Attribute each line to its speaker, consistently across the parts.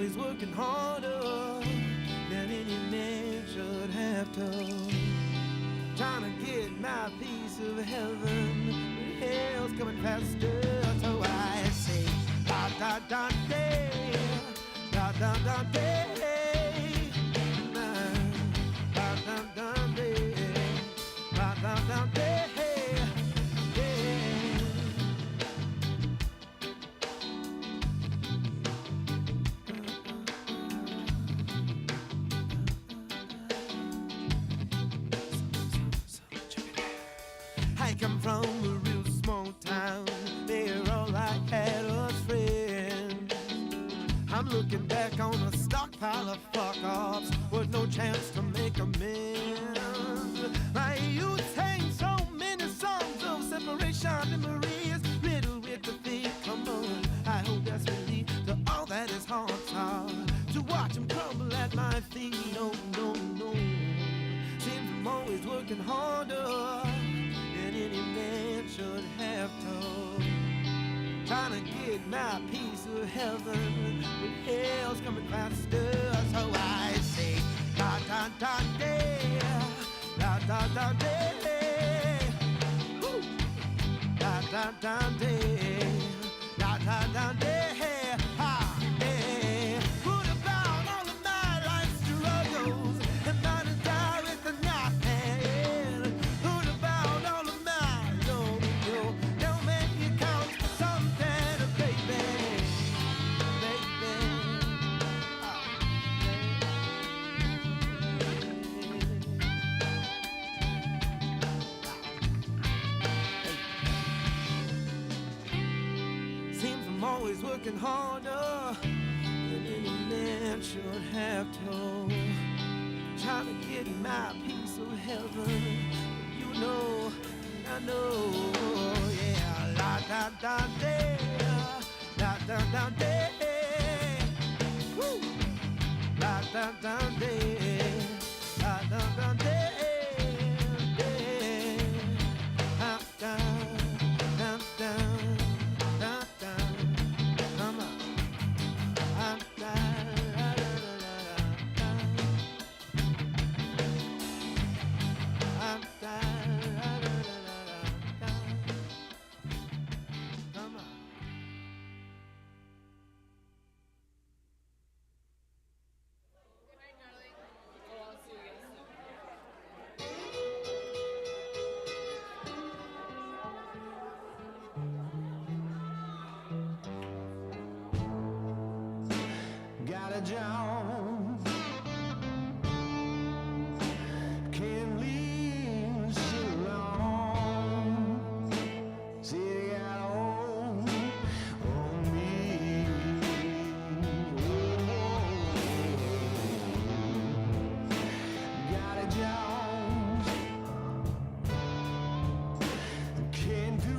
Speaker 1: always working harder than any man should have to. Trying to get my piece of heaven, but hell's coming faster. So I say, da da da day, da da da day, da da da day, da da da day. I come from a real small town, there all I had was friends. I'm looking back on a stockpile of fuck-offs with no chance to make amends. My youth sang so many songs of separation memories, riddled with the thing, come on. I hope that's relief to all that is hard to watch them crumble at my feet. No, no, no. Seems I'm always working harder than any man should have to. Trying to get my piece of heaven, but hell's coming faster. So I say, da da da day, da da da day, woo, da da da day, da da da day, ha, hey. What about all of my life's struggles and not to die with a knife hand? What about all of my don't make you count something, baby, baby. Seems I'm always working harder than any man should have to. Trying to get my piece of heaven, you know, I know, yeah. La da da day, la da da day, woo. La da da day, la da da day, day. Ha da da da da da. Come on. Ha da da da da da. Ha da da da da da. Come on. Got a job, can't leave shit alone. See, they got a hold on me. Got a job, can't do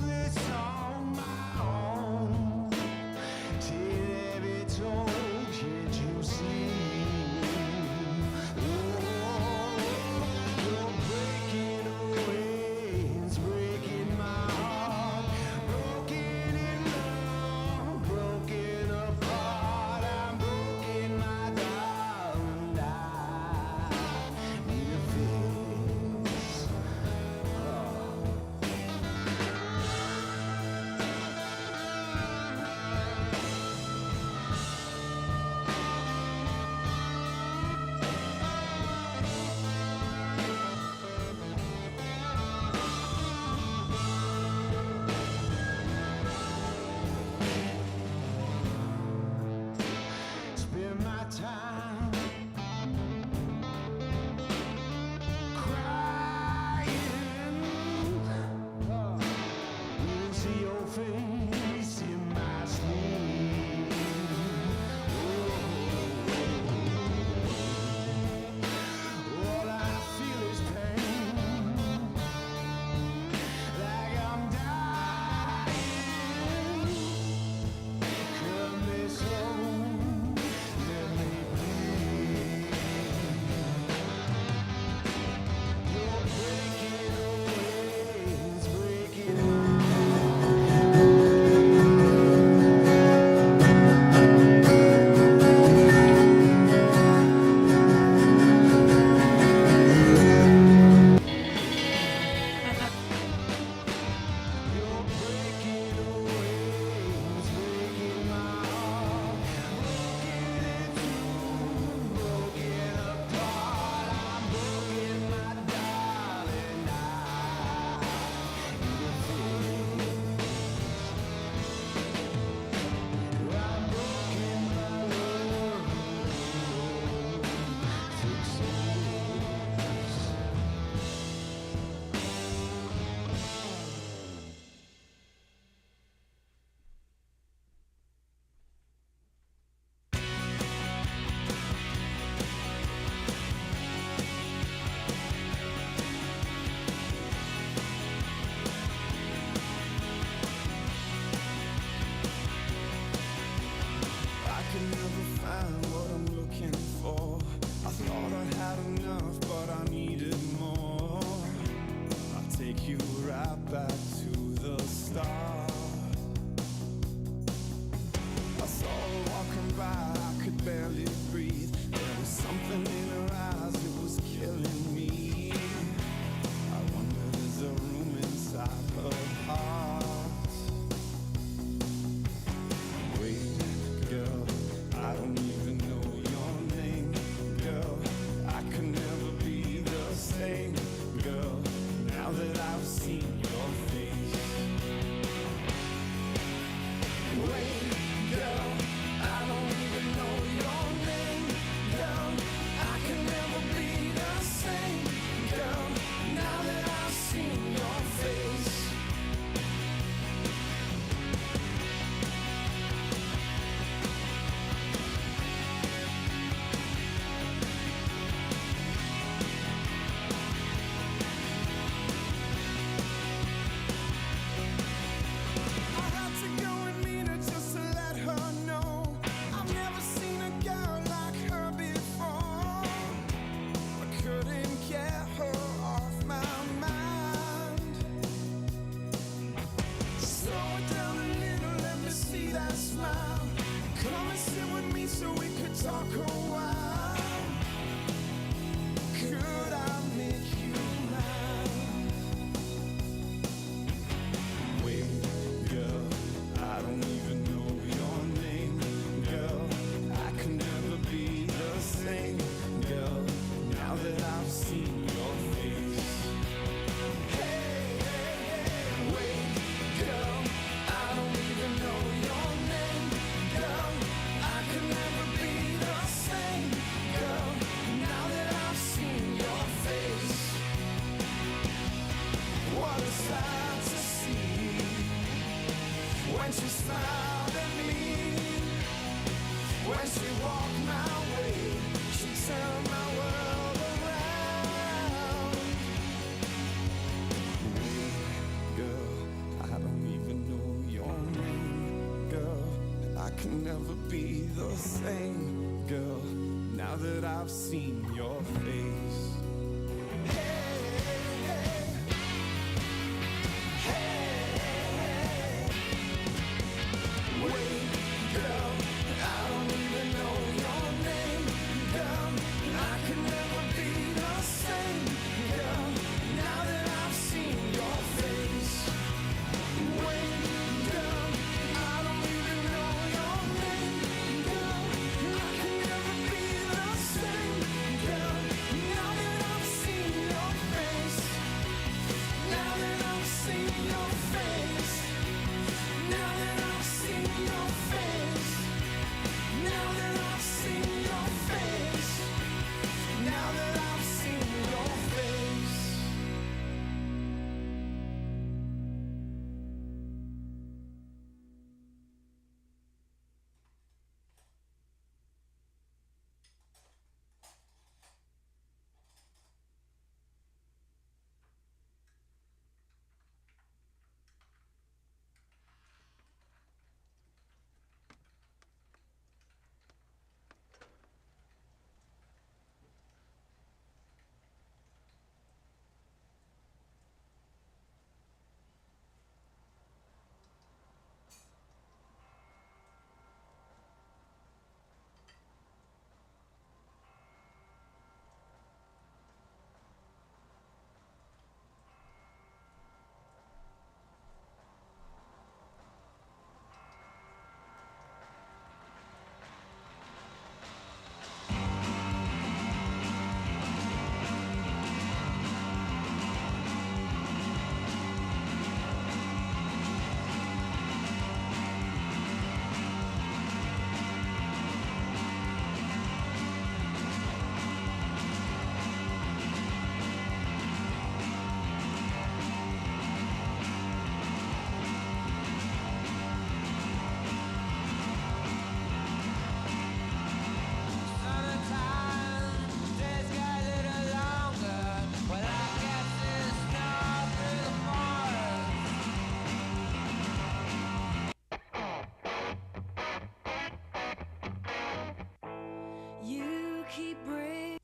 Speaker 1: this on my own. Till every toll, can't you see? Oh, you're breaking away, it's breaking my heart. Broken in love, broken apart. I'm broken, my darling. I need a fix. Spend my time crying. You see your face in my sleep. All I feel is pain, like I'm dying. Cut me slow, let me bleed. You're breaking away, it's breaking my heart. so we could talk a while. Could I make you mine? Wait, girl, I don't even know your name. Girl, I can never be the same. Girl, now that I've seen your face. Hey, hey, hey, wait, girl, I don't even know your name. Girl, I can never be the same. Girl, now that I've seen your face. What a sight to see when she smiled at me. When she walked my way, she turned my world around. Girl, I don't even know your name. Girl, I can never be the same. Girl, now that I've seen your face. Hey, hey, hey, wait, girl, I don't even know your name. Girl, I can never be the same. Girl, now that I've seen your face. Wait, girl, I don't even know your name. Girl, I can never be the same. Girl, now that I've seen your face. Now that I've seen your face. Now that I've seen your face. Now that I've seen your face. Now that I've seen your face. You keep breathing.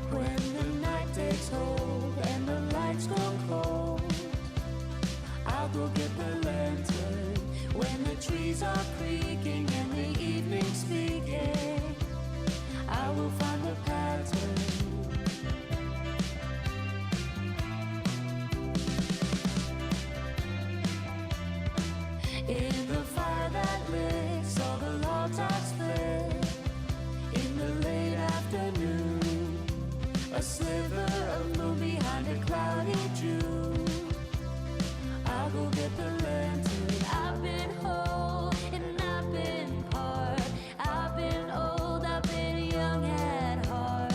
Speaker 1: When the night takes hold and the lights go cold, I'll go get the lantern. When the trees are creaking and the evening's speaking, I will find the pattern. In the fire that licks all the logs are split. In the late afternoon, a sliver of moon behind a cloudy June. I'll go get the lantern. I've been whole and I've been part. I've been old, I've been young at heart.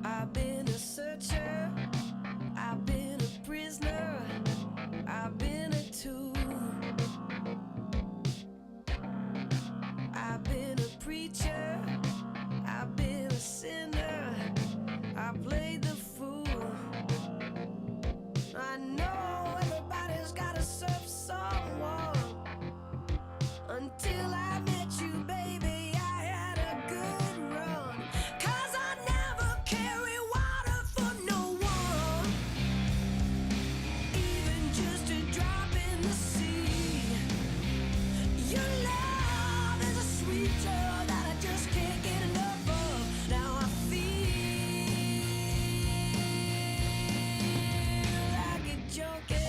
Speaker 1: I've been a searcher, I've been a prisoner, I've been a tool. I've been a preacher, I've been a sinner, I played the fool. I know everybody's gotta serve someone. Until I met you, baby, I had a good run. 'Cause I never carry water for no one, even just a drop in the sea. Your love is a sweet drug that I just can't get enough of. Now I feel like a junkie.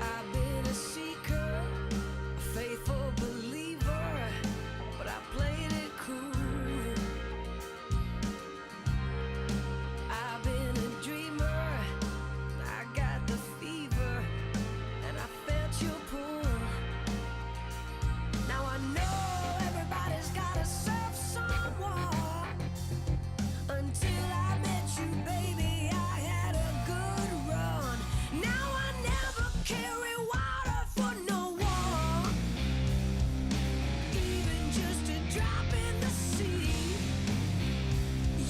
Speaker 1: I've been a seeker, a faithful believer, but I played it cool. I've been a dreamer, I got the fever, and I felt your pull. Now I know everybody's gotta serve someone. Until I met you, baby, I had a good run. Now I never carry water for no one, even just a drop in the sea.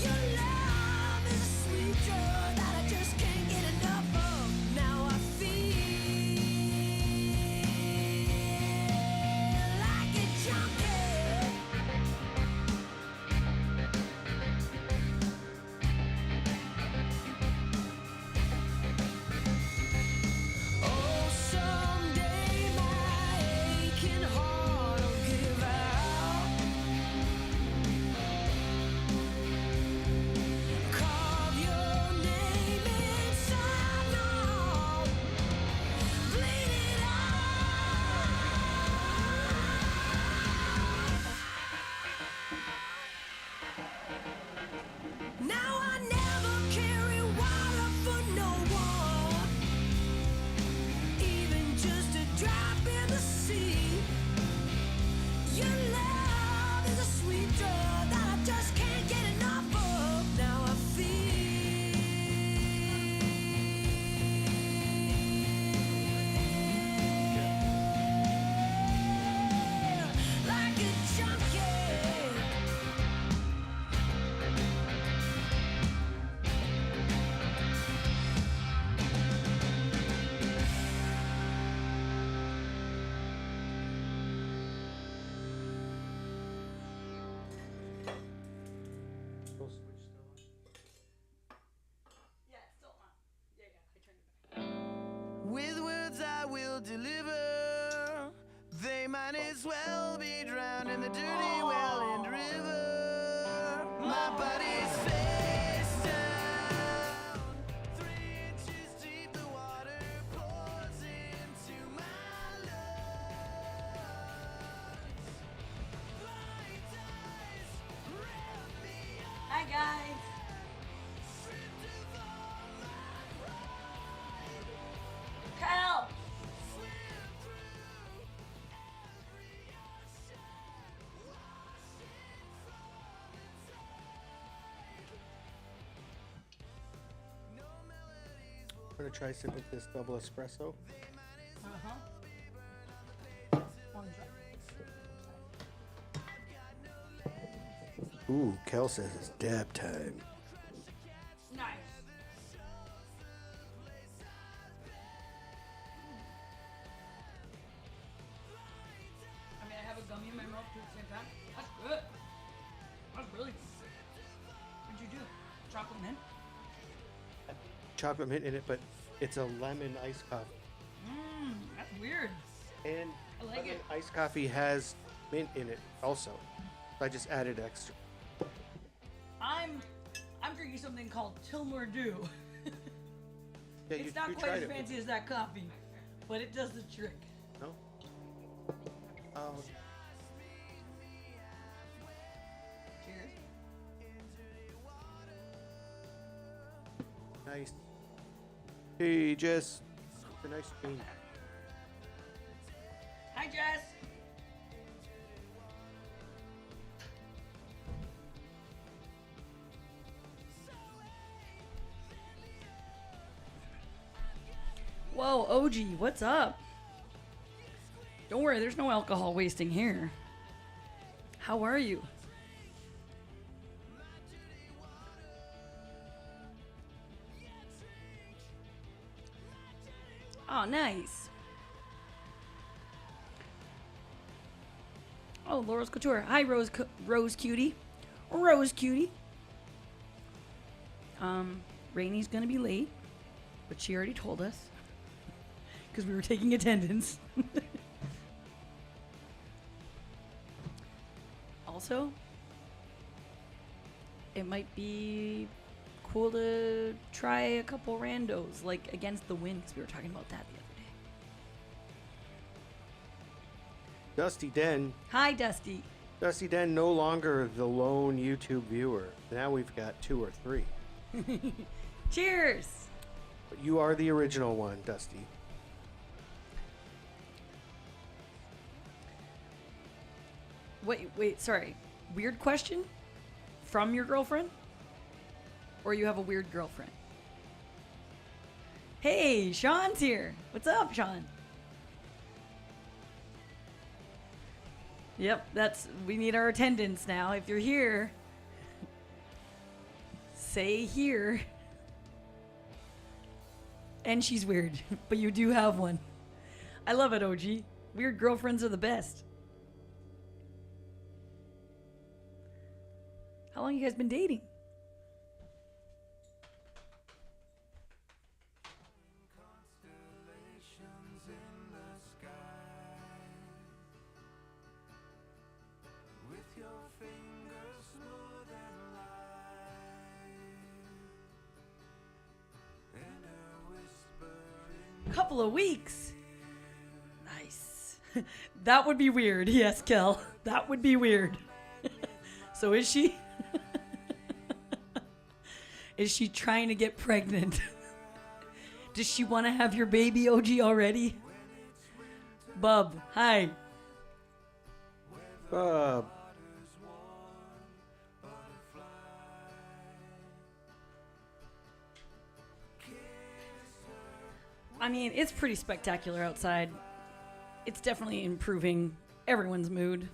Speaker 1: Your love is a sweet drug that I just can't get enough of. Now I feel like a junkie. Oh, someday my aching heart will give out. Carve your name inside now. Bleed it out. Now I never carry water for no one, even just a drop in the sea. Your love is a sweet drug that I just can't get enough of. Now I feel like a junkie. With words I will deliver, they might as well be drowned in the dirty well and river. My body's face down, 3 inches deep, the water pours into my lungs.
Speaker 2: I'm gonna try some of this double espresso.
Speaker 3: Uh-huh. One drop.
Speaker 2: Ooh, Kel says it's dab time.
Speaker 3: Nice. I mean, I have a gummy in my mouth too at the same time. That's good. That's really good. What'd you do? Chocolate mint?
Speaker 2: Chocolate mint in it, but it's a lemon iced coffee.
Speaker 3: That's weird.
Speaker 2: And
Speaker 3: I like
Speaker 2: lemon
Speaker 3: it.
Speaker 2: iced coffee has mint in it also. So I just added extra.
Speaker 3: I'm drinking something called Tilmore Dew.
Speaker 2: Yeah,
Speaker 3: It's not
Speaker 2: you
Speaker 3: quite
Speaker 2: tried
Speaker 3: as
Speaker 2: it.
Speaker 3: fancy as that coffee, but it does the trick.
Speaker 2: No? Oh,
Speaker 3: Cheers.
Speaker 2: nice. Hey, Jess. It's a nice bean.
Speaker 3: Hi, Jess. Whoa, OG, what's up? Don't worry, there's no alcohol wasting here. How are you? Oh, nice. Oh, Laura's Couture. Hi, Rose Cutie. Rose Cutie. Rainy's gonna be late, but she already told us because we were taking attendance. Also, it might be cool to try a couple randos, like Against the Wind, because we were talking about that the other day.
Speaker 2: Dusty Den.
Speaker 3: Hi, Dusty.
Speaker 2: Dusty Den no longer the lone YouTube viewer. Now we've got 2 or 3.
Speaker 3: Cheers.
Speaker 2: But you are the original one, Dusty.
Speaker 3: Wait, sorry. Weird question? From your girlfriend? Or you have a weird girlfriend? Hey, Sean's here. What's up, Sean? Yep, we need our attendance now. If you're here, say here. And she's weird, but you do have one. I love it, OG. Weird girlfriends are the best. How long you guys been dating? Couple of weeks. Nice. That would be weird. Yes, Kel. That would be weird. So is she? Is she trying to get pregnant? Does she want to have your baby, OG, already? Bub, hi.
Speaker 2: Bub.
Speaker 3: I mean, it's pretty spectacular outside. It's definitely improving everyone's mood.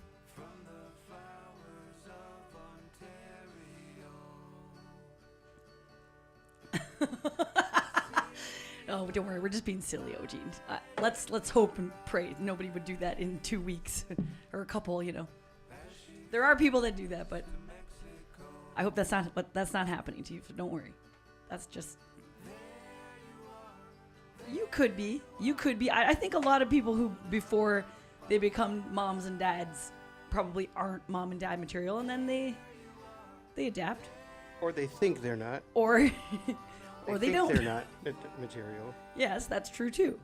Speaker 3: Oh, don't worry, we're just being silly, OG. Let's hope and pray nobody would do that in 2 weeks or a couple. You know, there are people that do that, but I hope that's not happening to you. So don't worry. That's just. You could be. I think a lot of people who, before they become moms and dads, probably aren't mom and dad material, and then they adapt.
Speaker 2: Or they think they're not.
Speaker 3: Or they
Speaker 2: think
Speaker 3: don't.
Speaker 2: They're not material.
Speaker 3: Yes, that's true too.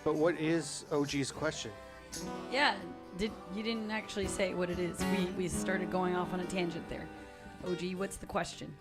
Speaker 2: What is OG's question?
Speaker 3: Yeah, you didn't actually say what it is. We started going off on a tangent there. OG, what's the question?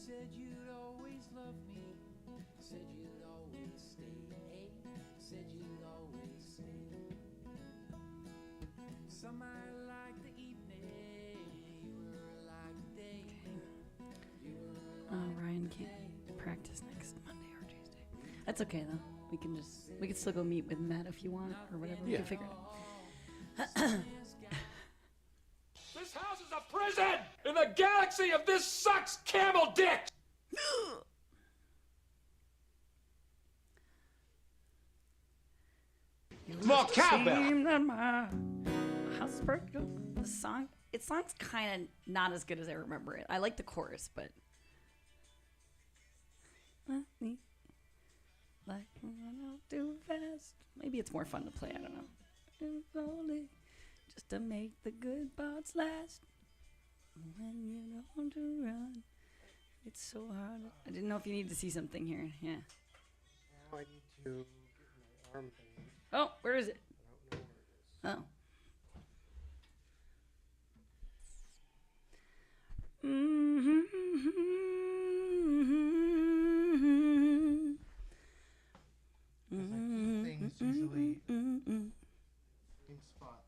Speaker 4: Said you'd always love me, said you'd always stay, said you'd always stay. Some might like the evening, you were like the day.
Speaker 3: Ryan can't practice next Monday or Tuesday. That's okay though. We can still go meet with Matt if you want or whatever. We can figure it out.
Speaker 5: This house is a prison in the galaxy of this sucks camel dicks!
Speaker 4: More cowbell!
Speaker 3: The song's kind of not as good as I remember it. I like the chorus, but let me like run out too fast. Maybe it's more fun to play. I don't know. And slowly, just to make the good parts last. When you don't want to run, it's so hard. I didn't know if you needed to see something here. Yeah.
Speaker 2: Now I need to get my arm thing.
Speaker 3: Oh, where is it?
Speaker 2: I don't know where it is.
Speaker 3: Oh. Mm-hmm.
Speaker 1: Things usually same spot.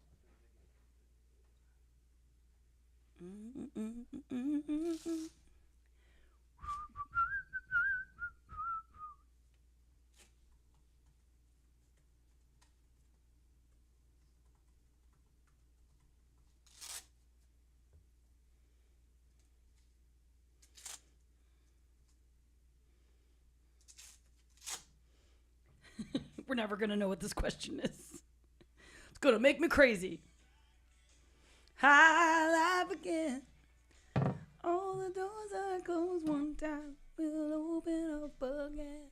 Speaker 3: We're never going to know what this question is. It's going to make me crazy. High life again. All the doors are closed one time will open up again.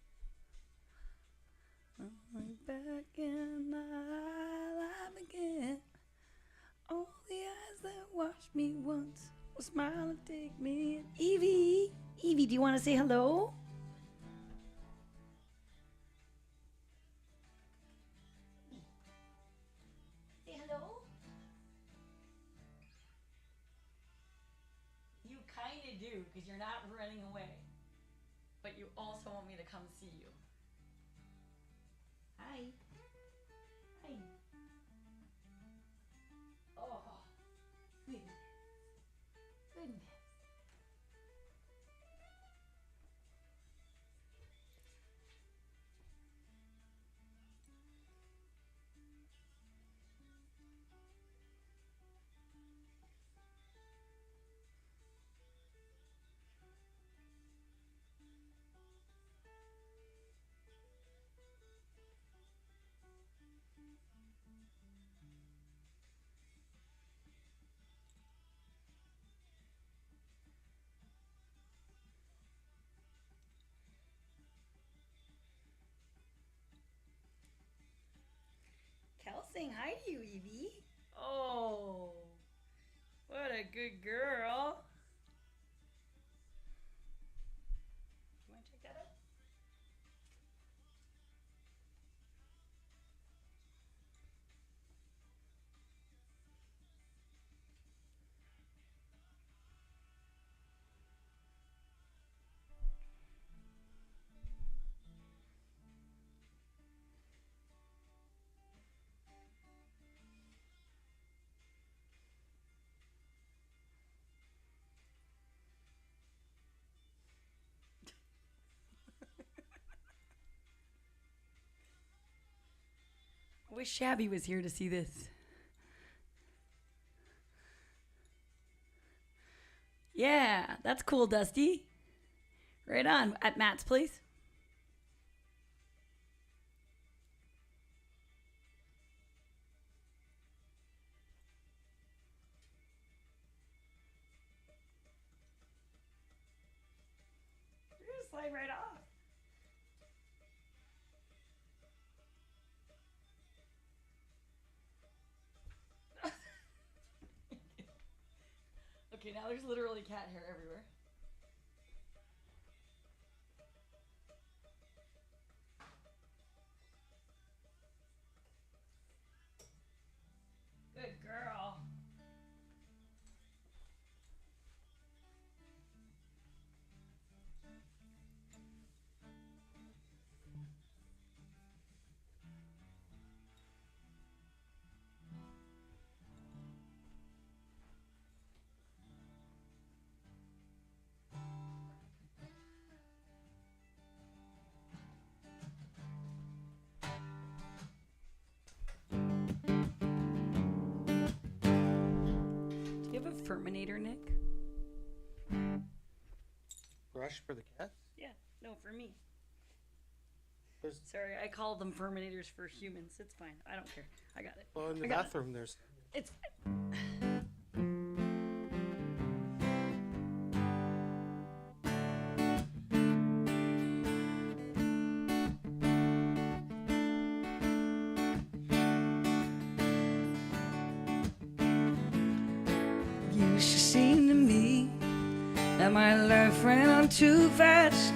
Speaker 3: I'm back in the high life again. All the eyes that watched me once will smile and take me in. Evie, do you want to say hello? Say hello. You kind of do, because you're not running away. But you also want me to come see you. Hi. Hi. Oh, goodness. Goodness. Cal saying hi to you, Evie. Oh, what a good girl. You want to check that out? I wish Shabby was here to see this. Yeah, that's cool, Dusty. Right on. At Matt's place. You're gonna slide right off. Okay, now there's literally cat hair everywhere. Good girl. Do you have a Furminator, Nick?
Speaker 2: Brush for the cats?
Speaker 3: Yeah, no, for me.
Speaker 2: There's,
Speaker 3: Sorry, I call them Furminators for humans. It's fine. I don't care. I got it.
Speaker 2: well, in the
Speaker 3: I got it.
Speaker 2: bathroom, there's.
Speaker 3: It's
Speaker 4: Used to seem to me that my life ran on too fast,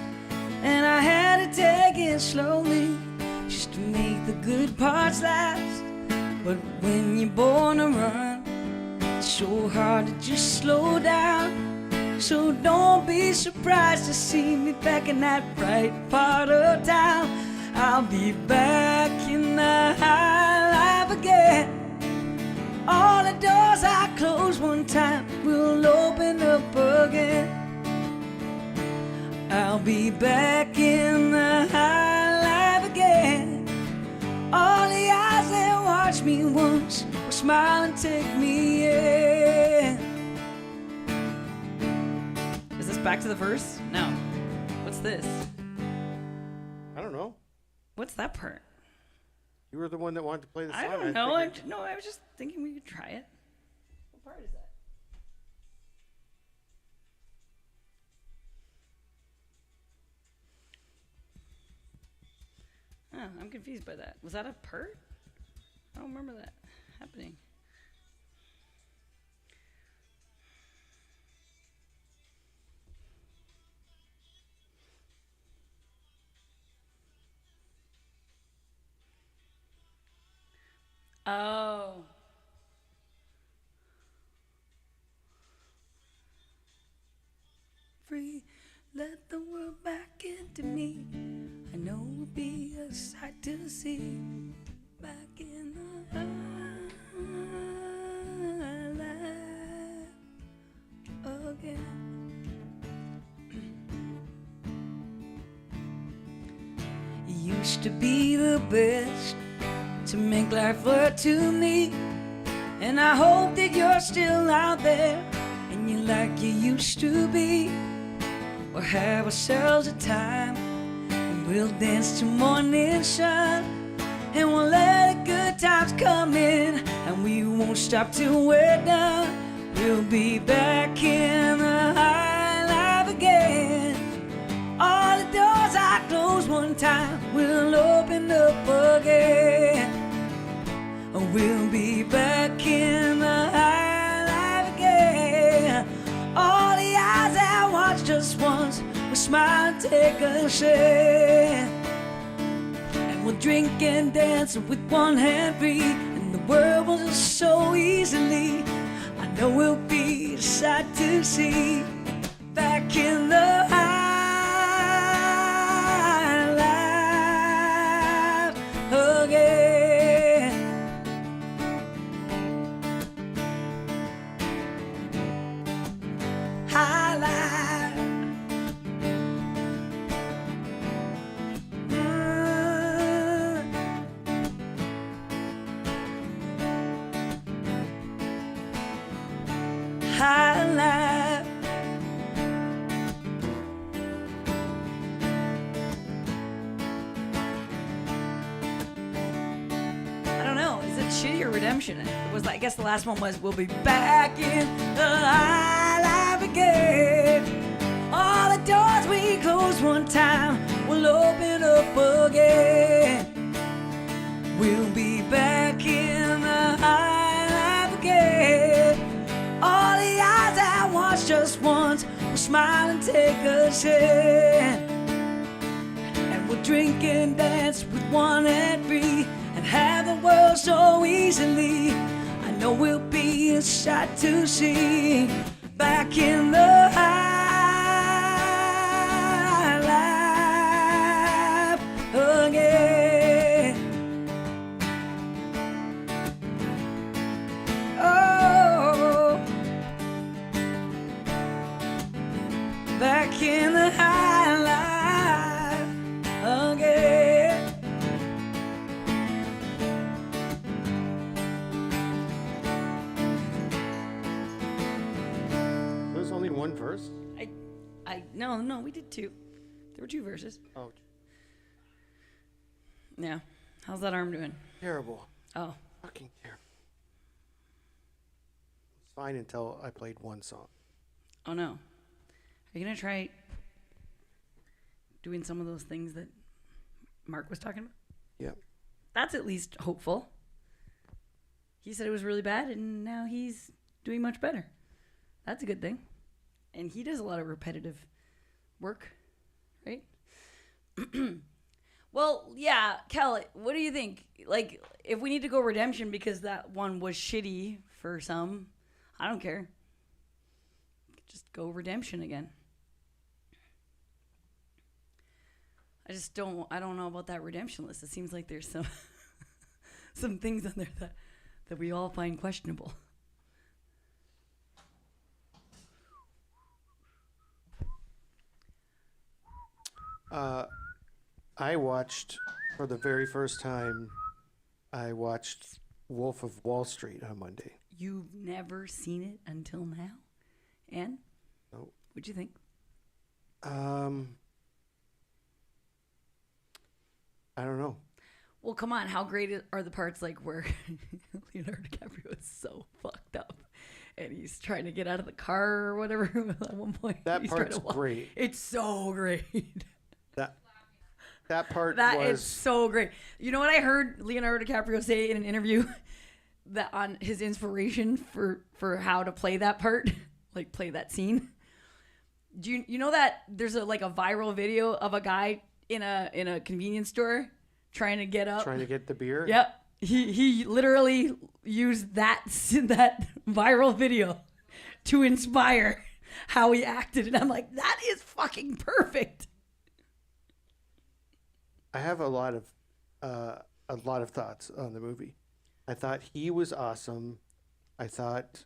Speaker 4: and I had to take it slowly just to make the good parts last. But when you're born to run, it's so hard to just slow down. So don't be surprised to see me back in that bright part of town. I'll be back in the high life again. All the doors I closed one time will open up again. I'll be back in the high life again. All the eyes that watched me once will smile and take me in.
Speaker 3: Is this back to the verse? No. What's this?
Speaker 2: I don't know.
Speaker 3: What's that part?
Speaker 2: You were the one that wanted to play the song.
Speaker 3: I don't know. I
Speaker 2: figured-
Speaker 3: was just thinking we could try it. What part is that? Oh, I'm confused by that. Was that a part? I don't remember that happening. Oh.
Speaker 4: Free, let the world back into me. I know it'll be a sight to see. Back in the high life again. You used to be the best to make life work to me, and I hope that you're still out there and you like you used to be. We'll have ourselves a time and we'll dance till morning sun, and we'll let the good times come in, and we won't stop till we're done. We'll be back in the high life again. All the doors I closed one time will open up again. We'll be back in the high life again. All the eyes that watched us once will smile and take a share. And we'll drink and dance with one hand free, and the world will just so easily. I know we'll be a sight to see. Back in the high life again. High life. high life.
Speaker 3: I don't know. Is it shitty or redemption? It was. I guess the last one was, we'll be back in the high life again. All the doors we closed one time will open up again. We'll be back in the high life again. All the eyes that watched us once will smile and take us in. And we'll drink and dance with one and three and have the world so easily. I know we'll be a sight to see. Back in the high life again. Oh, back in the high life again.
Speaker 2: There's only one verse?
Speaker 3: No, we did two. There were two verses.
Speaker 2: Oh,
Speaker 3: Yeah. How's that arm doing?
Speaker 2: terrible.
Speaker 3: Oh.
Speaker 2: Fucking terrible. It's fine until I played one song.
Speaker 3: Oh no. Are you gonna try doing some of those things that Mark was talking about?
Speaker 2: Yep.
Speaker 3: That's at least hopeful. He said it was really bad and now he's doing much better. That's a good thing. And he does a lot of repetitive work, right? Well, yeah, Kel, what do you think? Like, if we need to go redemption because that one was shitty for some, I don't care. Just go redemption again. I don't know about that redemption list. It seems like there's some things on there that we all find questionable.
Speaker 2: I watched, for the very first time, I watched Wolf of Wall Street on Monday.
Speaker 3: You've never seen it until now? And?
Speaker 2: Nope.
Speaker 3: What'd you think?
Speaker 2: I don't know.
Speaker 3: Well, come on. How great are the parts like where Leonardo DiCaprio is so fucked up and he's trying to get out of the car or whatever at one point?
Speaker 2: That
Speaker 3: he's trying
Speaker 2: part's
Speaker 3: to walk.
Speaker 2: great.
Speaker 3: It's so great.
Speaker 2: That part
Speaker 3: That
Speaker 2: was
Speaker 3: is so great. You know what I heard Leonardo DiCaprio say in an interview that on his inspiration for how to play that part, like play that scene. Do you know that there's a viral video of a guy in a convenience store trying to get up,
Speaker 2: trying to get the beer.
Speaker 3: Yep. He literally used that viral video to inspire how he acted, and I'm like, that is fucking perfect.
Speaker 2: I have a lot of thoughts on the movie. I thought he was awesome. I thought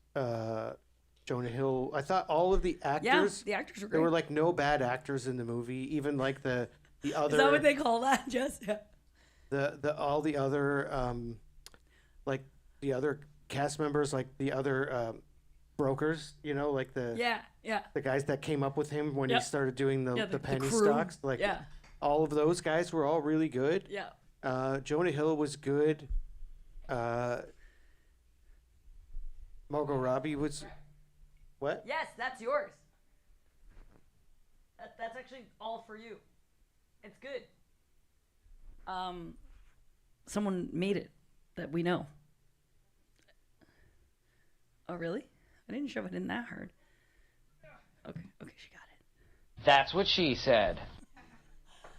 Speaker 2: Jonah Hill. I thought all of the actors.
Speaker 3: Yeah, the actors were great.
Speaker 2: There were like no bad actors in the movie. Even like the other.
Speaker 3: Is that what they call that, Jess? Yeah.
Speaker 2: All the other like the other cast members, like the other brokers. You know, like the
Speaker 3: the
Speaker 2: guys that came up with him when he started doing the penny
Speaker 3: crew.
Speaker 2: stocks. Like all of those guys were all really good.
Speaker 3: Yeah.
Speaker 2: Jonah Hill was good. Margot Robbie was what?
Speaker 3: Yes, that's yours. That's actually all for you. It's good. Someone made it that we know. Oh, really? I didn't shove it in that hard. Okay, she got it.
Speaker 6: That's what she said.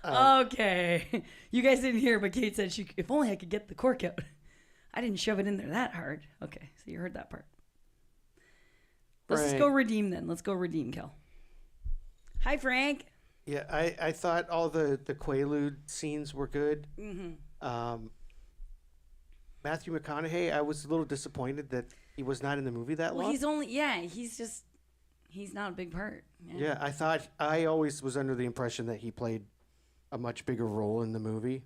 Speaker 3: Okay. You guys didn't hear, but Kate said if only I could get the cork out. I didn't shove it in there that hard. Okay, so you heard that part. Let's just go redeem then. Let's go redeem, Kel. Hi, Frank.
Speaker 2: Yeah, I thought all the Quaalude scenes were good. Mm-hmm. Matthew McConaughey, I was a little disappointed that he was not in the movie that long.
Speaker 3: He's not a big part.
Speaker 2: Yeah, I always was under the impression that he played a much bigger role in the movie.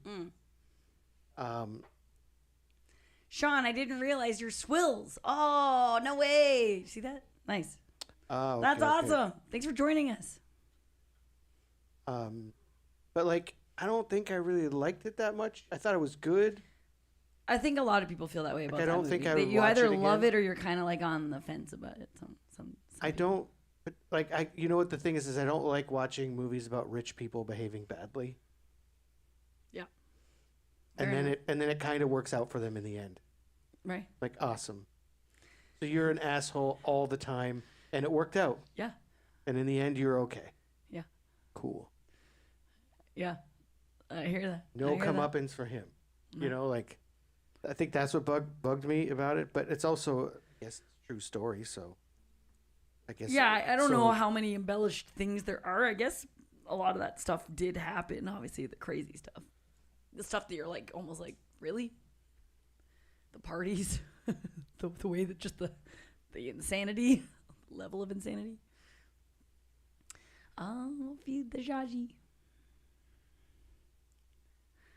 Speaker 3: Sean, I didn't realize you're Swills. Oh, no way. See that? Nice.
Speaker 2: Oh,
Speaker 3: That's
Speaker 2: okay, okay.
Speaker 3: awesome. Thanks for joining us.
Speaker 2: But like, I don't think I really liked it that much. I thought it was good.
Speaker 3: I think a lot of people feel that way about
Speaker 2: I
Speaker 3: that
Speaker 2: don't
Speaker 3: movie.
Speaker 2: think I
Speaker 3: That
Speaker 2: would
Speaker 3: you
Speaker 2: watch
Speaker 3: either
Speaker 2: it
Speaker 3: love
Speaker 2: again.
Speaker 3: it or you're kind of like on the fence about it. Some
Speaker 2: I
Speaker 3: people.
Speaker 2: don't. But like, you know what the thing is I don't like watching movies about rich people behaving badly.
Speaker 3: Yeah.
Speaker 2: And
Speaker 3: Fair
Speaker 2: then
Speaker 3: enough.
Speaker 2: it kind of works out for them in the end.
Speaker 3: Right.
Speaker 2: Like, awesome. So you're an asshole all the time, and it worked out.
Speaker 3: Yeah.
Speaker 2: And in the end, you're okay.
Speaker 3: Yeah.
Speaker 2: Cool.
Speaker 3: Yeah. I hear that. I
Speaker 2: No
Speaker 3: hear that.
Speaker 2: comeuppance for him.
Speaker 3: No.
Speaker 2: You know, like, I think that's what bugged me about it. But it's also, I guess, a true story. So, I guess.
Speaker 3: Yeah, I don't know
Speaker 2: so-
Speaker 3: how many embellished things there are. I guess a lot of that stuff did happen. Obviously, the crazy stuff. The stuff that you're like, almost like, really? The parties? the way that just the insanity, level of insanity. I'll feed the Jaji.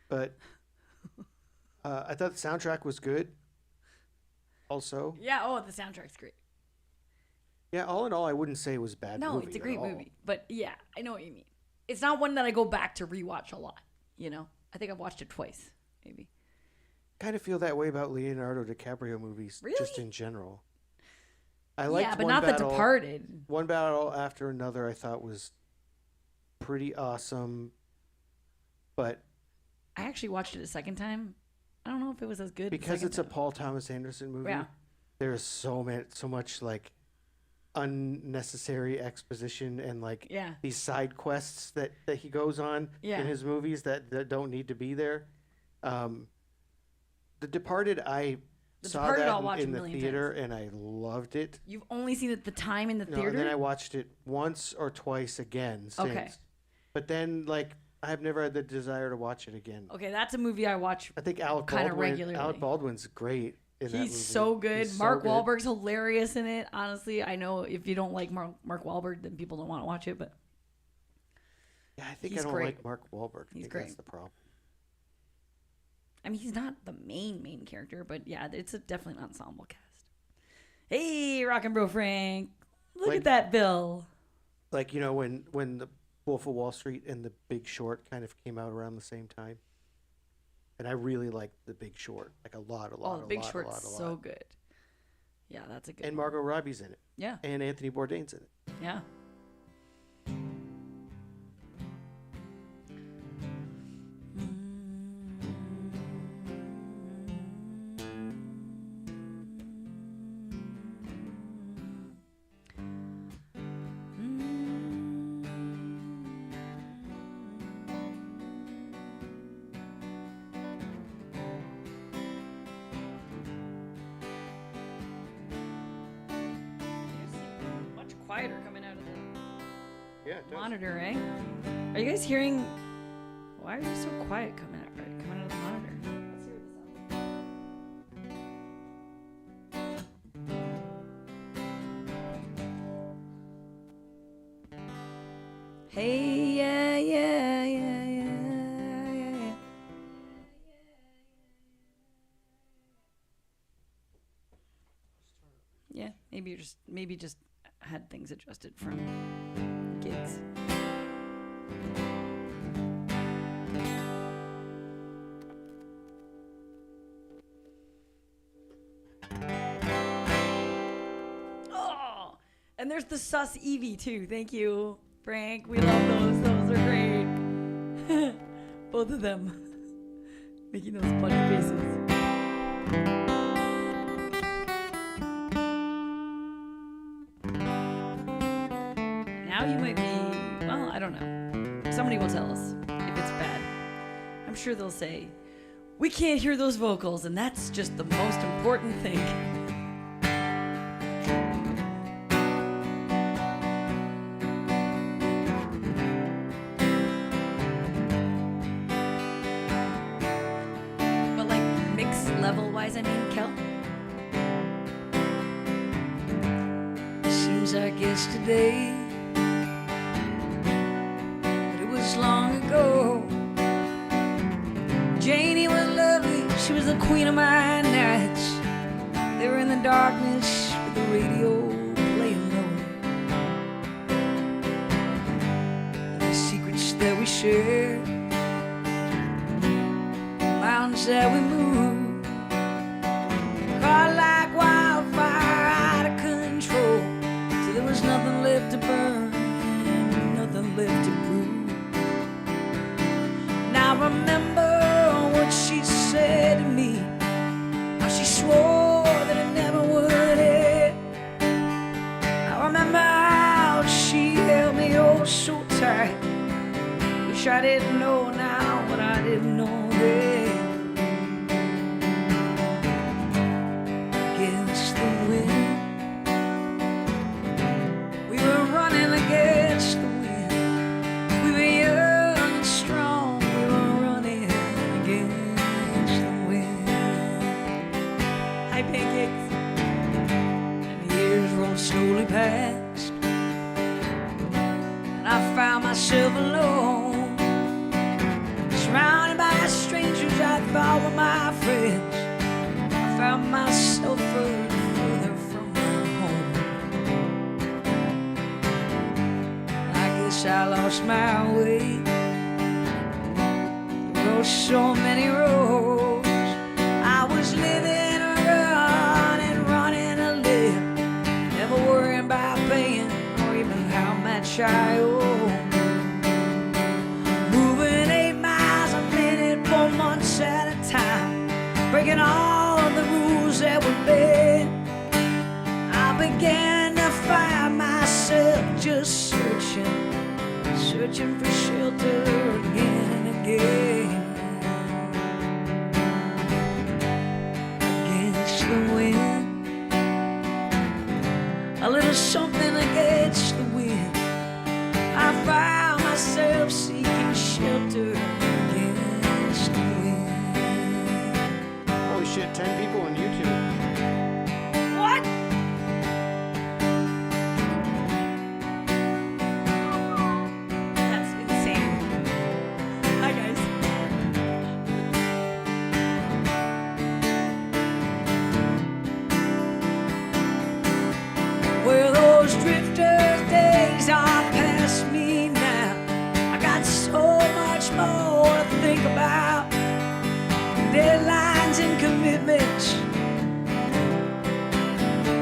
Speaker 2: But I thought the soundtrack was good. Also,
Speaker 3: Yeah, oh, the soundtrack's great.
Speaker 2: yeah. All in all, I wouldn't say it was a bad.
Speaker 3: No,
Speaker 2: movie
Speaker 3: it's a
Speaker 2: at
Speaker 3: great
Speaker 2: all.
Speaker 3: movie. But yeah, I know what you mean. It's not one that I go back to rewatch a lot, you know? I think I've watched it twice, maybe.
Speaker 2: Kind of feel that way about Leonardo DiCaprio movies, just
Speaker 3: Really?
Speaker 2: in general. I liked
Speaker 3: Yeah, but
Speaker 2: One
Speaker 3: not
Speaker 2: Battle,
Speaker 3: The Departed.
Speaker 2: One Battle After Another, I thought was pretty awesome, but
Speaker 3: I actually watched it a second time. I don't know if it was as good. the
Speaker 2: because
Speaker 3: second
Speaker 2: it's a
Speaker 3: time.
Speaker 2: Paul Thomas Anderson movie,
Speaker 3: Yeah.
Speaker 2: there's so much like unnecessary exposition and like
Speaker 3: Yeah.
Speaker 2: these side quests that he goes on
Speaker 3: Yeah.
Speaker 2: in his movies that don't need to be there. The Departed, I
Speaker 3: The
Speaker 2: saw
Speaker 3: Departed I'll
Speaker 2: that
Speaker 3: watch a
Speaker 2: in the
Speaker 3: million
Speaker 2: theater and I loved it.
Speaker 3: You've only seen it the time in the
Speaker 2: No,
Speaker 3: theater?
Speaker 2: and then I watched it once or twice again since.
Speaker 3: Okay.
Speaker 2: But then, like, I've never had the desire to watch it again.
Speaker 3: Okay, that's a movie I watch.
Speaker 2: I think Alec
Speaker 3: Kinda
Speaker 2: Baldwin.
Speaker 3: regularly.
Speaker 2: Alec Baldwin's great in that movie.
Speaker 3: He's so good.
Speaker 2: He's so
Speaker 3: Mark
Speaker 2: good.
Speaker 3: Wahlberg's hilarious in it. Honestly, I know if you don't like Mark Wahlberg, then people don't want to watch it. But
Speaker 2: Yeah, I think
Speaker 3: he's
Speaker 2: I don't
Speaker 3: great.
Speaker 2: like Mark Wahlberg. I
Speaker 3: He's
Speaker 2: think
Speaker 3: great.
Speaker 2: That's the problem.
Speaker 3: I mean, he's not the main character. But yeah, it's definitely an ensemble cast. Hey, Rockin' Bro Frank, look
Speaker 2: Like-
Speaker 3: at that bill.
Speaker 2: Like, you know, when the Wolf of Wall Street and The Big Short kind of came out around the same time. And I really liked The Big Short, like a lot.
Speaker 3: Oh, The Big
Speaker 2: lot,
Speaker 3: Short's
Speaker 2: a lot.
Speaker 3: so good. Yeah, that's a good.
Speaker 2: And
Speaker 3: one.
Speaker 2: Margot Robbie's in it,
Speaker 3: Yeah,
Speaker 2: and Anthony Bourdain's in it.
Speaker 3: yeah. Much quieter coming out of the
Speaker 2: Yeah, it
Speaker 3: monitor, eh? Are you guys hearing? Why are you so quiet coming out of the monitor? Let's hear what this sounds like. Hey, yeah, yeah, yeah, yeah, yeah, yeah. Yeah, maybe just had things adjusted from gigs. Oh, and there's the sus Eevee too. Thank you, Frank. We love those. Those are great. Both of them making those funny faces. Now you might be, well, I don't know. Somebody will tell us if it's bad. I'm sure they'll say, we can't hear those vocals, and that's just the most important thing. But like mix level wise, I mean, Kel?
Speaker 4: Seems like yesterday, but it was long ago. Janie was lovely, she was the queen of my nights. They were in the darkness with the radio playing that we share, mountains that we move, caught like wildfire out of control, till there was nothing left to burn, nothing left to prove. Now remember what she said to me, how she swore that it never would end. I remember how she held me oh so tight. Wish I didn't know now what I didn't know then. Against the wind, we were running against the wind. We were young and strong, we were running against the wind.
Speaker 3: Hi, pancakes.
Speaker 4: And the years rolled slowly past, and I found myself alone, surrounded by strangers I thought were my friends. I found myself further and further from my home. I guess I lost my way. There were so many roads. I was living, running to live, never worrying about paying or even how much I owe. Moving 8 miles a minute for months at a time, breaking all of the rules that were made. I began to find myself just searching for shelter again and again. Against the wind, a little something against the wind. I found myself seeking shelter against the wind.
Speaker 2: Holy shit, 10 people on YouTube.
Speaker 4: What?
Speaker 3: That's insane. Hi, guys.
Speaker 4: Well, those drifters' days are past me now. I got so much more to think about. Deadlines and commitments.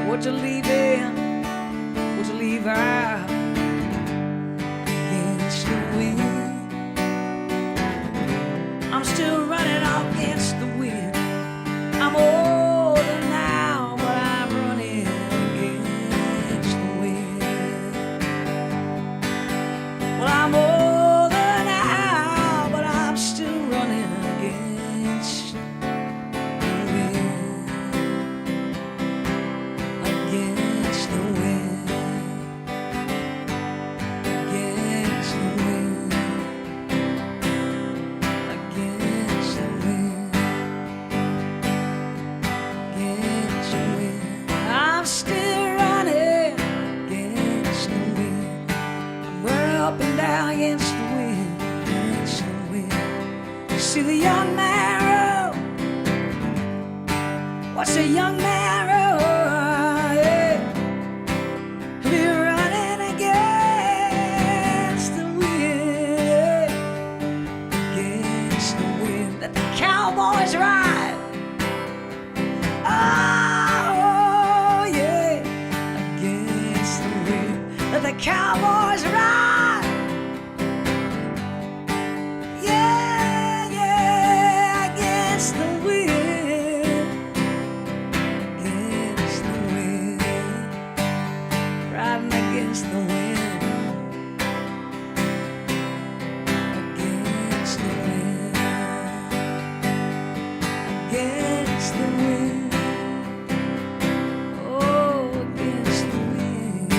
Speaker 4: What to leave in, what to leave out. Against the wind, I'm still running against the wind. I'm older now, but I'm running against the wind. Well, I'm older now, but I'm still running against the wind. Against the wind. Against the wind. Against the wind. Against the wind. I'm still running against the wind. I'm running up and down against the wind. Against the wind. You see the young man row. What's a young man row? Yeah. Be running against the wind. Against the wind. Let the cowboys ride. Oh, yeah. Against the wind. Let the cowboys ride. Yeah, yeah. Against the wind. Against the wind. Riding against the wind. Against the wind. Against the wind. Oh, against the wind.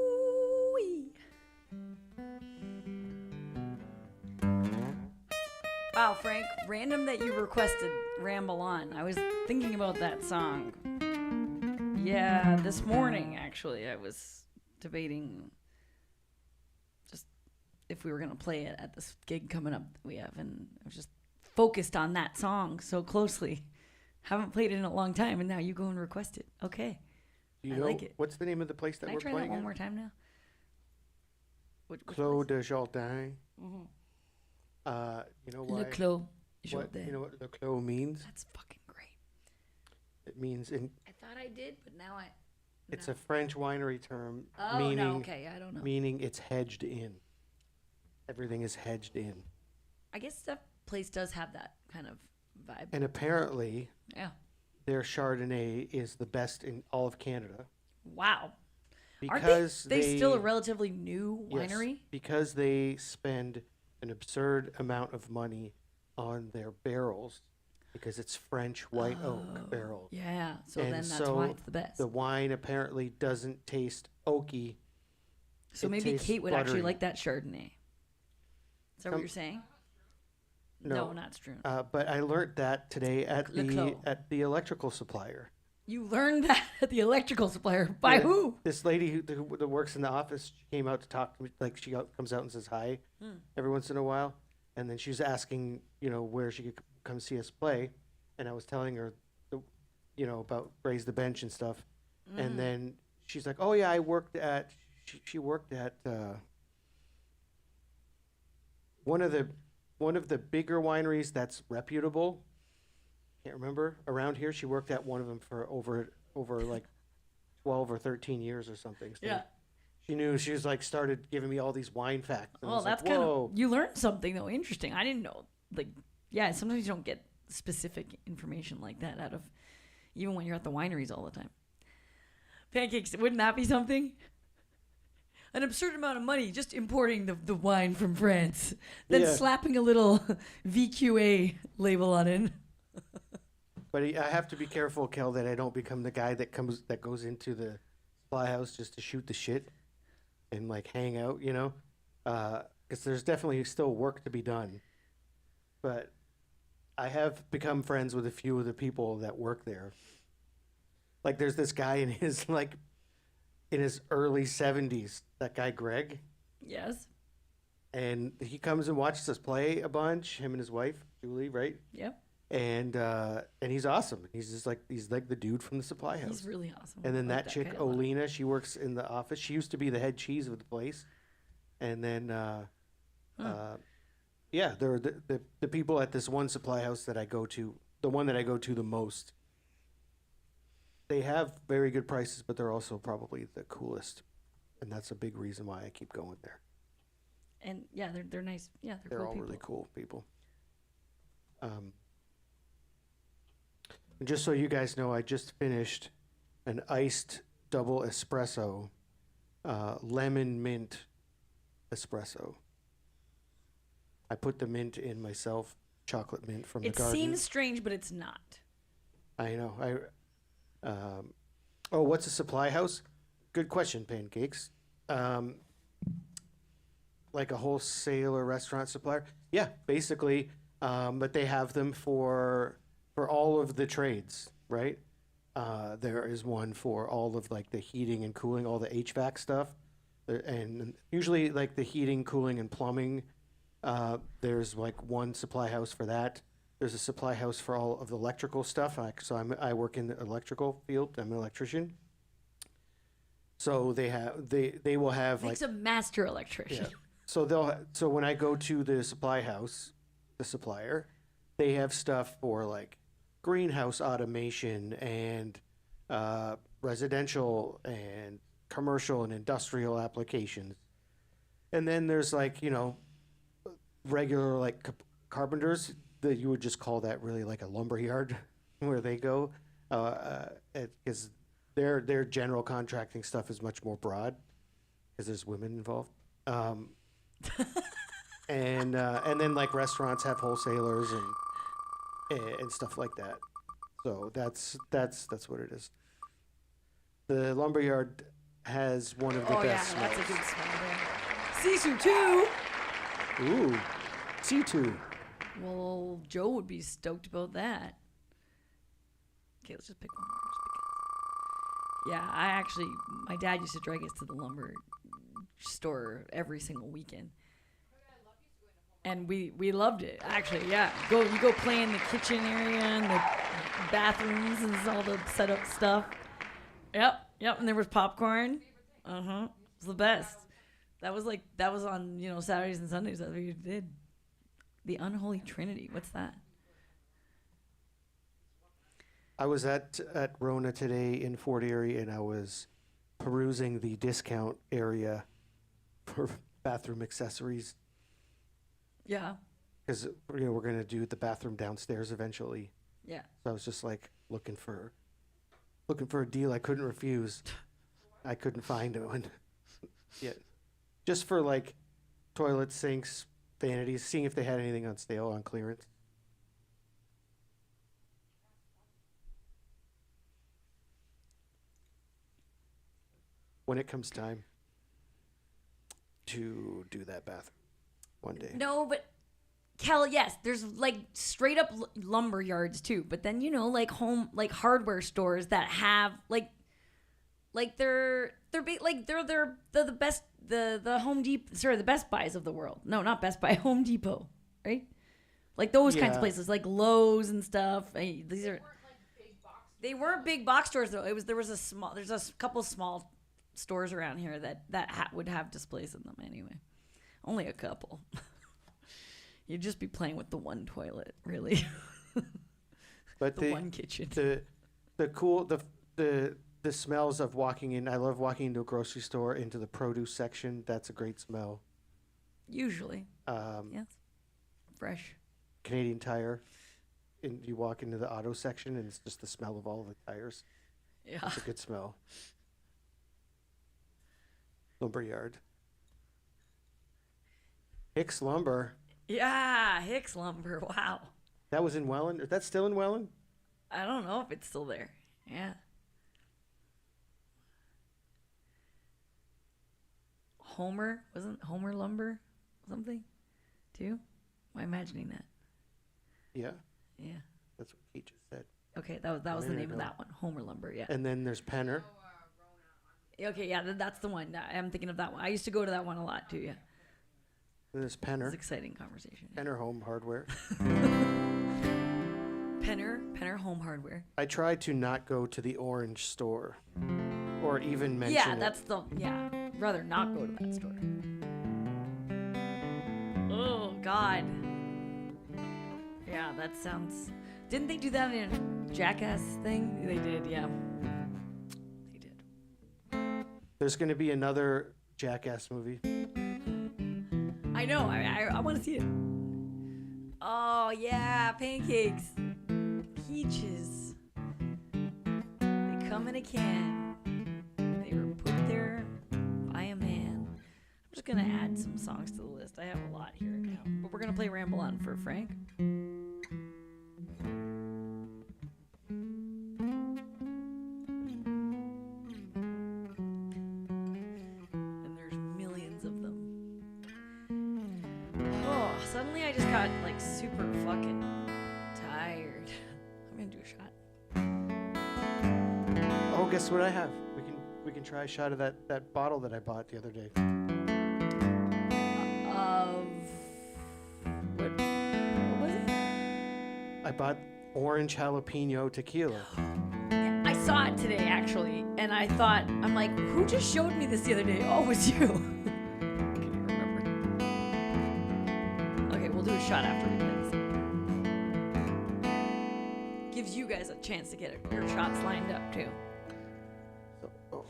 Speaker 3: Ooh-wee. Wow, Frank, random that you requested Ramble On. I was thinking about that song. Yeah, this morning, actually, I was debating just if we were gonna play it at this gig coming up that we have, and I was just focused on that song so closely. Haven't played it in a long time, and now you go and request it. Okay.
Speaker 2: Do you
Speaker 3: I
Speaker 2: know
Speaker 3: like it.
Speaker 2: what's the name of the place that
Speaker 3: Can I
Speaker 2: we're
Speaker 3: try that
Speaker 2: playing
Speaker 3: one
Speaker 2: at?
Speaker 3: more time now? Which
Speaker 2: Clos de Jardin.
Speaker 3: Mm-hmm.
Speaker 2: You know why?
Speaker 3: Le Clos.
Speaker 2: You know what Le Clos means?
Speaker 3: That's fucking great.
Speaker 2: It means
Speaker 3: I thought I did, but now I.
Speaker 2: it's a French winery term
Speaker 3: Oh
Speaker 2: meaning
Speaker 3: no, okay, I don't know.
Speaker 2: meaning it's hedged in. Everything is hedged in.
Speaker 3: I guess that place does have that kind of vibe.
Speaker 2: And apparently
Speaker 3: Yeah.
Speaker 2: their Chardonnay is the best in all of Canada
Speaker 3: Wow.
Speaker 2: because
Speaker 3: Aren't they still a relatively new
Speaker 2: yes,
Speaker 3: winery?
Speaker 2: because they spend an absurd amount of money on their barrels because it's French white oak barrel.
Speaker 3: Yeah. So
Speaker 2: And
Speaker 3: then that's
Speaker 2: so
Speaker 3: why it's the best.
Speaker 2: The wine apparently doesn't taste oaky.
Speaker 3: So
Speaker 2: it
Speaker 3: maybe
Speaker 2: tastes
Speaker 3: Kate would actually
Speaker 2: buttery.
Speaker 3: like that Chardonnay. Is that what
Speaker 2: Some-
Speaker 3: you're saying?
Speaker 2: No.
Speaker 3: Not true.
Speaker 2: But I learned that today at
Speaker 3: Le Clos.
Speaker 2: the electrical supplier.
Speaker 3: You learned that at the electrical supplier. By
Speaker 2: Yeah,
Speaker 3: who?
Speaker 2: This lady who works in the office, she came out to talk to me. Like comes out and says hi every once in a while, and then she was asking, where she could come see us play, and I was telling her, about Raise the Bench and stuff, and then she's like, "Oh yeah, I worked at." She worked at one of the bigger wineries that's reputable. Can't remember around here. She worked at one of them for over like 12 or 13 years or something. So
Speaker 3: Yeah.
Speaker 2: she knew. She was like started giving me all these wine facts. And I
Speaker 3: Oh,
Speaker 2: was like,
Speaker 3: that's kind
Speaker 2: whoa.
Speaker 3: of. You learned something though. Interesting. I didn't know. Like, yeah. Sometimes you don't get specific information like that out of, even when you're at the wineries all the time. Pancakes. Wouldn't that be something? An absurd amount of money just importing the wine from France, then
Speaker 2: Yeah.
Speaker 3: slapping a little VQA label on it.
Speaker 2: But I have to be careful, Kel, that I don't become the guy that goes into the supply house just to shoot the shit and like hang out, because there's definitely still work to be done. But I have become friends with a few of the people that work there. Like there's this guy in his early 70s, that guy Greg,
Speaker 3: Yes.
Speaker 2: and he comes and watches us play a bunch. Him and his wife Julie, right?
Speaker 3: Yep.
Speaker 2: And he's awesome. He's like the dude from the supply house.
Speaker 3: He's really awesome.
Speaker 2: And then
Speaker 3: I like
Speaker 2: that chick,
Speaker 3: guy a lot.
Speaker 2: Olena, she works in the office. She used to be the head cheese of the place. And then, yeah, there are the people at this one supply house that I go to, the one that I go to the most. They have very good prices, but they're also probably the coolest. And that's a big reason why I keep going there.
Speaker 3: And yeah, they're nice. Yeah, they're
Speaker 2: They're
Speaker 3: cool
Speaker 2: all
Speaker 3: people.
Speaker 2: really cool people. And just so you guys know, I just finished an iced double espresso, lemon mint espresso. I put the mint in myself, chocolate mint from
Speaker 3: It
Speaker 2: the garden.
Speaker 3: seems strange, but it's not.
Speaker 2: I know. What's a supply house? Good question, Pancakes. Like a wholesaler restaurant supplier? Yeah, basically. But they have them for all of the trades, right? There is one for all of like the heating and cooling, all the HVAC stuff, and usually like the heating, cooling, and plumbing. There's like one supply house for that. There's a supply house for all of the electrical stuff. I work in the electrical field. I'm an electrician. So they will have
Speaker 3: Makes
Speaker 2: like
Speaker 3: a master electrician.
Speaker 2: yeah. So when I go to the supply house, the supplier, they have stuff for like greenhouse automation and residential and commercial and industrial applications. And then there's like, regular like carpenters that you would just call that really like a lumber yard where they go, because their general contracting stuff is much more broad because there's women involved. And then like restaurants have wholesalers and stuff like that. So that's what it is. The lumberyard has one of the
Speaker 3: Oh yeah,
Speaker 2: best
Speaker 3: that's a
Speaker 2: smells.
Speaker 3: good smell there. Sisu 2.
Speaker 2: Ooh, C2.
Speaker 3: Well, Joe would be stoked about that. Okay, let's just pick one more. Yeah, my dad used to drag us to the lumber store every single weekend. and we loved it. Actually, yeah. You go play in the kitchen area and the bathrooms and all the setup stuff. Yep. And there was popcorn. It was the best. That was on Saturdays and Sundays. That's what you did. The Unholy Trinity. What's that?
Speaker 2: I was at Rona today in Fort Erie, and I was perusing the discount area for bathroom accessories
Speaker 3: Yeah.
Speaker 2: because we're gonna do the bathroom downstairs eventually.
Speaker 3: Yeah.
Speaker 2: So I was just like looking for a deal I couldn't refuse. I couldn't find one yet. Just for like toilets, sinks, vanities, seeing if they had anything on sale on clearance. When it comes time to do that bathroom one day.
Speaker 3: No, but Kel, yes, there's like straight up lumber yards too. But then like hardware stores that have like they're the best the Home Depot, sorry, the Best Buys of the world. No, not Best Buy, Home Depot, right? Like those kinds of places, like Lowe's and stuff. These are. They weren't big box stores though. There's a couple small stores around here that would have displays in them anyway. Only a couple. You'd just be playing with the one toilet, really.
Speaker 2: But
Speaker 3: the one kitchen.
Speaker 2: The smells of walking in. I love walking into a grocery store, into the produce section. That's a great smell.
Speaker 3: Usually. Yes. Fresh.
Speaker 2: Canadian Tire. And you walk into the auto section, and it's just the smell of all the tires.
Speaker 3: Yeah.
Speaker 2: It's a good smell. Lumberyard. Hicks Lumber.
Speaker 3: Yeah, Hicks Lumber. Wow.
Speaker 2: That was in Welland. Is that still in Welland?
Speaker 3: I don't know if it's still there. Yeah. Wasn't Homer Lumber something too? Am I imagining that?
Speaker 2: Yeah.
Speaker 3: Yeah.
Speaker 2: That's what he just said.
Speaker 3: Okay, that was the name of that one. Homer Lumber, yeah.
Speaker 2: And then there's Penner.
Speaker 3: Okay, yeah, that's the one. I'm thinking of that one. I used to go to that one a lot too, yeah.
Speaker 2: And there's
Speaker 3: It's
Speaker 2: Penner.
Speaker 3: an exciting conversation.
Speaker 2: Penner Home Hardware.
Speaker 3: Penner Home Hardware.
Speaker 2: I try to not go to the orange store or even mention it.
Speaker 3: Rather not go to that store. Oh, God. Yeah, that sounds... Didn't they do that in a Jackass thing? They did, yeah. They did.
Speaker 2: There's going to be another Jackass movie.
Speaker 3: I know. I want to see it. Oh, yeah. Pancakes. Peaches. They come in a can. They were put there by a man. I'm just going to add some songs to the list. I have a lot here now. But we're going to play Ramble On for Frank. And there's millions of them. Oh, suddenly I just got like super fucking tired. I'm going to do a shot.
Speaker 2: Oh, guess what I have? We can try a shot of that bottle that I bought the other day.
Speaker 3: Of what was it?
Speaker 2: I bought orange jalapeno tequila.
Speaker 3: I saw it today actually, and I thought, I'm like, who just showed me this the other day? Oh, it was you. I can't even remember. Okay, we'll do a shot after we do this. Gives you guys a chance to get your shots lined up too.
Speaker 2: So,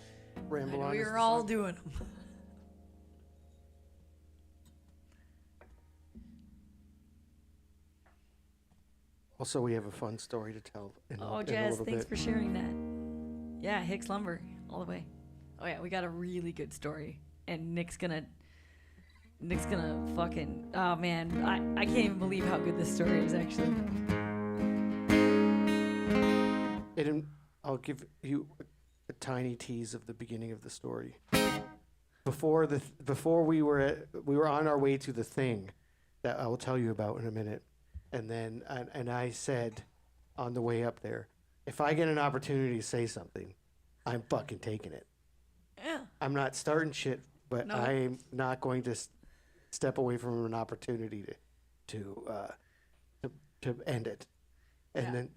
Speaker 2: Ramble On.
Speaker 3: We
Speaker 2: is
Speaker 3: were
Speaker 2: the
Speaker 3: all
Speaker 2: song.
Speaker 3: doing them.
Speaker 2: Also, we have a fun story to tell in
Speaker 3: Oh,
Speaker 2: a
Speaker 3: Jazz,
Speaker 2: little
Speaker 3: thanks
Speaker 2: bit.
Speaker 3: for sharing that. Yeah, Hicks Lumber, all the way. Oh yeah, we got a really good story, and Nick's gonna fucking. Oh man, I can't even believe how good this story is actually.
Speaker 2: I'll give you a tiny tease of the beginning of the story. Before we were on our way to the thing that I will tell you about in a minute, and then I said on the way up there, if I get an opportunity to say something, I'm fucking taking it.
Speaker 3: Yeah.
Speaker 2: I'm not starting shit, but
Speaker 3: No.
Speaker 2: I'm not going to step away from an opportunity to end it. And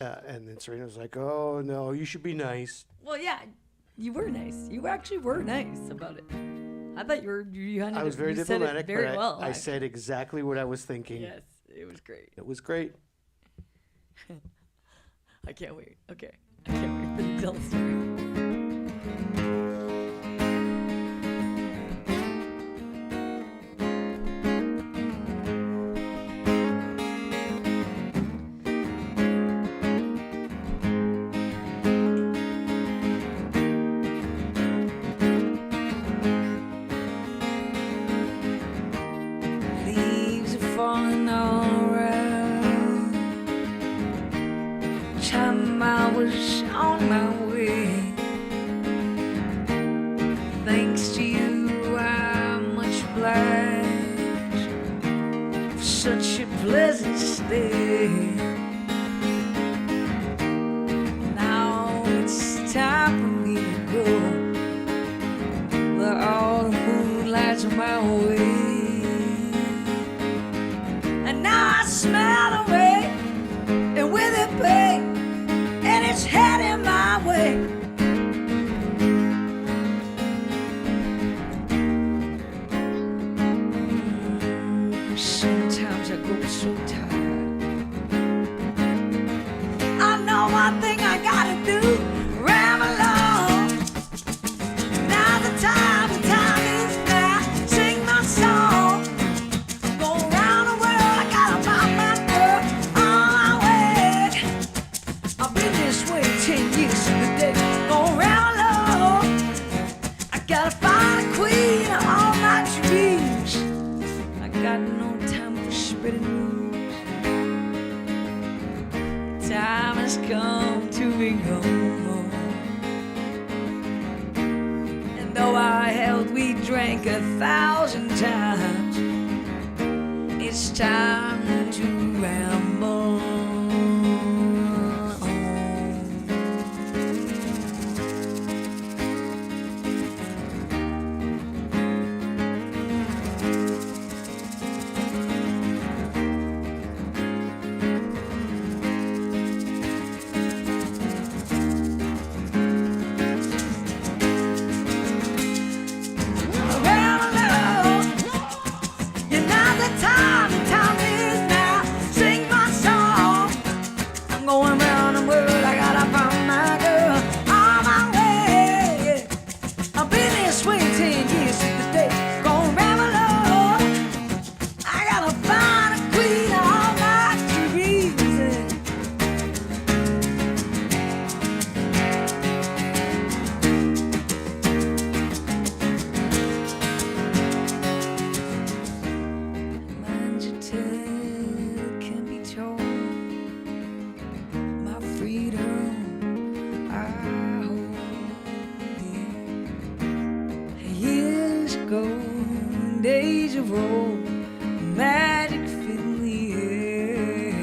Speaker 3: Yeah.
Speaker 2: then Serena was like, "Oh no, you should be nice."
Speaker 3: Well, yeah, you were nice. You actually were nice about it. I thought
Speaker 2: I was very
Speaker 3: you said it
Speaker 2: diplomatic,
Speaker 3: very
Speaker 2: but
Speaker 3: well.
Speaker 2: I said exactly what I was thinking.
Speaker 3: Yes, it was great.
Speaker 2: It was great.
Speaker 3: I can't wait. Okay, I can't wait for you to tell the story.
Speaker 4: Leaves are falling all around. Time I was on my way. Thanks to you, I'm much obliged for such a pleasant stay. Now it's time for me to go, where all the moonlight's my way. And now I smell the rain, and with it pain, and it's heading my way. Sometimes I go so tired. I know one thing I gotta do, ram along. Now the time is now, sing my song. Go around the world, I gotta find my girl on my way. I've been this way 10 years to the day. Go around alone, I gotta find a queen of all my dreams. I got no time for spreading news. Time has come to be gone. And though our health we drank 1,000 times, it's time to ramble on. Ramble on. You're not the time is now. Sing my song. I'm going around the world, I gotta find my girl on my way. I've been this way 10 years to the day. Gonna ramble on. I gotta find a queen of all my dreams. Mind you tell can be told. My freedom I hold dear. Years ago, days of old, magic filled the air.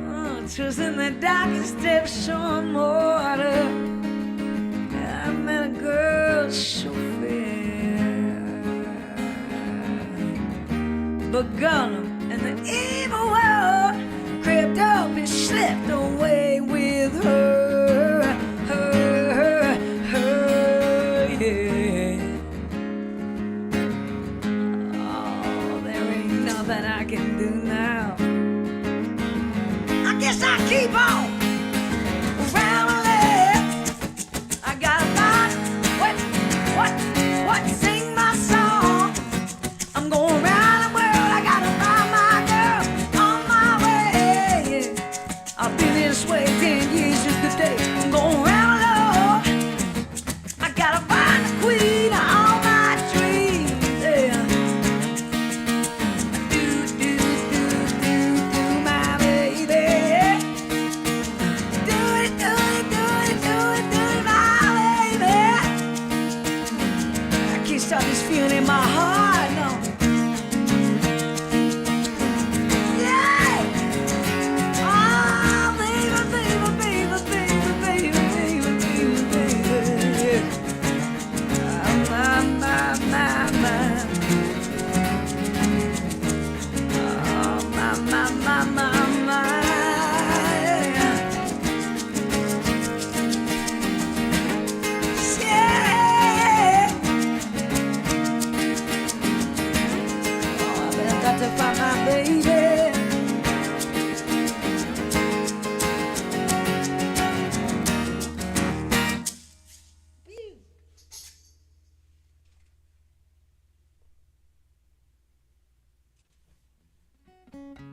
Speaker 4: Oh, 'twas in the darkest depths of water I met a girl so fair. But Gollum and the evil world crept up and slipped away with her, yeah. Oh, there ain't nothing I can do now. I guess I keep on rambling. I gotta find what, sing my song. I'm going round the world, I gotta find my girl on my way. I've been this way 10 years just today. I'm going round alone. I gotta find the queen of all my dreams. Yeah. Do, my baby.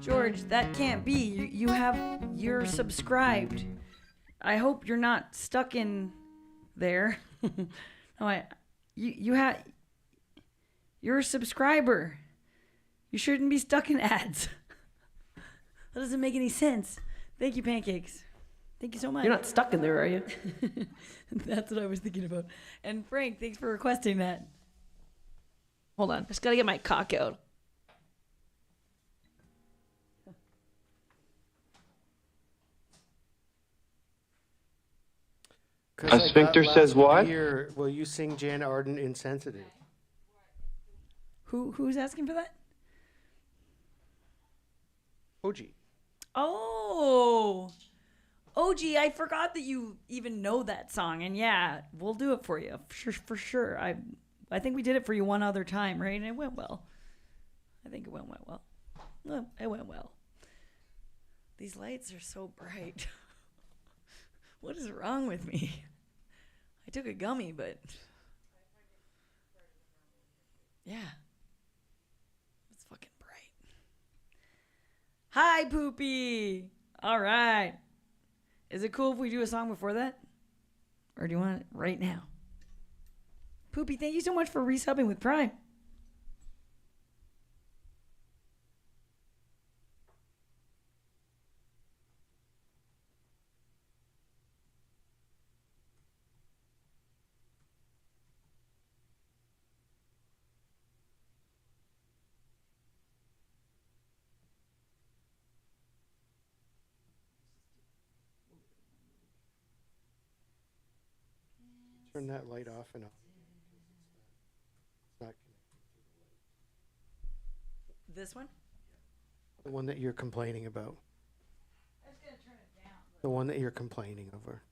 Speaker 3: George, that can't be. You're subscribed. I hope you're not stuck in there. No, you're a subscriber. You shouldn't be stuck in ads. That doesn't make any sense. Thank you, Pancakes. Thank you so much.
Speaker 6: You're not stuck in there, are you?
Speaker 3: That's what I was thinking about. And Frank, thanks for requesting that.
Speaker 6: Hold on. Just gotta get my cock out.
Speaker 2: A
Speaker 7: sphincter says what?
Speaker 2: Will you sing Jan Arden Insensitive?
Speaker 3: Who's asking for that?
Speaker 2: OG.
Speaker 3: Oh, OG, I forgot that you even know that song. And yeah, we'll do it for you for sure. I think we did it for you one other time, right? And it went well. I think it went well. Well, it went well. These lights are so bright. What is wrong with me? I took a gummy, but yeah, it's fucking bright. Hi, Poopy. All right. Is it cool if we do a song before that? Or do you want it right now? Poopy, thank you so much for resubbing with Prime.
Speaker 2: Turn that light off and off. It's not
Speaker 3: This one?
Speaker 2: the one that you're complaining about.
Speaker 3: I was going to turn it down.
Speaker 2: The one that you're complaining over.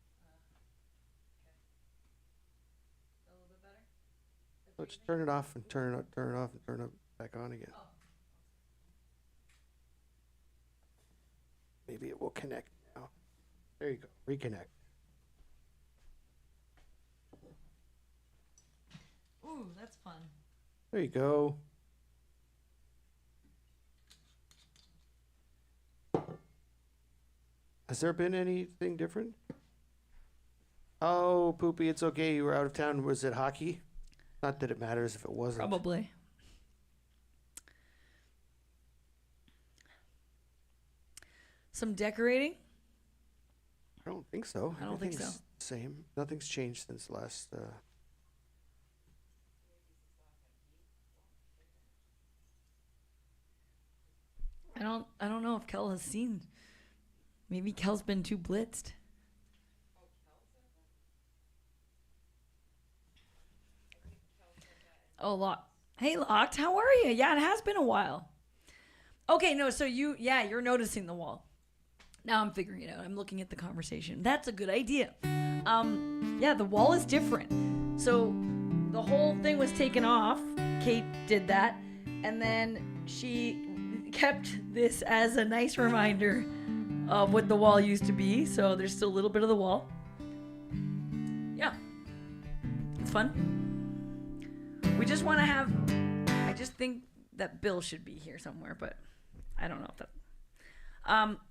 Speaker 3: A little bit better?
Speaker 2: Let's turn it off and turn it off and turn it back on again. Maybe it will connect now. There you go. Reconnect.
Speaker 3: Ooh, that's fun.
Speaker 2: There you go. Has there been anything different? Oh, Poopy, it's okay. You were out of town. Was it hockey? Not that it matters if it wasn't.
Speaker 3: Probably. Some decorating?
Speaker 2: I don't think so.
Speaker 3: I don't think so.
Speaker 2: Everything's Same. Nothing's changed since last.
Speaker 3: I don't know if Kel has seen. Maybe Kel's been too blitzed. Oh, Locked. Hey, Locked, how are you? Yeah, it has been a while. Okay, no, so you're noticing the wall. Now I'm figuring it out. I'm looking at the conversation. That's a good idea. Yeah, the wall is different. So the whole thing was taken off. Kate did that. And then she kept this as a nice reminder of what the wall used to be. So there's still a little bit of the wall. Yeah. It's fun. We just want to have... I just think that Bill should be here somewhere, but I don't know if that...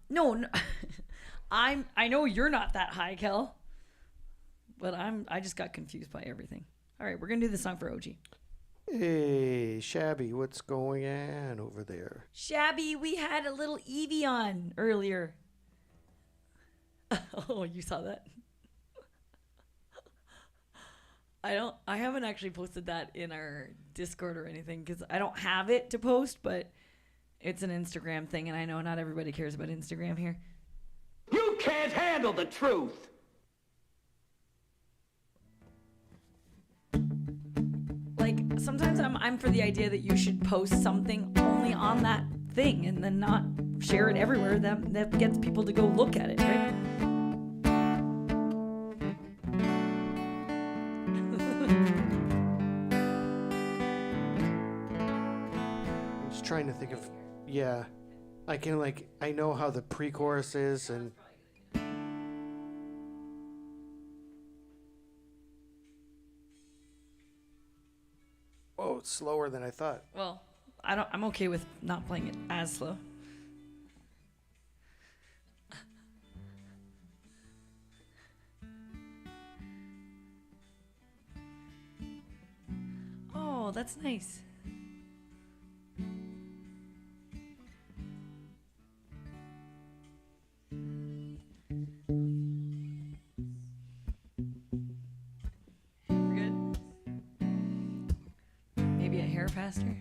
Speaker 3: No. I know you're not that high, Kel. But I just got confused by everything. All right, we're going to do the song for OG.
Speaker 2: Hey, Shabby, what's going on over there?
Speaker 3: Shabby, we had a little Evie on earlier. Oh, you saw that? I haven't actually posted that in our Discord or anything because I don't have it to post, but it's an Instagram thing, and I know not everybody cares about Instagram here.
Speaker 5: You can't handle the truth.
Speaker 3: Like, sometimes I'm for the idea that you should post something only on that thing and then not share it everywhere. That gets people to go look at it, right?
Speaker 2: I'm just trying to think of... Yeah. I know how the pre-chorus is and... Oh, it's slower than I thought.
Speaker 3: Well, I'm okay with not playing it as slow. that's nice. We're good. Maybe a hair faster.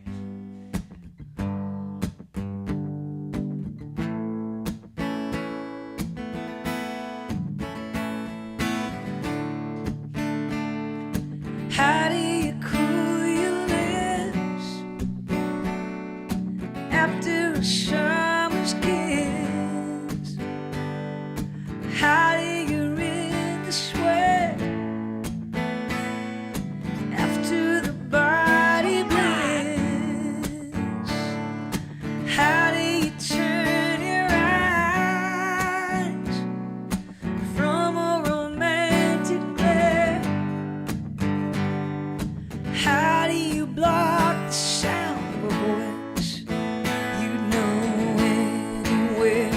Speaker 4: How do you cool your lips after a summer's kiss? How do you rid the sweat after the body bliss? How do you turn your eyes from a romantic glare? How do you block the sound of a voice you know anywhere?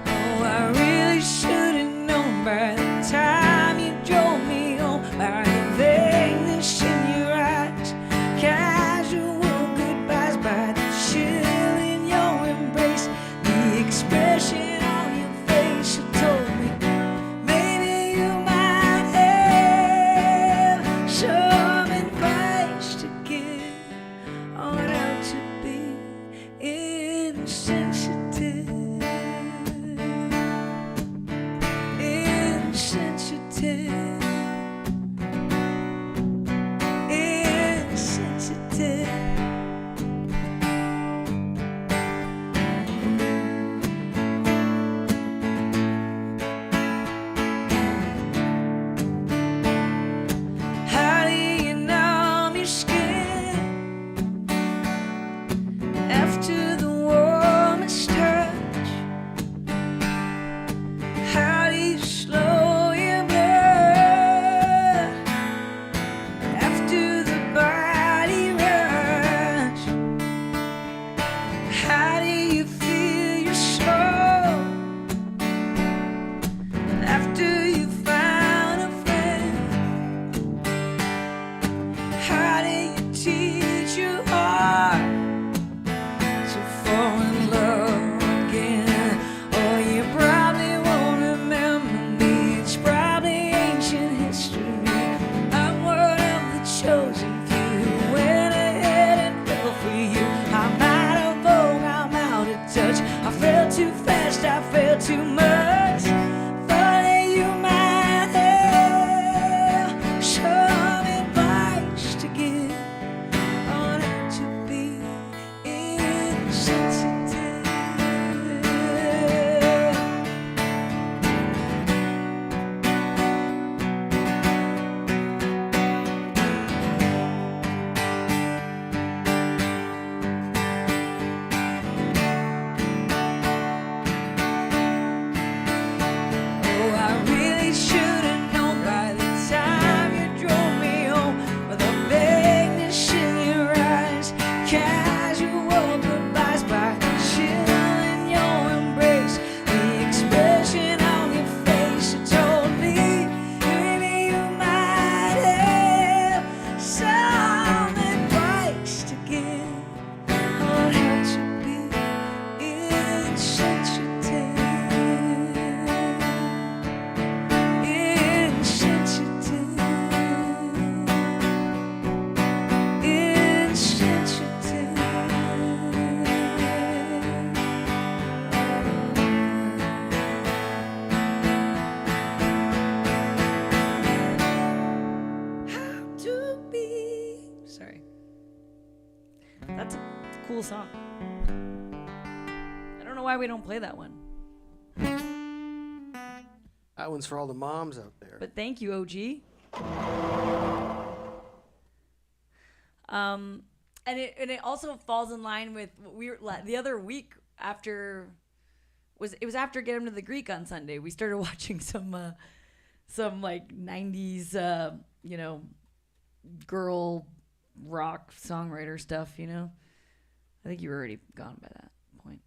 Speaker 4: Oh, I really should have known by the time you drove me home, by the vagueness in your eyes, casual goodbyes, by the chill in your embrace, the expression on your face. You told me maybe you might have some advice to give on how to be insensitive. Insensitive. Insensitive. How do you numb your skin after the warmest touch? How do you slow your blood after the body rush? How do you feel your soul after you found a friend? How do you teach your heart to fall in love again? Oh, you probably won't remember me. It's probably ancient history. I'm one of the chosen few who went ahead and fell for you. I'm out of vogue, I'm out of touch. I fell too fast, I fell too much. Thought that you might have some advice to give on how to be insensitive. Oh, I really should have known by the time you drove me home, by the vagueness in your eyes, casual goodbyes, by the chill in your embrace, the expression on your face. You told me maybe you might have some advice to give on how to be insensitive. Insensitive. How to be.
Speaker 3: Sorry. That's a cool song. I don't know why we don't play that one.
Speaker 2: That one's for all the moms out there.
Speaker 3: But thank you, OG. And it also falls in line with what we were the other week after it was after Get Him to the Greek on Sunday. We started watching some like 90s girl rock songwriter stuff, I think you were already gone by that point.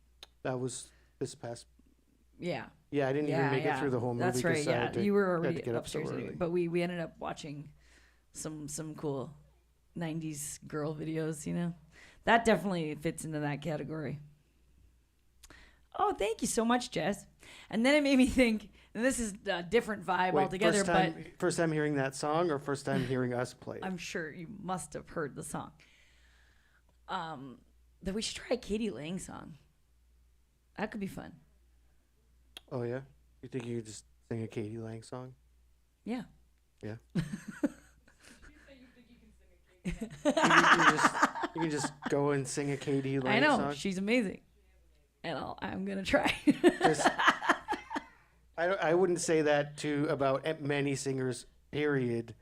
Speaker 2: That was this past.
Speaker 3: Yeah.
Speaker 2: Yeah, I didn't even make it through the whole movie.
Speaker 3: That's right.
Speaker 2: because I
Speaker 3: Yeah,
Speaker 2: had to-
Speaker 3: you were
Speaker 2: had to
Speaker 3: already
Speaker 2: get up so
Speaker 3: upstairs,
Speaker 2: early.
Speaker 3: anyway, but we ended up watching some cool 90s girl videos, you know? That definitely fits into that category. Oh, thank you so much, Jess. And then it made me think, and this is a different vibe altogether,
Speaker 2: first time hearing that song or first time hearing us play it?
Speaker 3: I'm sure you must have heard the song. That we should try a Katie Lang song. That could be fun.
Speaker 2: Oh, yeah? You think you could just sing a Katie Lang song?
Speaker 3: Yeah.
Speaker 2: Yeah. you can just go and sing a Katie Lang
Speaker 3: I know,
Speaker 2: song.
Speaker 3: she's amazing. And I'm going to try.
Speaker 2: I wouldn't say that about many singers, period.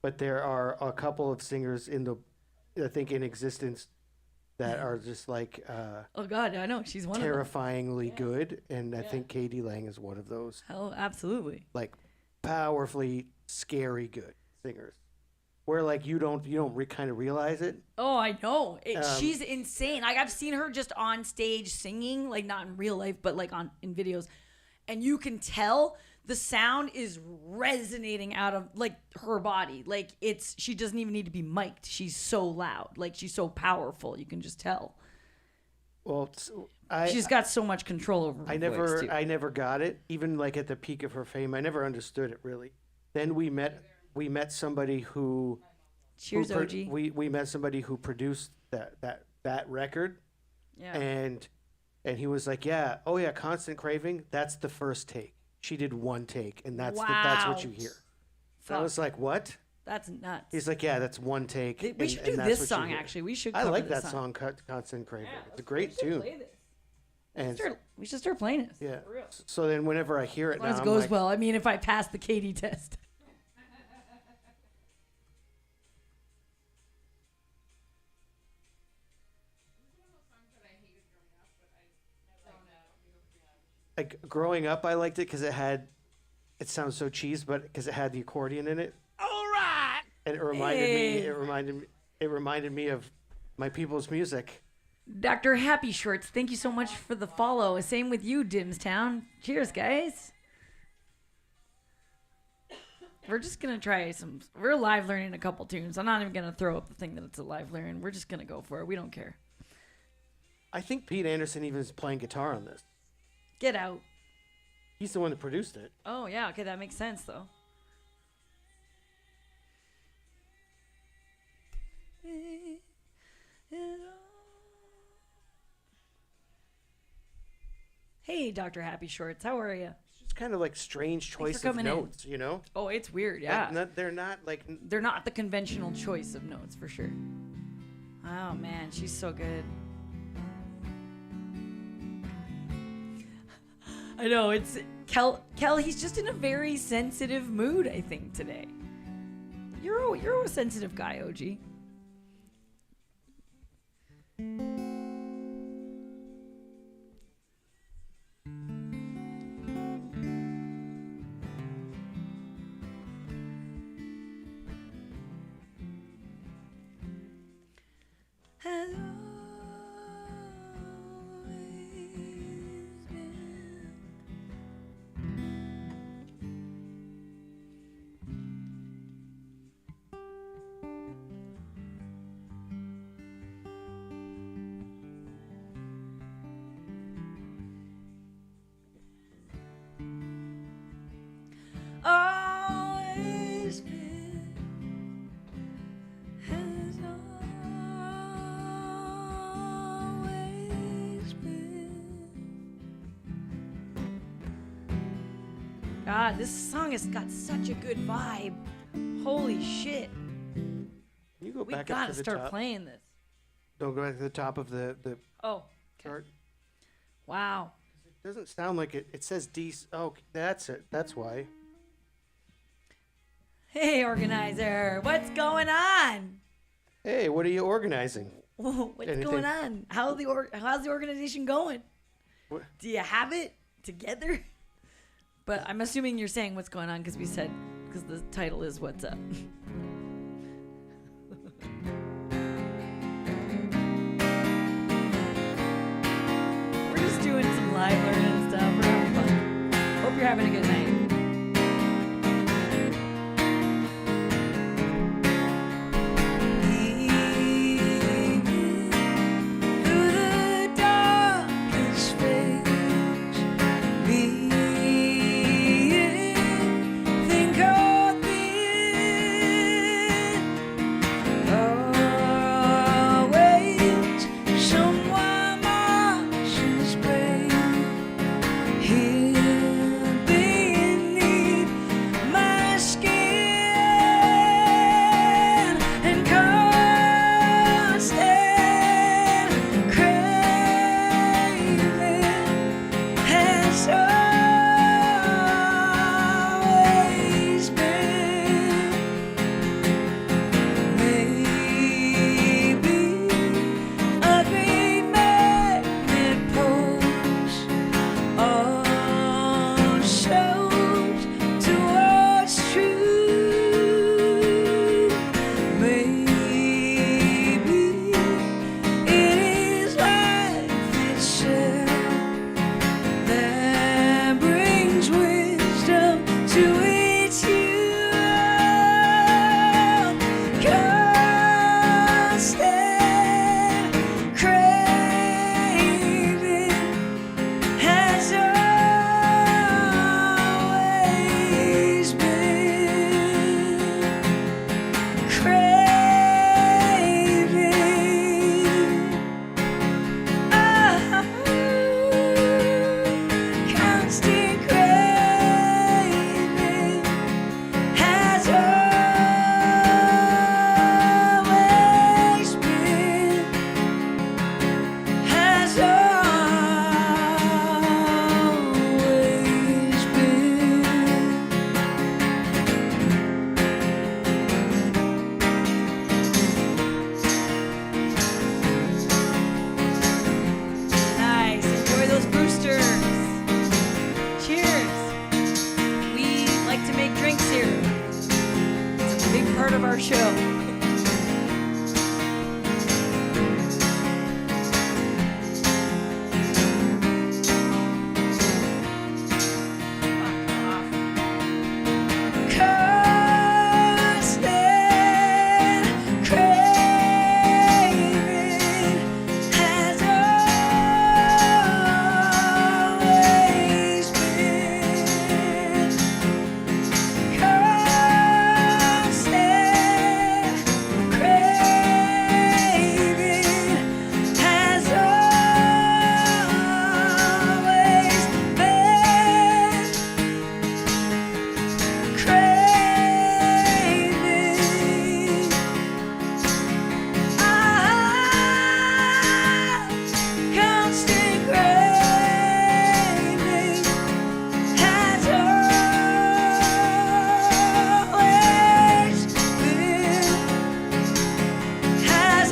Speaker 2: But there are a couple of singers I think in existence that are just like
Speaker 3: Oh, God, I know. She's one
Speaker 2: terrifyingly good. And I think Katie Lang is one of those.
Speaker 3: Hell, absolutely.
Speaker 2: Like powerfully scary good singers. Where like you don't kind of realize it.
Speaker 3: Oh, I know. She's insane. Like I've seen her just on stage singing, like not in real life, but like in videos, and you can tell the sound is resonating out of like her body. Like she doesn't even need to be mic'd. She's so loud. Like she's so powerful. You can just tell.
Speaker 2: Well,
Speaker 3: she's got so much control over her voice, too.
Speaker 2: I never got it. Even like at the peak of her fame, I never understood it really. Then we met somebody who.
Speaker 3: Cheers, OG.
Speaker 2: We met somebody who produced that record.
Speaker 3: Yeah.
Speaker 2: And he was like, yeah, oh yeah, Constant Craving. That's the first take. She did one take, and that's what you hear. And I was like, what?
Speaker 3: That's nuts.
Speaker 2: He's like, yeah, that's one take.
Speaker 3: We should do this song, actually. We should.
Speaker 2: I like
Speaker 3: this
Speaker 2: that song, Constant Craving.
Speaker 3: Yeah,
Speaker 2: it's a great tune.
Speaker 3: Play this.
Speaker 2: And
Speaker 3: We should start playing this.
Speaker 2: yeah.
Speaker 3: For real.
Speaker 2: So then, whenever I hear it,
Speaker 3: As long as
Speaker 2: now,
Speaker 3: it goes
Speaker 2: like,
Speaker 3: well. I mean, if I pass the Katie test.
Speaker 2: like growing up, I liked it because it sounds so cheese, but because it had the accordion in it.
Speaker 3: All right.
Speaker 2: And it reminded me of my people's music.
Speaker 3: Dr. Happy Shorts, thank you so much for the follow. Same with you, Dimstown. Cheers, guys. We're just going to try we're live learning a couple tunes. I'm not even going to throw up the thing that it's a live learning. We're just going to go for it. We don't care.
Speaker 2: I think Pete Anderson even is playing guitar on this.
Speaker 3: Get out.
Speaker 2: He's the one that produced it.
Speaker 3: Oh, yeah. Okay, that makes sense, though. Hey, Dr. Happy Shorts. How are you?
Speaker 2: It's just kind of like strange choice of notes, you know?
Speaker 3: Oh, it's weird, yeah.
Speaker 2: They're not like...
Speaker 3: They're not the conventional choice of notes, for sure. Oh, man. She's so good. I know, it's Kel, he's just in a very sensitive mood, I think, today. You're a sensitive guy, OG. Always been, has always been. God, this song has got such a good vibe. Holy shit.
Speaker 2: Can you go
Speaker 3: We
Speaker 2: back up
Speaker 3: gotta
Speaker 2: to the
Speaker 3: start
Speaker 2: top?
Speaker 3: playing this.
Speaker 2: Don't go back to the top of the
Speaker 3: Oh,
Speaker 2: chart.
Speaker 3: wow.
Speaker 2: It doesn't sound like it. It says D. Oh, that's it. That's why.
Speaker 3: Hey, organizer, what's going on?
Speaker 2: Hey, what are you organizing?
Speaker 3: What's
Speaker 2: Anything?
Speaker 3: going on? How's the organization going?
Speaker 2: What?
Speaker 3: Do you have it together? But I'm assuming you're saying what's going on because the title is What's Up. We're just doing some live learning and stuff. We're having fun. Hope you're having a good night.
Speaker 4: shows to what's true. Maybe it is life itself that brings wisdom to its youth. Constant craving has always been craving. Constant craving has always been, has always
Speaker 3: Nice. Enjoy those boosters. Cheers. We like to make drinks here. It's a big part of our show.
Speaker 4: constant craving has always been constant craving has always been craving. Constant craving has always been, has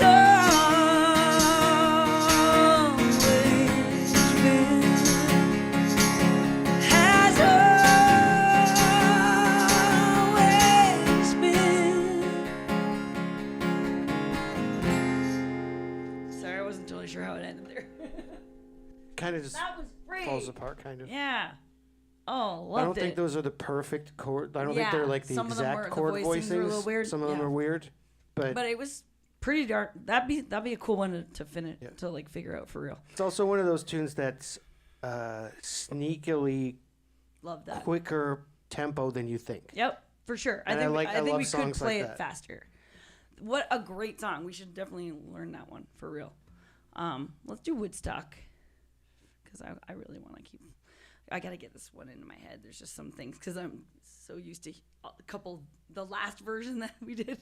Speaker 4: always been, has always been.
Speaker 3: Sorry, I wasn't totally sure how it ended there.
Speaker 2: Kind of just
Speaker 3: That was great.
Speaker 2: falls apart, kind of.
Speaker 3: Yeah. Oh, loved
Speaker 2: I don't
Speaker 3: it.
Speaker 2: think those are the perfect chord. I don't think
Speaker 3: Yeah,
Speaker 2: they're like the
Speaker 3: some of them
Speaker 2: exact
Speaker 3: were- the
Speaker 2: chord
Speaker 3: voicings were a little
Speaker 2: voicings.
Speaker 3: weird,
Speaker 2: Some of them
Speaker 3: yeah.
Speaker 2: are weird, but
Speaker 3: But it was pretty dark. That'd be a cool one to finish
Speaker 2: Yeah.
Speaker 3: to like figure out for real.
Speaker 2: it's also one of those tunes that's sneakily
Speaker 3: Love that.
Speaker 2: quicker tempo than you think.
Speaker 3: Yep, for sure.
Speaker 2: And I
Speaker 3: think
Speaker 2: like- I
Speaker 3: think
Speaker 2: love
Speaker 3: we could
Speaker 2: songs
Speaker 3: play
Speaker 2: like
Speaker 3: it
Speaker 2: that.
Speaker 3: faster. What a great song. We should definitely learn that one for real. Let's do Woodstock because I really want to keep. I got to get this one into my head. There's just some things because I'm so used to the last version that we did.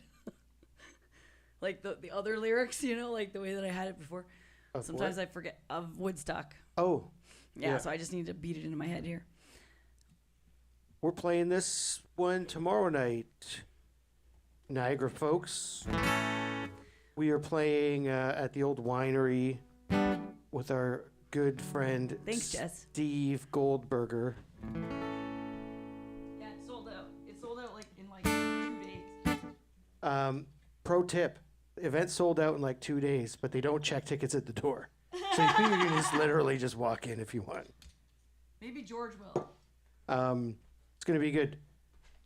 Speaker 3: Like the other lyrics, like the way that I had it before.
Speaker 2: Of
Speaker 3: Sometimes
Speaker 2: what?
Speaker 3: I forget of Woodstock.
Speaker 2: Oh,
Speaker 3: Yeah,
Speaker 2: Yeah.
Speaker 3: so I just need to beat it into my head here.
Speaker 2: we're playing this one tomorrow night, Niagara folks. We are playing at the old winery with our good friend
Speaker 3: Thanks, Jess.
Speaker 2: Steve Goldberger.
Speaker 3: Yeah, it sold out. It sold out in 2 days.
Speaker 2: Pro tip: event sold out in like 2 days, but they don't check tickets at the door, so you can just literally just walk in if you want.
Speaker 3: Maybe George will.
Speaker 2: It's gonna be good.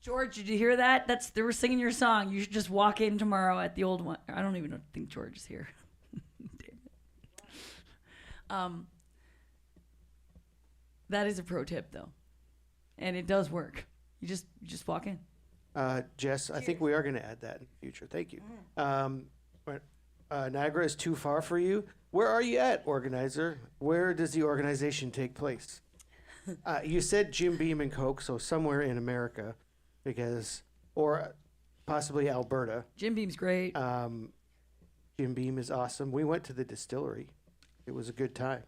Speaker 3: George, did you hear that? They were singing your song. You should just walk in tomorrow at the old one. I don't even think George is here. Damn it. That is a pro tip though, and it does work. You just walk in.
Speaker 2: Jess, I think we are gonna add that in the future. Thank you. But, Niagara is too far for you. Where are you at, organizer? Where does the organization take place? You said Jim Beam and Coke, so somewhere in America, or possibly Alberta.
Speaker 3: Jim Beam's great.
Speaker 2: Jim Beam is awesome. We went to the distillery. It was a good time.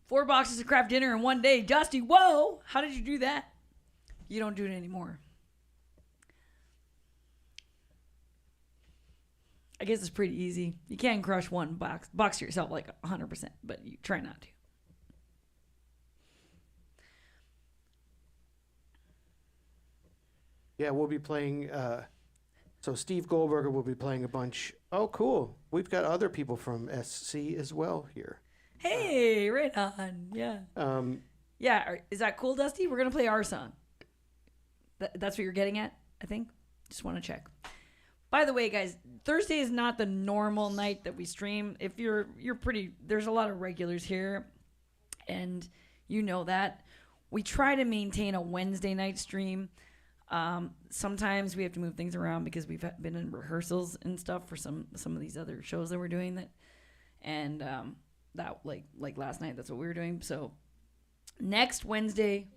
Speaker 3: 4 boxes of craft dinner in one day. Dusty, whoa! How did you do that? You don't do it anymore. I guess it's pretty easy. You can crush one box yourself like 100%, but you try not to.
Speaker 2: Yeah, we'll be playing. So Steve Goldberger will be playing a bunch. Oh, cool. We've got other people from SC as well here.
Speaker 3: Hey, right on. Yeah. Is that cool, Dusty? We're gonna play our song. That's what you're getting at, I think. Just want to check. By the way, guys, Thursday is not the normal night that we stream. If you're pretty, there's a lot of regulars here, and you know that. We try to maintain a Wednesday night stream. Sometimes we have to move things around because we've been in rehearsals and stuff for some of these other shows that we're doing that, and that like last night, that's what we were doing. So next Wednesday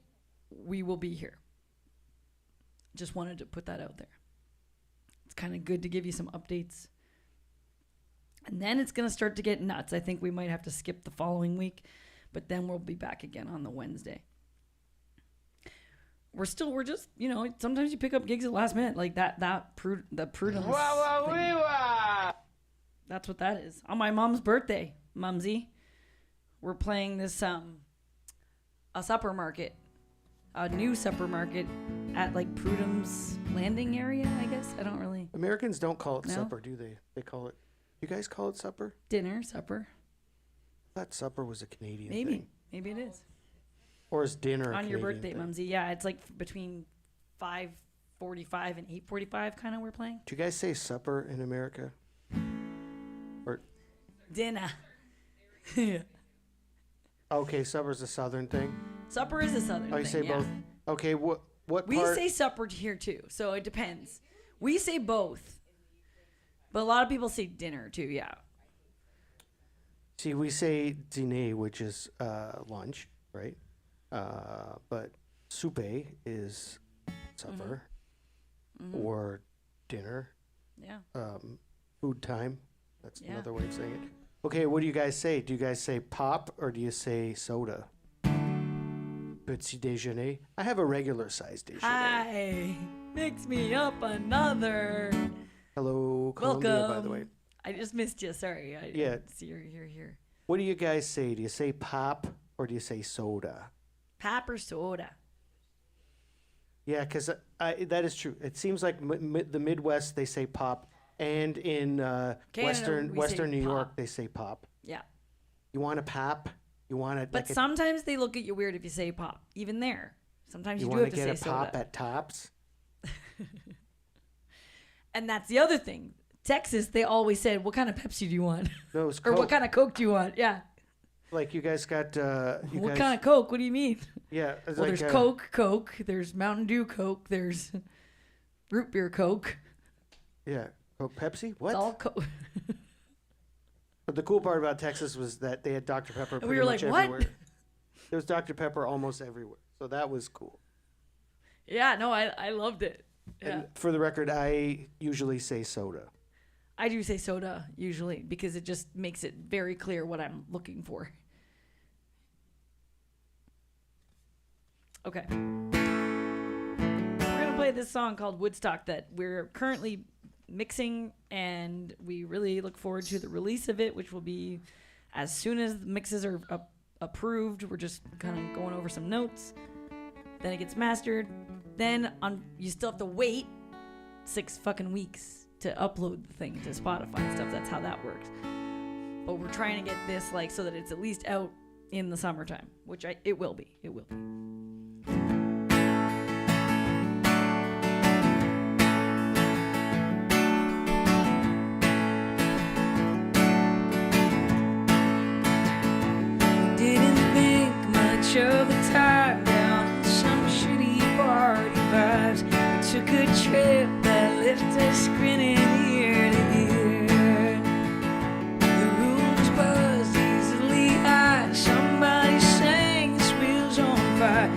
Speaker 3: we will be here. Just wanted to put that out there. It's kind of good to give you some updates, and then it's gonna start to get nuts. I think we might have to skip the following week, but then we'll be back again on the Wednesday. We're just, sometimes you pick up gigs at last minute, like the Prudence thing. That's what that is. On my mom's birthday, Mumsy, we're playing this a supper market, a new supper market at like Prudence Landing area, I guess. I don't really.
Speaker 2: Americans don't call it
Speaker 3: No?
Speaker 2: supper, do they? They call it. You guys call it supper?
Speaker 3: Dinner, supper.
Speaker 2: I thought supper was a Canadian
Speaker 3: Maybe.
Speaker 2: thing.
Speaker 3: Maybe it is.
Speaker 2: Or is dinner a
Speaker 3: On your
Speaker 2: Canadian
Speaker 3: birthday,
Speaker 2: thing?
Speaker 3: Mumsy. Yeah, it's like between 5:45 and 8:45 kind of we're playing.
Speaker 2: Do you guys say supper in America? Or
Speaker 3: Dinner.
Speaker 2: okay, supper's a southern thing.
Speaker 3: Supper is a southern
Speaker 2: Oh, you
Speaker 3: thing,
Speaker 2: say
Speaker 3: yeah.
Speaker 2: both. Okay, what
Speaker 3: We
Speaker 2: part?
Speaker 3: say supper here too, so it depends. We say both, but a lot of people say dinner too. Yeah.
Speaker 2: See, we say dîner, which is lunch, right? But souper is supper or dinner.
Speaker 3: Yeah.
Speaker 2: Food time. That's
Speaker 3: Yeah.
Speaker 2: another way of saying it. Okay, what do you guys say? Do you guys say pop or do you say soda? Petit déjeuner. I have a regular size déjeuner.
Speaker 3: Hi. Mix me up another.
Speaker 2: Hello, Columbia,
Speaker 3: Welcome.
Speaker 2: by the way.
Speaker 3: I just missed you. Sorry. I
Speaker 2: Yeah.
Speaker 3: didn't see you're here.
Speaker 2: What do you guys say? Do you say pop or do you say soda?
Speaker 3: Pop or soda?
Speaker 2: Yeah, because that is true. It seems like the Midwest, they say pop. And in Western
Speaker 3: we say
Speaker 2: New York,
Speaker 3: pop.
Speaker 2: they say pop.
Speaker 3: Yeah.
Speaker 2: You want a pop? You want it
Speaker 3: But
Speaker 2: like
Speaker 3: sometimes they look at you weird if you say pop. Even there. Sometimes
Speaker 2: you
Speaker 3: you do
Speaker 2: want
Speaker 3: have
Speaker 2: to
Speaker 3: to
Speaker 2: get
Speaker 3: say
Speaker 2: a pop
Speaker 3: soda.
Speaker 2: at Tops?
Speaker 3: And that's the other thing. Texas, they always said, "What kind of Pepsi do you want?"
Speaker 2: No, it's
Speaker 3: Or
Speaker 2: Coke.
Speaker 3: what kind of Coke do you want? Yeah.
Speaker 2: Like you guys got
Speaker 3: What kind of Coke? What do you mean?
Speaker 2: Yeah, it's
Speaker 3: Well,
Speaker 2: like,
Speaker 3: there's Coke. There's Mountain Dew Coke. There's root beer Coke.
Speaker 2: Yeah, Coke, Pepsi. What?
Speaker 3: It's all Coke.
Speaker 2: But the cool part about Texas was that they had Dr. Pepper
Speaker 3: And
Speaker 2: pretty
Speaker 3: we were
Speaker 2: much
Speaker 3: like, "What?"
Speaker 2: everywhere. There was Dr. Pepper almost everywhere, so that was cool.
Speaker 3: Yeah, no, I loved it. Yeah.
Speaker 2: And for the record, I usually say soda.
Speaker 3: I do say soda usually because it just makes it very clear what I'm looking for. Okay. We're going to play this song called Woodstock that we're currently mixing, and we really look forward to the release of it, which will be as soon as the mixes are approved. We're just kind of going over some notes. Then it gets mastered. Then you still have to wait 6 fucking weeks to upload the thing to Spotify and stuff. That's how that works. But we're trying to get this so that it's at least out in the summertime, which it will be. It will be.
Speaker 4: Didn't think much of the time down in some shitty party vibes. We took a trip that left us grinning ear to ear. The room was buzzed easily high. Somebody sang "This wheel's on fire."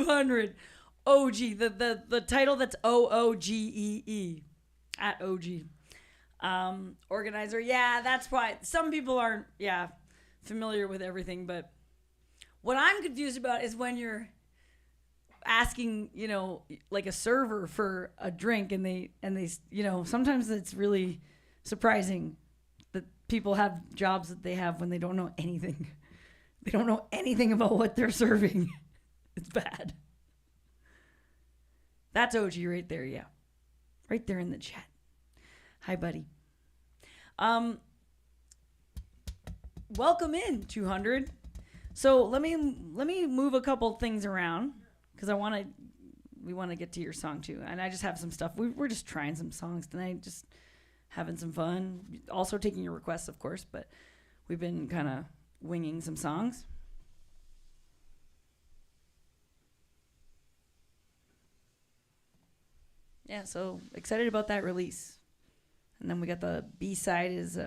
Speaker 3: 200 OG, the title that's OOGEE at OG. Organizer, yeah, that's why some people aren't, familiar with everything, but what I'm confused about is when you're asking, like a server for a drink and they, sometimes it's really surprising that people have jobs that they have when they don't know anything. They don't know anything about what they're serving. It's bad. That's OG right there, yeah. Right there in the chat. Hi, buddy. Welcome in, 200. So let me move a couple things around because we want to get to your song too. And I just have some stuff. We're just trying some songs tonight, just having some fun. Also taking your requests, of course, but we've been kind of winging some songs. Yeah, so excited about that release. And then we got the B-side is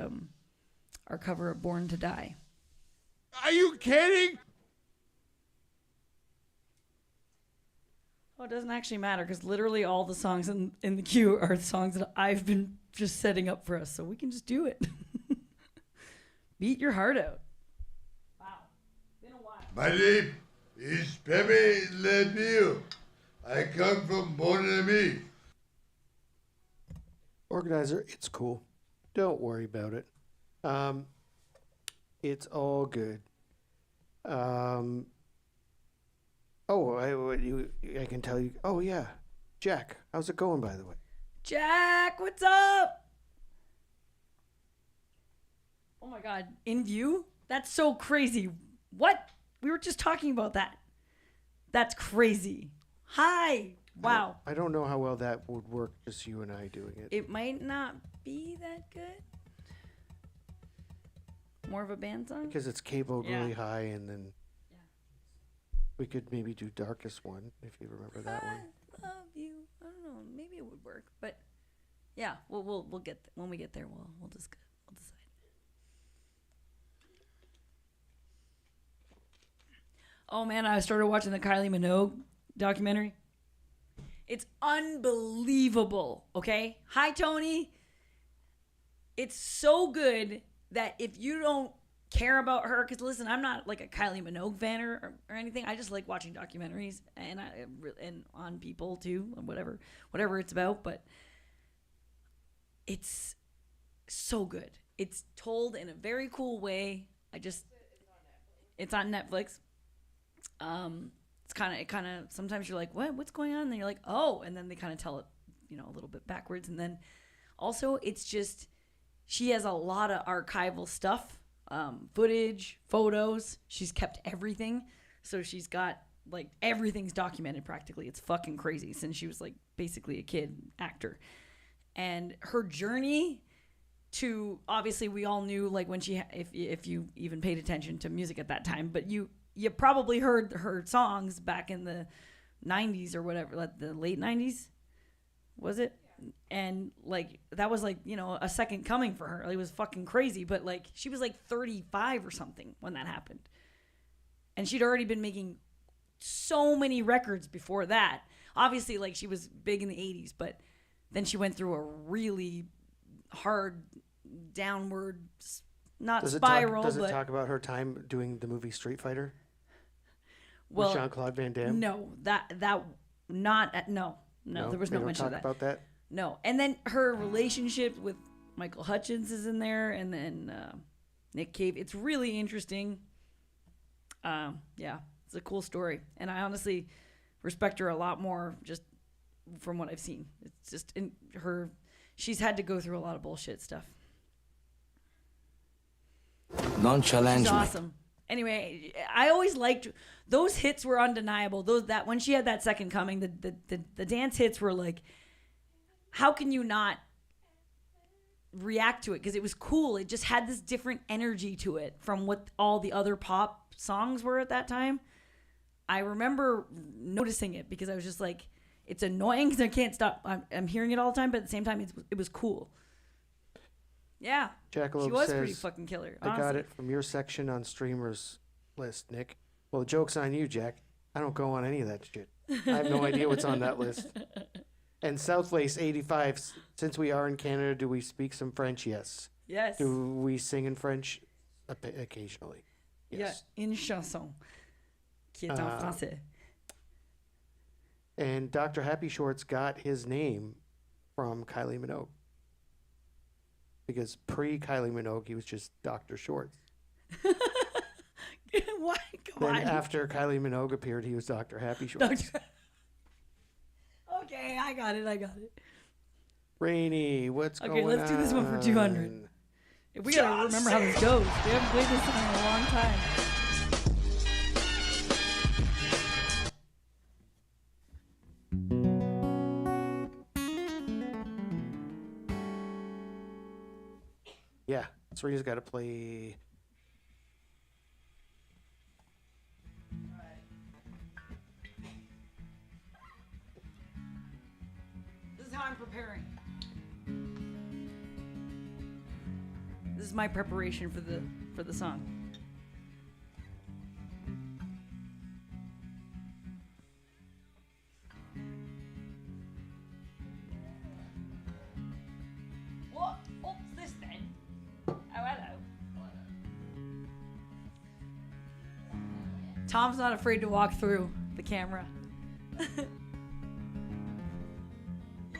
Speaker 3: our cover of Born to Die.
Speaker 1: Are you kidding?
Speaker 3: Oh, it doesn't actually matter because literally all the songs in the queue are songs that I've been just setting up for us, so we can just do it. Beat your heart out. Wow. Been a while.
Speaker 7: My name is Pepe Le Pew. I come from Bonami.
Speaker 2: Organizer, it's cool. Don't worry about it. It's all good. I can tell you. Oh, yeah. Jack, how's it going, by the way?
Speaker 3: Jack, what's up? Oh my God, in view? That's so crazy. What? We were just talking about that. That's crazy. Hi. Wow.
Speaker 2: I don't know how well that would work, just you and I doing it.
Speaker 3: It might not be that good. More of a band song?
Speaker 2: Because it's cabled
Speaker 3: Yeah.
Speaker 2: really high, and then we could maybe do Darkest One, if you remember that one.
Speaker 3: I love you. I don't know. Maybe it would work, but yeah, we'll get when we get there. We'll decide. Oh man, I started watching the Kylie Minogue documentary. It's unbelievable. Okay, hi Tony. It's so good that if you don't care about her, because listen, I'm not like a Kylie Minogue fan or anything. I just like watching documentaries and on people too, whatever it's about. But it's so good. It's told in a very cool way. It's on Netflix. It's kind of sometimes you're like, what's going on? And then you're like, oh, and then they kind of tell it, a little bit backwards. And then also it's just, she has a lot of archival stuff, footage, photos. She's kept everything. So she's got like everything's documented practically. It's fucking crazy since she was like basically a kid actor. And her journey to, obviously we all knew like when she, if you even paid attention to music at that time, but you probably heard her songs back in the 90s or whatever, like the late 90s, was it? And like that was like, a second coming for her. It was fucking crazy, but like she was like 35 or something when that happened. And she'd already been making so many records before that. Obviously like she was big in the 80s, but then she went through a really hard downward, not spiral.
Speaker 2: Does it talk about her time doing the movie Street Fighter?
Speaker 3: Well,
Speaker 2: with Jean-Claude Van Damme?
Speaker 3: No, no, there was no mention of that.
Speaker 2: About that?
Speaker 3: No. And then her relationship with Michael Hutchins is in there, and then Nick Cave. It's really interesting. It's a cool story. And I honestly respect her a lot more just from what I've seen. It's just she's had to go through a lot of bullshit stuff.
Speaker 8: Don't challenge
Speaker 3: She's
Speaker 8: me.
Speaker 3: awesome. Anyway, I always liked those hits were undeniable. That when she had that second coming, the dance hits were like, how can you not react to it? Because it was cool. It just had this different energy to it from what all the other pop songs were at that time. I remember noticing it because I was just like, it's annoying because I can't stop. I'm hearing it all the time, but at the same time, it was cool. Yeah,
Speaker 2: Jackalope
Speaker 3: she was
Speaker 2: says,
Speaker 3: pretty fucking killer.
Speaker 2: I got
Speaker 3: honestly.
Speaker 2: it from your section on streamers list, Nick. Well, the joke's on you, Jack. I don't go on any of that shit. I have no idea what's on that list. And South Lace 85. Since we are in Canada, do we speak some French? Yes.
Speaker 3: Yes.
Speaker 2: Do we sing in French? Occasionally. Yes.
Speaker 3: Yeah, une chanson qui est en français.
Speaker 2: And Dr. Happy Shorts got his name from Kylie Minogue. Because pre-Kylie Minogue, he was just Dr. Shorts.
Speaker 3: Why? Come
Speaker 2: Then
Speaker 3: on.
Speaker 2: after Kylie Minogue appeared, he was Dr. Happy Shorts.
Speaker 3: Okay, I got it.
Speaker 2: Rainy, what's going on?
Speaker 3: Okay, let's do this one for 200. We gotta remember how this goes. We haven't played this song in a long time.
Speaker 2: Yeah, Serena's got to play.
Speaker 3: This is how I'm preparing. This is my preparation for the song. What's this then? Oh, hello. Tom's not afraid to walk through the camera.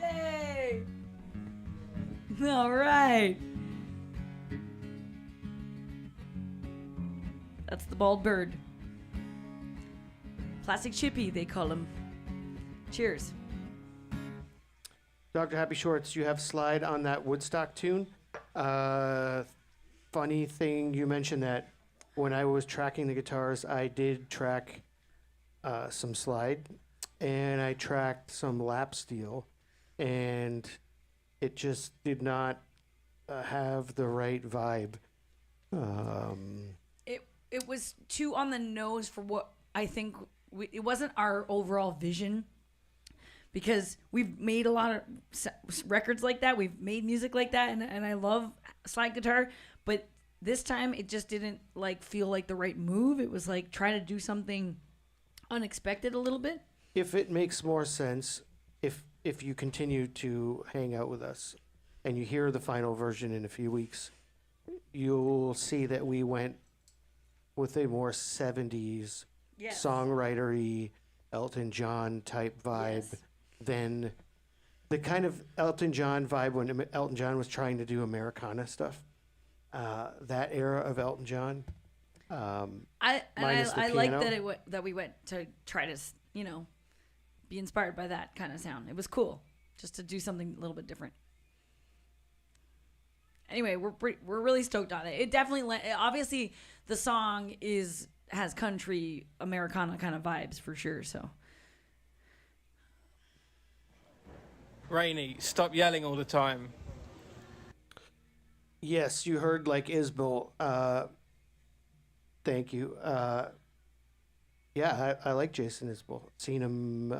Speaker 3: Yay! All right. That's the bald bird. Plastic Chippy, they call him. Cheers.
Speaker 2: Dr. Happy Shorts, you have slide on that Woodstock tune. Funny thing, you mentioned that when I was tracking the guitars, I did track some slide, and I tracked some lap steel, and it just did not have the right vibe.
Speaker 3: It was too on the nose for what I think it wasn't our overall vision, because we've made a lot of records like that. We've made music like that, and I love slide guitar, but this time it just didn't feel like the right move. It was like trying to do something unexpected a little bit.
Speaker 2: If it makes more sense, if you continue to hang out with us and you hear the final version in a few weeks, you'll see that we went with a more 70s
Speaker 3: Yes.
Speaker 2: songwritery Elton John type vibe
Speaker 3: Yes.
Speaker 2: than the kind of Elton John vibe when Elton John was trying to do Americana stuff. That era of Elton John.
Speaker 3: I
Speaker 2: minus the
Speaker 3: like
Speaker 2: piano.
Speaker 3: that we went to try to be inspired by that kind of sound. It was cool just to do something a little bit different. Anyway, we're really stoked on it. It definitely obviously the song has country Americana kind of vibes for sure. So
Speaker 9: Rainy, stop yelling all the time.
Speaker 2: Yes, you heard Isbell. Thank you. Yeah, I like Jason Isbell. Seen him.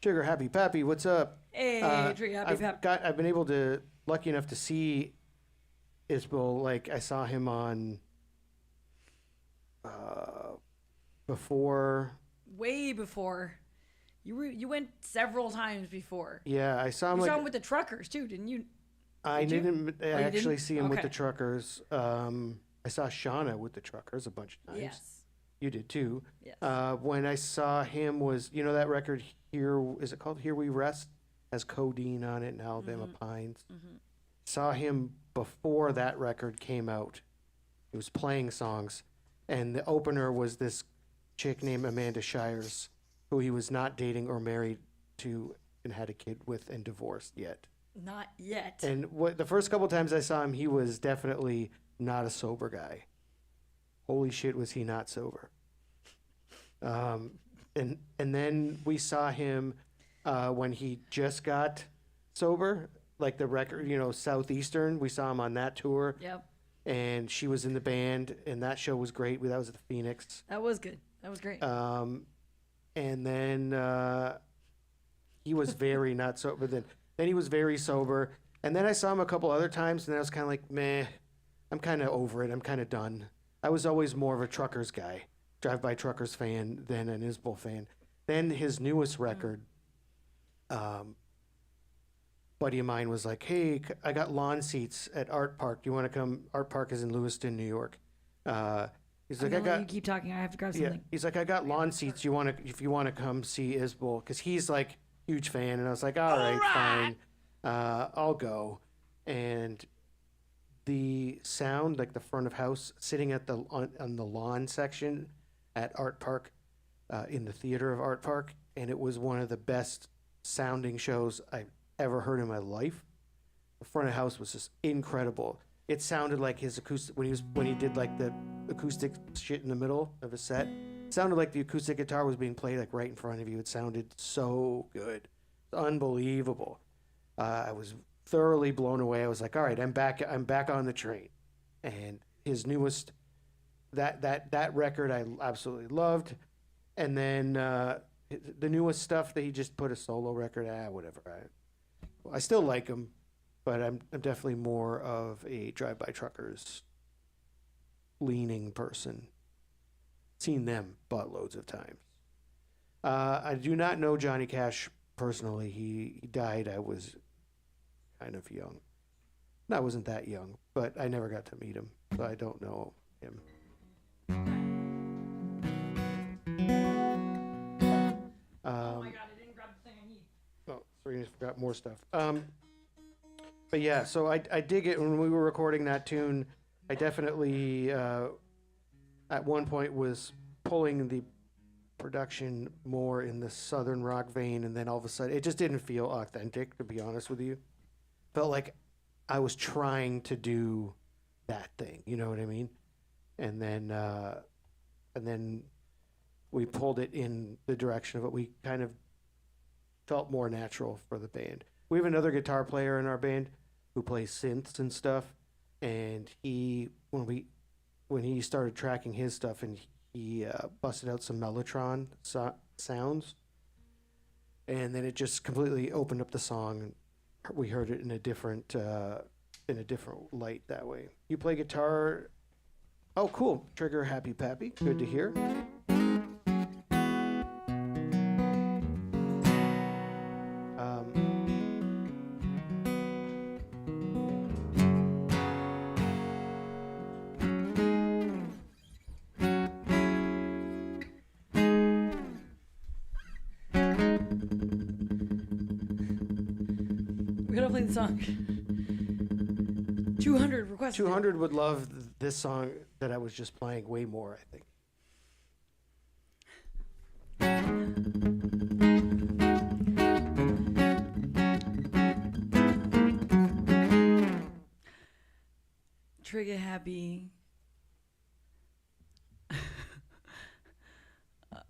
Speaker 2: Sugar Happy Pappy, what's up?
Speaker 3: hey, Trigger Happy Pap.
Speaker 2: I've been lucky enough to see Isbell. I saw him on before.
Speaker 3: Way before. You went several times before.
Speaker 2: Yeah, I saw him.
Speaker 3: You saw him with the truckers too, didn't you?
Speaker 2: I
Speaker 3: Did you?
Speaker 2: didn't
Speaker 3: you
Speaker 2: actually
Speaker 3: didn't?
Speaker 2: see him with the
Speaker 3: Okay.
Speaker 2: truckers. I saw Shauna with the truckers a bunch of times.
Speaker 3: Yes.
Speaker 2: You did too.
Speaker 3: Yes.
Speaker 2: When I saw him was, that record Here, is it called Here We Rest? Has Codeine on it and Alabama Pines. Saw him before that record came out. He was playing songs. And the opener was this chick named Amanda Shires, who he was not dating or married to and had a kid with and divorced yet.
Speaker 3: Not yet.
Speaker 2: And the first couple times I saw him, he was definitely not a sober guy. Holy shit, was he not sober? And then we saw him when he just got sober, like the record, Southeastern. We saw him on that tour,
Speaker 3: Yep.
Speaker 2: and she was in the band, and that show was great. That was at the Phoenix.
Speaker 3: That was good. That was great.
Speaker 2: And then he was very not sober. Then he was very sober. And then I saw him a couple other times, and I was kind of like, meh, I'm kind of over it. I'm kind of done. I was always more of a truckers guy. Drive-By Truckers fan than an Isbell fan. Then his newest record, buddy of mine was like, "Hey, I got lawn seats at Art Park. Do you want to come?" Art Park is in Lewiston, New York. He's like,
Speaker 3: I'm gonna let you keep talking. I have to grab
Speaker 2: yeah.
Speaker 3: something.
Speaker 2: He's like, "I got lawn seats. If you want to come see Isbell?" Because he's like huge fan, and I was like, "All right, fine, I'll go." And the sound, like the front of house, sitting at the on the lawn section at Art Park, in the theater of Art Park, and it was one of the best sounding shows I've ever heard in my life. The front of house was just incredible. It sounded like his acoustic when he did like the acoustic shit in the middle of a set. It sounded like the acoustic guitar was being played like right in front of you. It sounded so good, unbelievable. I was thoroughly blown away. I was like, all right, I'm back on the train. And his newest, that record I absolutely loved. And then the newest stuff that he just put a solo record, whatever. I still like him, but I'm definitely more of a Drive-By Truckers leaning person. Seen them buttloads of times. I do not know Johnny Cash personally. He died. I was kind of young. No, I wasn't that young, but I never got to meet him, so I don't know him.
Speaker 3: Oh my god, I didn't grab the thing I need.
Speaker 2: Oh, sorry, I forgot more stuff. But yeah, so I dig it. When we were recording that tune, I definitely at one point was pulling the production more in the southern rock vein, and then all of a sudden it just didn't feel authentic, to be honest with you. Felt like I was trying to do that thing, you know what I mean? And then we pulled it in the direction of what we kind of felt more natural for the band. We have another guitar player in our band who plays synths and stuff, and when he started tracking his stuff, and he busted out some Mellotron sounds, and then it just completely opened up the song. We heard it in a different light that way. You play guitar? Oh, cool. Trigger, happy pappy. Good to hear.
Speaker 3: We gotta play the song. 200 requests.
Speaker 2: 200 would love this song that I was just playing way more, I think.
Speaker 3: Trigger happy.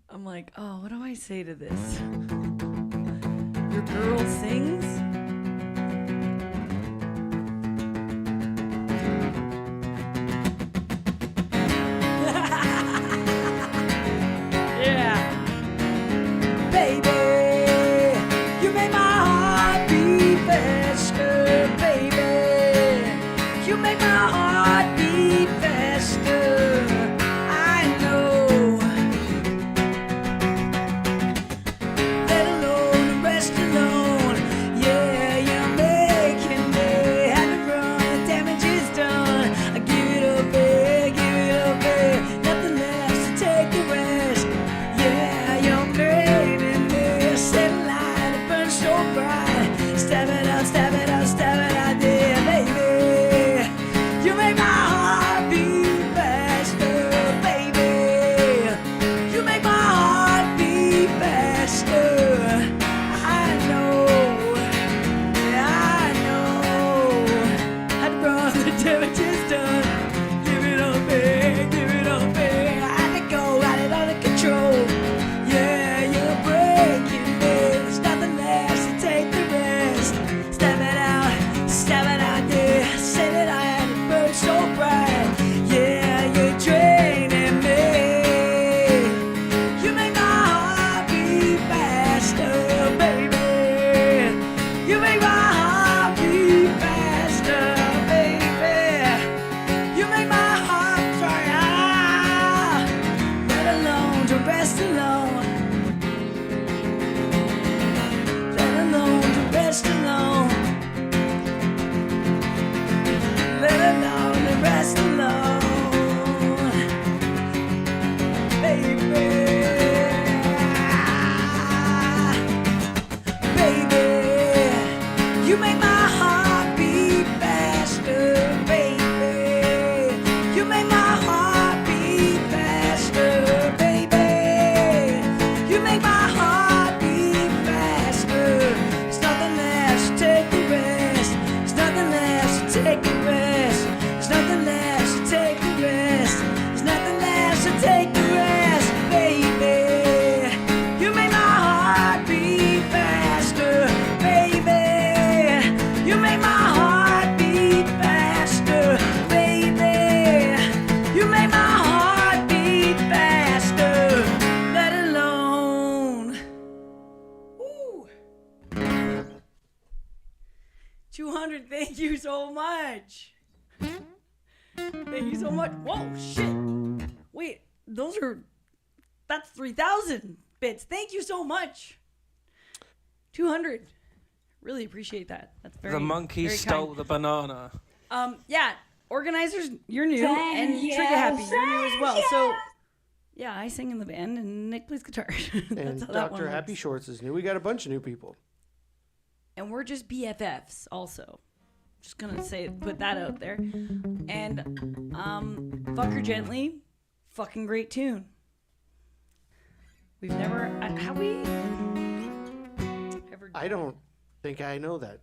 Speaker 3: I'm like, oh, what do I say to this? Your girl sings? Yeah.
Speaker 4: Baby, you make my heart beat faster. Baby, you make my heart beat faster. I know, let alone the rest alone. Yeah, you're making me have to run. The damage is done. I give it up, babe, give it up, babe. Nothing left to take the rest. Yeah, you're blaming me. Set a light, it burns so bright. Stab it out, stab it out, stab it out there, baby. You make my heart beat faster, baby. You make my heart beat faster. I know, yeah, I know. I'd run, the damage is done. Give it up, babe, give it up, babe. I had to go, had it under control. Yeah, you're breaking me. There's nothing left to take the rest. Stab it You make my heart beat faster, baby. You make my heart beat faster, baby. You make my heart beat faster. There's nothing less to take the rest. There's nothing less to take the rest. There's nothing less to take the rest. There's nothing less to take the rest, baby. You make my heart beat faster, baby. You make my heart beat faster, baby. You make my heart beat faster, let alone. Woo. 200, thank you so much. Thank you so much. Whoa, shit. Wait, that's 3,000 bits. Thank you so much. 200. Really appreciate that. That's very
Speaker 9: The monkey
Speaker 4: very
Speaker 9: stole
Speaker 4: kind.
Speaker 9: the banana.
Speaker 4: Yeah, organizers, you're new, and Trigger Happy, you're new as well. So, yeah, I sing in the band, and Nick plays guitar. That's
Speaker 2: And
Speaker 4: how that one
Speaker 2: Dr. Happy
Speaker 4: works.
Speaker 2: Shorts is new. We got a bunch of new people.
Speaker 4: And we're just BFFs, also. Just gonna put that out there. And, Fuck Her Gently, fucking great tune. We've never, have we ever?
Speaker 2: I don't think I know that.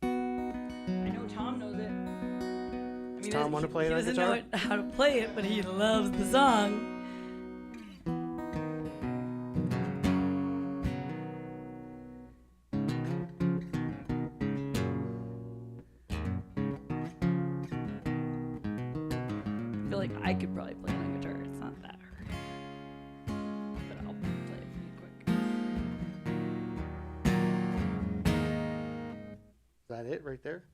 Speaker 4: I know Tom knows it. I mean,
Speaker 2: Tom want to play it on
Speaker 4: He doesn't
Speaker 2: guitar?
Speaker 4: know how to play it, but he loves the song. I feel like I could probably play it on guitar. It's not that hard. But I'll play it for you quick.
Speaker 2: Is that it right there?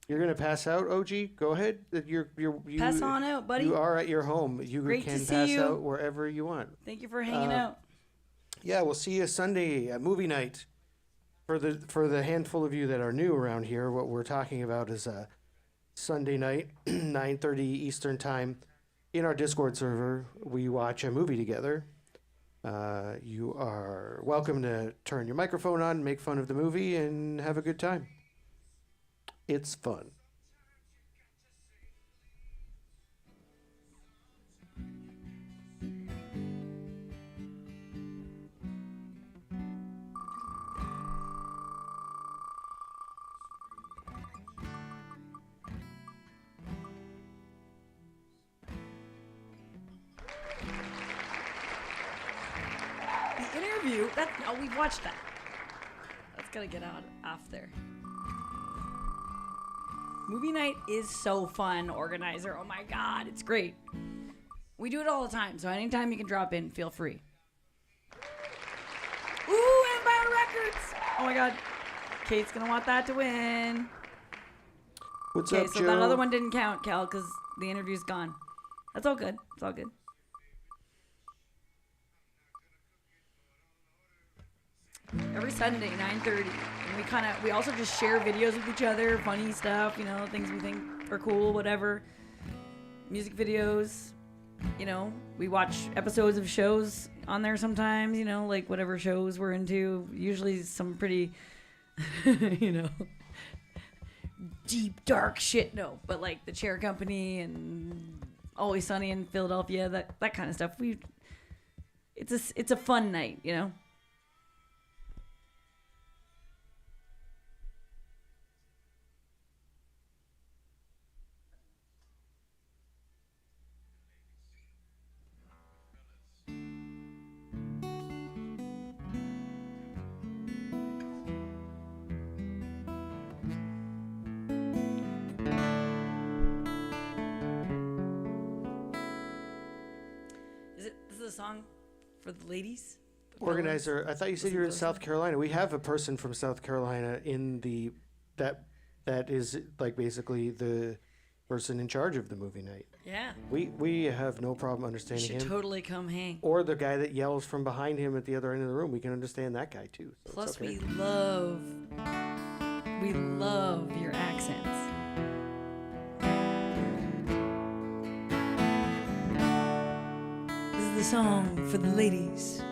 Speaker 2: You're gonna pass out, OG? Go ahead. You
Speaker 4: Pass on out, buddy.
Speaker 2: You are at your home. You
Speaker 4: Great to
Speaker 2: can
Speaker 4: see
Speaker 2: pass
Speaker 4: you.
Speaker 2: out wherever you want.
Speaker 4: Thank you for hanging out.
Speaker 2: Yeah, we'll see you Sunday at movie night. For the handful of you that are new around here, what we're talking about is a Sunday night, 9:30 Eastern time, in our Discord server. We watch a movie together. You are welcome to turn your microphone on, make fun of the movie, and have a good time. It's fun.
Speaker 4: The interview, we've watched that. That's gotta get out off there. Movie night is so fun, organizer. Oh my God, it's great. We do it all the time, so anytime you can drop in, feel free. Ooh, Empire Records! Oh my God. Kate's gonna want that to win.
Speaker 2: What's
Speaker 4: Okay,
Speaker 2: up,
Speaker 4: so
Speaker 2: Joe?
Speaker 4: that other one didn't count, Cal, because the interview's gone. That's all good. It's all good. Every Sunday, 9:30. And we also just share videos with each other, funny stuff, things we think are cool, whatever. Music videos, we watch episodes of shows on there sometimes, like whatever shows we're into. Usually some pretty, deep, dark shit. No, but like The Chair Company and Always Sunny in Philadelphia, that kind of stuff. It's a fun night, This is a song for the ladies. The
Speaker 2: Organizer, I thought you said
Speaker 4: Listen
Speaker 2: you're in
Speaker 4: closely.
Speaker 2: South Carolina. We have a person from South Carolina in that is like basically the person in charge of the movie night.
Speaker 4: Yeah.
Speaker 2: We have no problem
Speaker 4: You
Speaker 2: understanding
Speaker 4: should
Speaker 2: him.
Speaker 4: totally come hang.
Speaker 2: Or the guy that yells from behind him at the other end of the room. We can understand that guy too. So
Speaker 4: Plus,
Speaker 2: it's okay.
Speaker 4: we love your accents. This is the song for the ladies.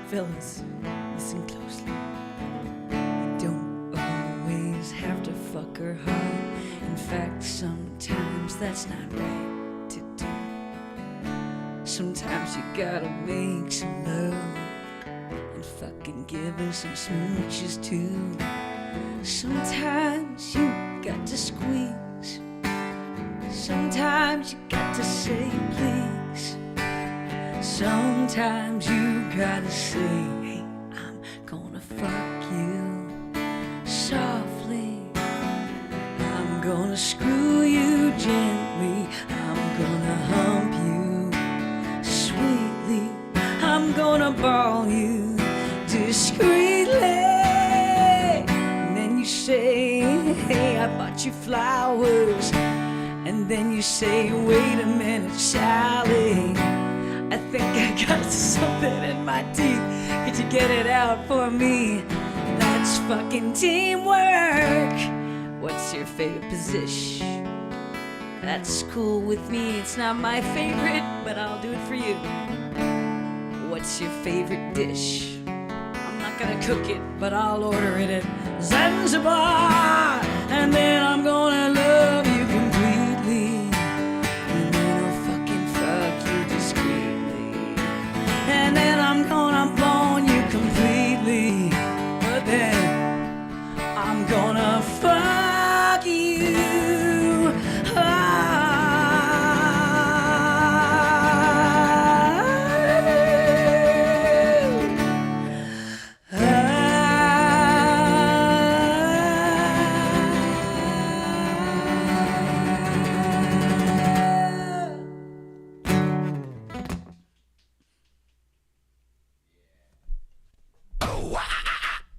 Speaker 4: Fellas, listen closely. Sometimes that's not right to do. Sometimes you gotta make some love and fucking give her some smooches too. Sometimes you got to squeeze. Sometimes you got to say please. Sometimes you gotta say, hey, I'm gonna fuck you softly. I'm gonna screw you gently. I'm gonna hump you sweetly. I'm gonna ball you discreetly. And then you say, hey, I bought you flowers. And then you say, wait a minute, Sally, I think I got something in my teeth. Could you get it out for me? That's fucking teamwork. What's your favorite position? That's cool with me. It's not my favorite, but I'll do it for you. What's your favorite dish? I'm not gonna cook it, but I'll order it at Zanzibar. And then I'm gonna love you completely. And then I'll fucking fuck you discreetly. And then I'm gonna bone you completely. But then I'm gonna fuck you.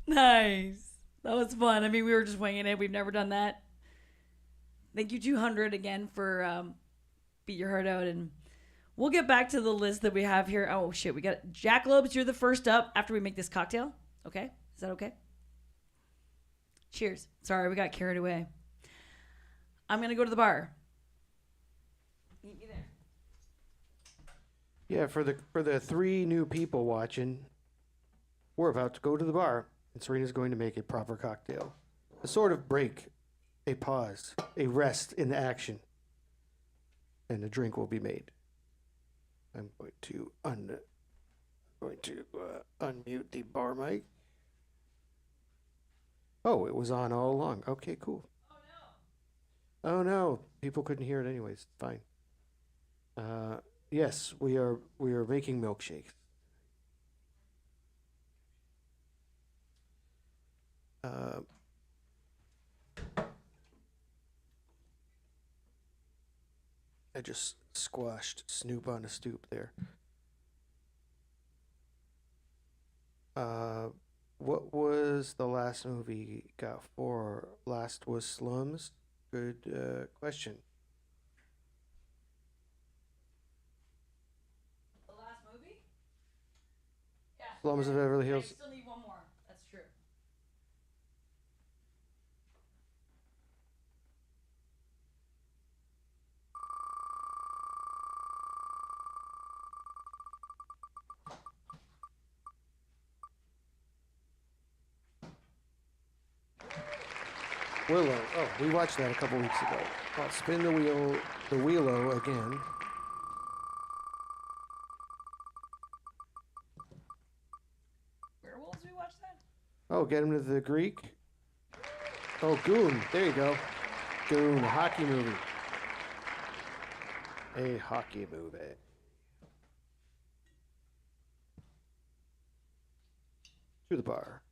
Speaker 3: Nice. That was fun. I mean, we were just winging it. We've never done that. Thank you, 200, again for Beat Your Heart Out. And we'll get back to the list that we have here. Oh, shit. We got Jackalopes. You're the first up after we make this cocktail. Okay? Is that okay? Cheers. Sorry, we got carried away. I'm going to go to the bar. Meet me there.
Speaker 2: Yeah, for the 3 new people watching, we're about to go to the bar, and Serena's going to make a proper cocktail. A sort of break, a pause, a rest in the action, and a drink will be made. I'm going to unmute the bar mic. Oh, it was on all along. Okay, cool. Oh no, people couldn't hear it anyways. Fine. Yes, we are making milkshakes. I just squashed Snoop on a stoop there. What was the last movie got for? Last was Slums. Good question.
Speaker 3: The last movie? Yeah.
Speaker 2: Slums of Beverly Hills.
Speaker 3: I still need one more. That's true.
Speaker 2: Willow. Oh, we watched that a couple weeks ago. I'll spin the wheelo again.
Speaker 3: Werewolves, we watched that?
Speaker 2: Oh, get him to the Greek. Oh, Goon. There you go. Goon, a hockey movie. A hockey movie. To the bar.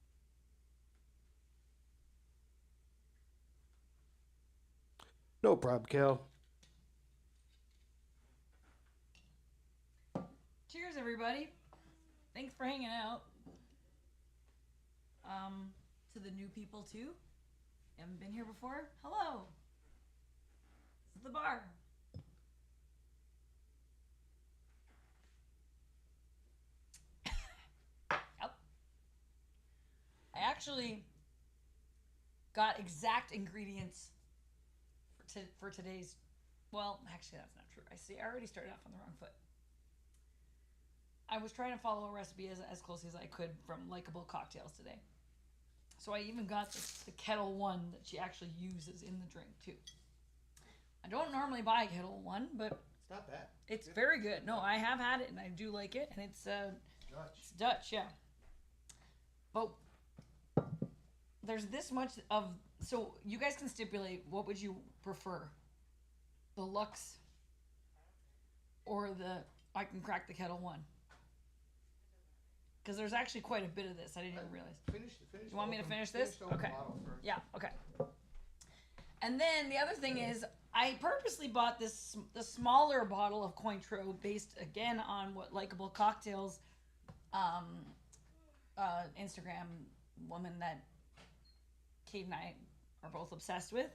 Speaker 2: No problem, Kel.
Speaker 3: Cheers, everybody. Thanks for hanging out. To the new people, too. You haven't been here before? Hello. This is the bar. Yep. I actually got exact ingredients for today's. Well, actually, that's not true. I already started off on the wrong foot. I was trying to follow a recipe as closely as I could from Likeable Cocktails today. So I even got the Kettle One that she actually uses in the drink, too. I don't normally buy Kettle One, but
Speaker 2: It's not bad.
Speaker 3: it's very good. No, I have had it and I do like it, and it's Dutch, yeah. But there's this much of, so you guys can stipulate, what would you prefer? The Lux or the I can crack the kettle one? Because there's actually quite a bit of this. I didn't even realize. You want me to finish this? Okay. Yeah, okay. And then the other thing is, I purposely bought the smaller bottle of Cointreau based again on what Likeable Cocktails Instagram woman that Kate and I are both obsessed with.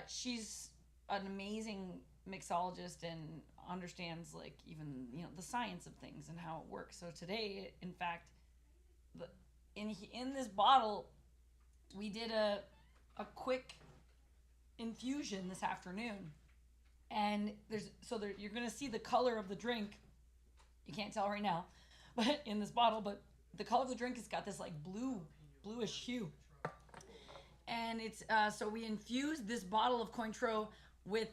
Speaker 3: She's an amazing mixologist and understands, like, even, you know, the science of things and how it works. So today, in fact, in this bottle, we did a quick infusion this afternoon, and you're gonna see the color of the drink. You can't tell right now, but in this bottle, but the color of the drink has got this like bluish hue, and it's so we infused this bottle of Cointreau with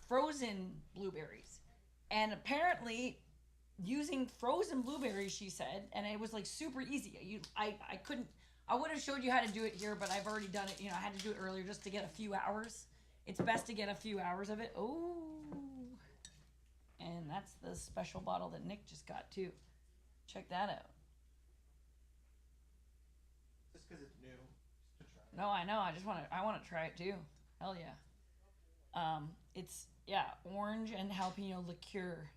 Speaker 3: frozen blueberries, and apparently using frozen blueberries, she said, and it was like super easy. I would have showed you how to do it here, but I've already done it. You know, I had to do it earlier just to get a few hours. It's best to get a few hours of it. Oh, and that's the special bottle that Nick just got too. Check that out.
Speaker 2: Just because it's new, just to try.
Speaker 3: No, I know. I want to try it too. Hell yeah. It's orange and jalapeno liqueur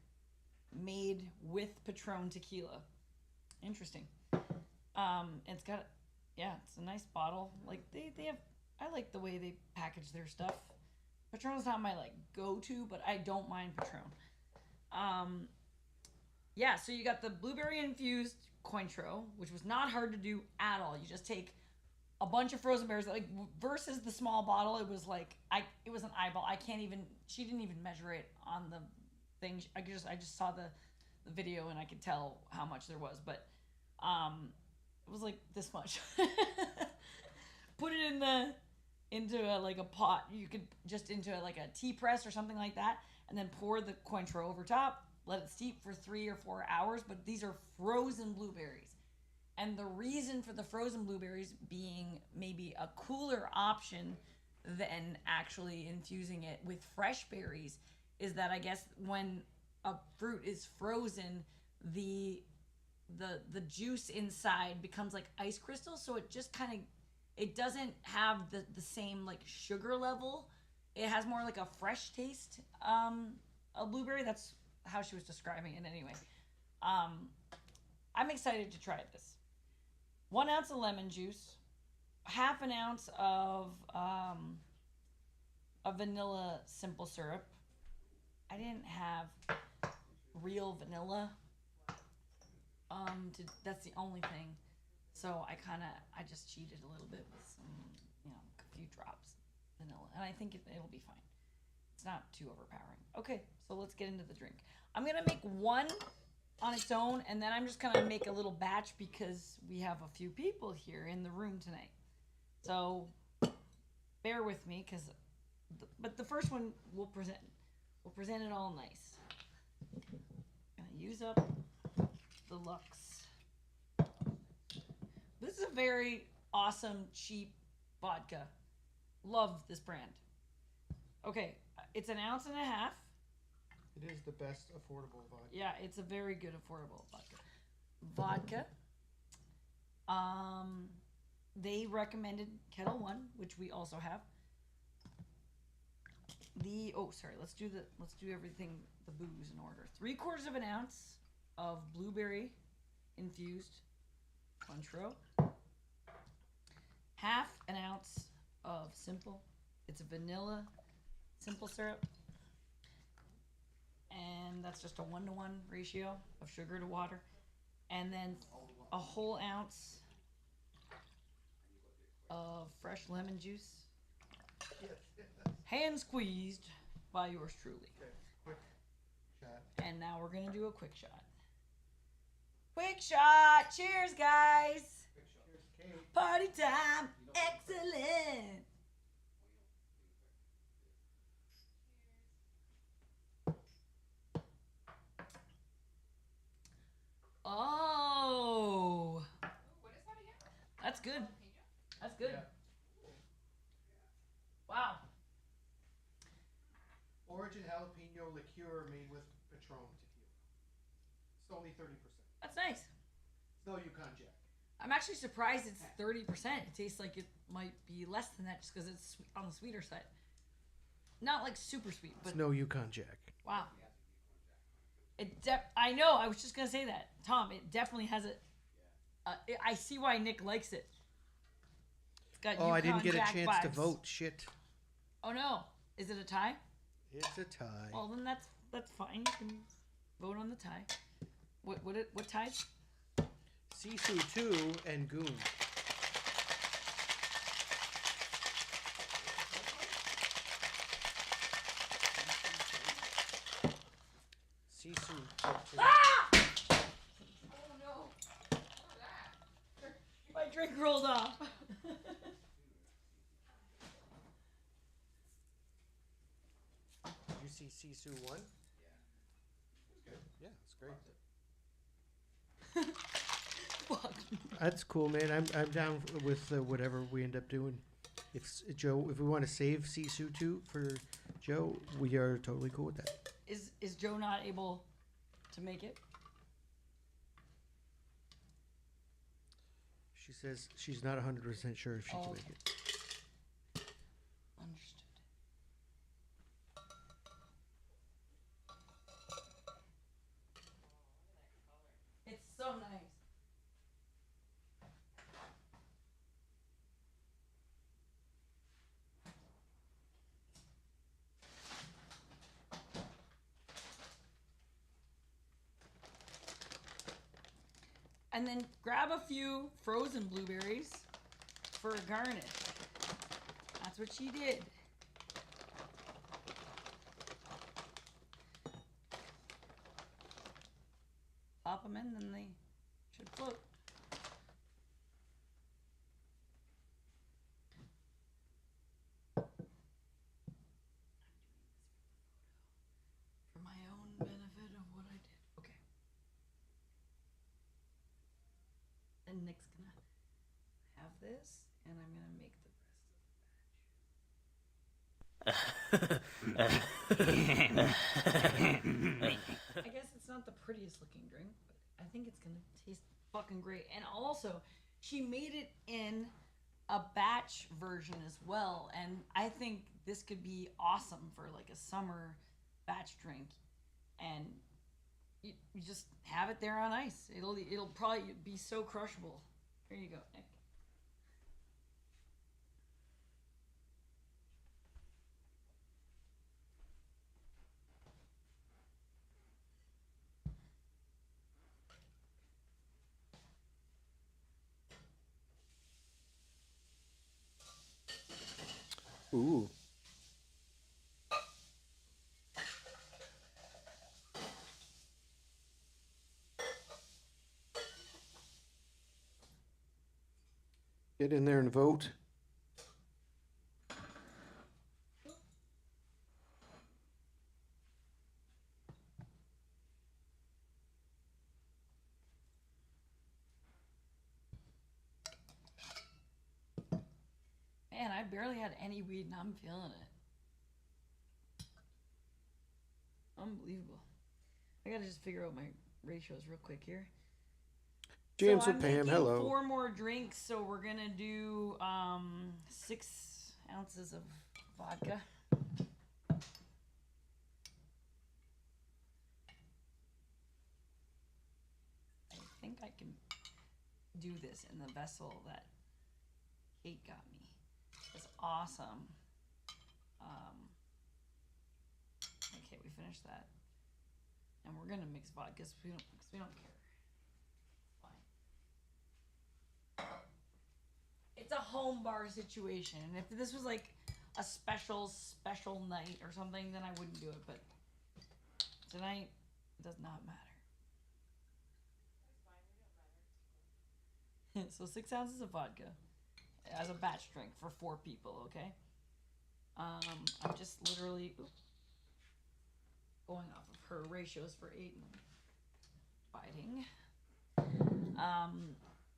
Speaker 3: made with Patron tequila. Interesting. It's got, it's a nice bottle. Like they have, I like the way they package their stuff. Patron's not my like go-to, but I don't mind Patron. So you got the blueberry infused Cointreau, which was not hard to do at all. You just take a bunch of frozen berries, like versus the small bottle. It was like it was an eyeball. She didn't even measure it on the thing. I just saw the video and I could tell how much there was, but it was like this much. Put it into a pot. You could just into like a tea press or something like that, and then pour the Cointreau over top. Let it steep for 3 or 4 hours. But these are frozen blueberries, and the reason for the frozen blueberries being maybe a cooler option than actually infusing it with fresh berries is that I guess when a fruit is frozen, the juice inside becomes like ice crystals, so it just kind of, it doesn't have the same like sugar level. It has more like a fresh taste of blueberry. That's how she was describing it anyway. I'm excited to try this. 1 ounce of lemon juice, half an ounce of a vanilla simple syrup. I didn't have real vanilla. That's the only thing. So I just cheated a little bit with some, a few drops vanilla, and I think it'll be fine. It's not too overpowering. Okay, so let's get into the drink. I'm gonna make one on its own, and then I'm just gonna make a little batch because we have a few people here in the room tonight. So bear with me, but the first one we'll present it all nice. Gonna use up the Lux. This is a very awesome, cheap vodka. Love this brand. Okay, it's 1.5 ounces.
Speaker 2: It is the best affordable vodka.
Speaker 3: Yeah, it's a very good affordable vodka. They recommended Kettle One, which we also have. Let's do everything, the booze in order. 3/4 ounce of blueberry infused Cointreau. 1/2 ounce of simple. It's a vanilla simple syrup. And that's just a 1-to-1 ratio of sugar to water. And then a whole ounce of fresh lemon juice. Hand squeezed by yours truly.
Speaker 2: Okay, quick shot.
Speaker 3: And now we're going to do a quick shot. Quick shot! Cheers, guys!
Speaker 2: Cheers, Kate.
Speaker 3: Party time! Excellent! That's good. That's good. Wow.
Speaker 2: Origin jalapeno liqueur made with Patron tequila. It's only 30%.
Speaker 3: That's nice.
Speaker 2: It's no Yukon Jack.
Speaker 3: I'm actually surprised it's 30%. It tastes like it might be less than that just because it's on the sweeter side. Not like super sweet, but
Speaker 2: It's no Yukon Jack.
Speaker 3: wow. I know. I was just gonna say that, Tom. It definitely has I see why Nick likes it. It's got
Speaker 2: Oh, I didn't
Speaker 3: Yukon
Speaker 2: get a
Speaker 3: Jack
Speaker 2: chance to
Speaker 3: vibes.
Speaker 2: vote. Shit.
Speaker 3: Oh no, is it a tie?
Speaker 2: It's a tie.
Speaker 3: Well, then that's fine. You can vote on the tie. What ties?
Speaker 2: Sisu 2 and Goon. Sisu.
Speaker 3: Ah! Oh no! My drink rolled off.
Speaker 2: Did you see Sisu 1? Yeah, it's great.
Speaker 3: Fuck.
Speaker 2: That's cool, man. I'm down with whatever we end up doing. If Joe, if we want to save Sisu 2 for Joe, we are totally cool with that.
Speaker 3: Is Joe not able to make it?
Speaker 2: She says she's not 100% sure if she can
Speaker 3: Oh,
Speaker 2: make
Speaker 3: okay.
Speaker 2: it.
Speaker 3: Understood. It's so nice. And then grab a few frozen blueberries for a garnish. That's what she did. Pop them in, then they should float. For my own benefit of what I did. Okay. And Nick's gonna have this, and I'm gonna make the I guess it's not the prettiest looking drink, but I think it's gonna taste fucking great. And also, she made it in a batch version as well, and I think this could be awesome for like a summer batch drink. And you just have it there on ice. It'll probably be so crushable. Here you go, Nick.
Speaker 2: Ooh. Get in there and vote.
Speaker 3: Man, I barely had any weed and I'm feeling it. Unbelievable. I gotta just figure out my ratios real quick here.
Speaker 2: James
Speaker 3: so
Speaker 2: with
Speaker 3: I'm
Speaker 2: Pam,
Speaker 3: making
Speaker 2: hello.
Speaker 3: 4 more drinks, so we're gonna do 6 ounces of vodka. I think I can do this in the vessel that Kate got me. It's awesome. Okay, we finished that. And we're gonna mix vodka because we don't care. Fine. It's a home bar situation. And if this was like a special night or something, then I wouldn't do it. But tonight, it does not matter. So 6 ounces of vodka as a batch drink for 4 people, okay? I'm just literally going off of her ratios for 8 and dividing.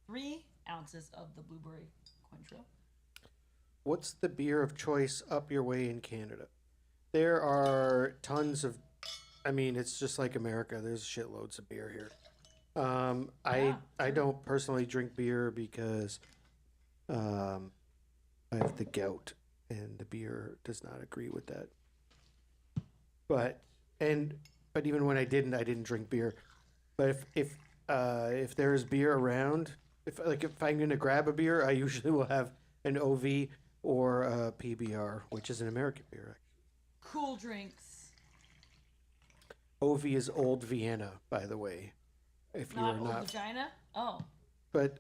Speaker 3: 3 ounces of the blueberry Cointreau.
Speaker 2: What's the beer of choice up your way in Canada? There are tons of, I mean, it's just like America. There's shitloads of beer here. I don't personally drink beer because I have the gout, and the beer does not agree with that. But but even when I didn't drink beer. But if there is beer around, if I'm gonna grab a beer, I usually will have an OV or a PBR, which is an American beer.
Speaker 3: Cool drinks.
Speaker 2: OV is Old Vienna, by the way. If you
Speaker 3: Not
Speaker 2: are
Speaker 3: old
Speaker 2: not,
Speaker 3: vagina? Oh.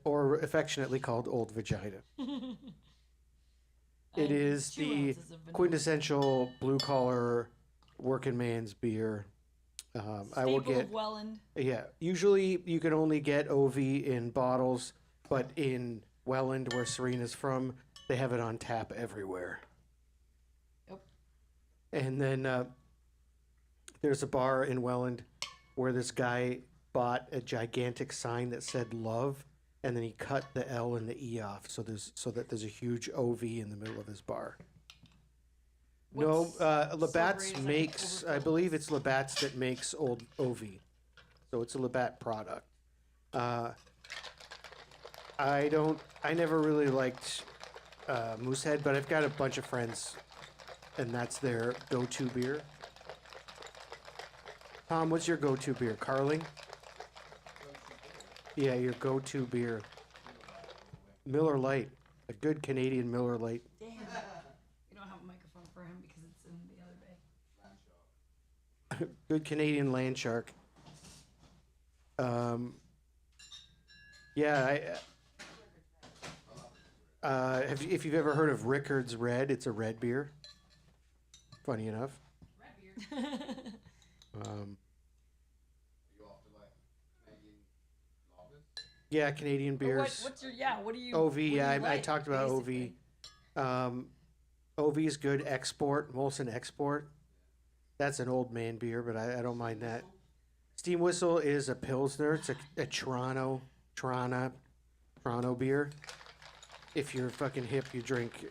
Speaker 2: or affectionately called Old Vagina. It is
Speaker 3: 2
Speaker 2: the
Speaker 3: ounces of vanilla.
Speaker 2: quintessential blue collar working man's beer. I will
Speaker 3: Staple
Speaker 2: get
Speaker 3: of Welland.
Speaker 2: Yeah, usually you can only get OV in bottles, but in Welland, where Serena's from, they have it on tap everywhere.
Speaker 3: Yep.
Speaker 2: And then there's a bar in Welland where this guy bought a gigantic sign that said "love," and then he cut the L and the E off, so that there's a huge OV in the middle of his bar.
Speaker 3: What's
Speaker 2: Labatt's
Speaker 3: celebrated
Speaker 2: makes, I believe it's Labatt's that makes Old OV. So it's a Labatt product. I never really liked Moosehead, but I've got a bunch of friends, and that's their go-to beer. Tom, what's your go-to beer? Carling? Yeah, your go-to beer. Miller Lite. A good Canadian Miller Lite.
Speaker 3: Damn. You don't have a microphone for him because it's in the other bay.
Speaker 2: Good Canadian Land Shark. Yeah, if you've ever heard of Rickard's Red, it's a red beer. Funny enough.
Speaker 3: Red beer.
Speaker 2: Yeah, Canadian beers.
Speaker 3: What's your, what do you...
Speaker 2: OV,
Speaker 3: what do you
Speaker 2: I
Speaker 3: like,
Speaker 2: talked about
Speaker 3: basically?
Speaker 2: OV. OV is good. Export, Molson Export. That's an old man beer, but I don't mind that. Steam Whistle is a Pilsner. It's a Toronto beer. If you're fucking hip, you drink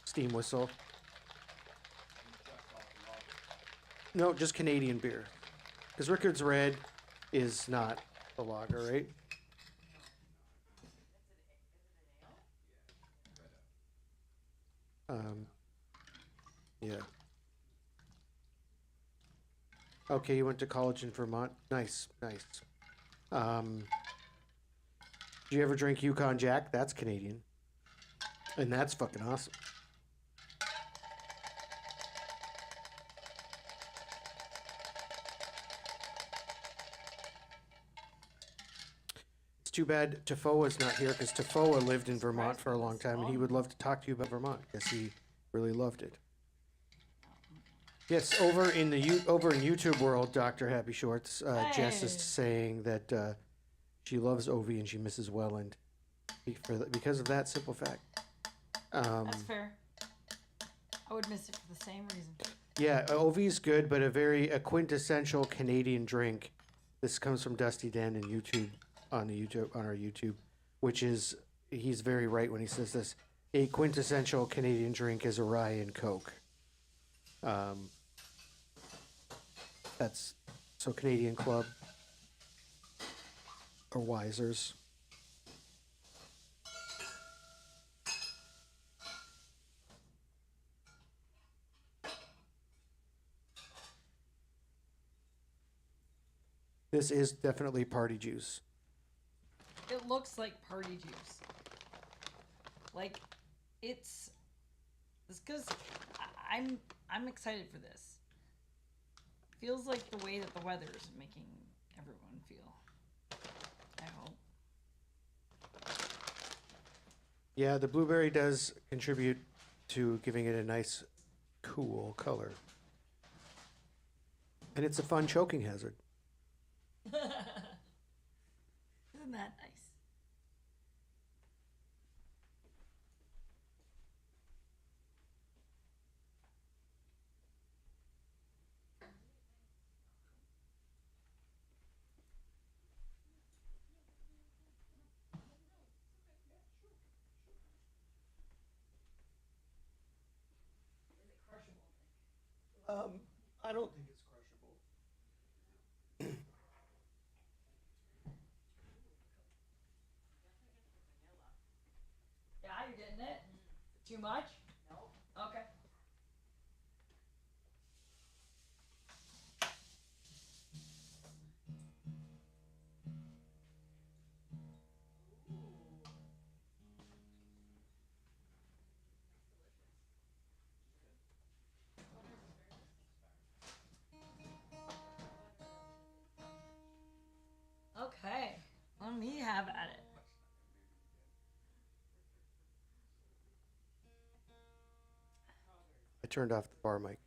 Speaker 2: Steam Whistle. No, just Canadian beer. Because Rickard's Red is not a lager, right? Yeah. Okay, you went to college in Vermont. Nice, nice. Do you ever drink Yukon Jack? That's Canadian. And that's fucking awesome. It's too bad Tafoa's not here, because Tafoa lived in Vermont for a long time, and he would love to talk to you about Vermont, because he really loved it. Yes, over in YouTube world, Dr. Happy Shorts, Jess is saying that she loves OV and she misses Welland because of that simple fact.
Speaker 3: That's fair. I would miss it for the same reason.
Speaker 2: Yeah, OV's good, but a quintessential Canadian drink. This comes from Dusty Den and on our YouTube, which is, he's very right when he says this. A quintessential Canadian drink is a rye and Coke. That's so Canadian Club or Wisers. This is definitely party juice.
Speaker 3: It looks like party juice. Like, it's because I'm excited for this. Feels like the way that the weather is making everyone feel. I hope.
Speaker 2: Yeah, the blueberry does contribute to giving it a nice, cool color. And it's a fun choking hazard.
Speaker 3: Isn't that nice?
Speaker 2: I don't think it's crushable.
Speaker 3: Yeah, you're getting it. Too much? No. Okay. Okay, let me have at it.
Speaker 2: I turned off the bar mic.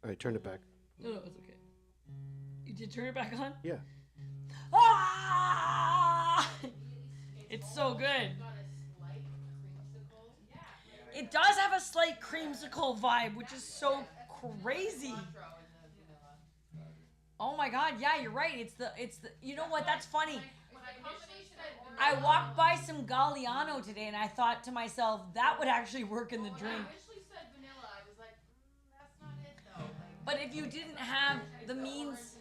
Speaker 2: All right, turn it back.
Speaker 3: No, it's okay. You did turn it back on?
Speaker 2: Yeah.
Speaker 3: Ah! It's so good. It does have a slight creamsicle vibe, which is so crazy. Oh my god, yeah, you're right. It's the you know what, that's funny. I walked by some Galliano today and I thought to myself, that would actually work in the drink.
Speaker 9: I initially said vanilla. I was like, that's not it though. Like,
Speaker 3: But if you didn't have the means,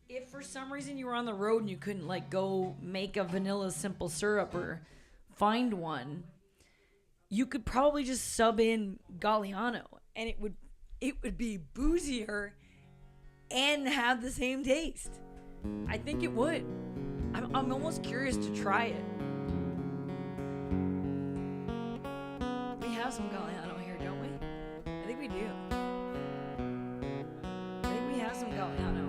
Speaker 3: if for some reason you were on the road and you couldn't like go make a vanilla simple syrup or find one, you could probably just sub in Galliano and it would be boozier and have the same taste. I think it would. I'm almost curious to try it. We have some Galliano here, don't we? I think we do. I think we have some Galliano.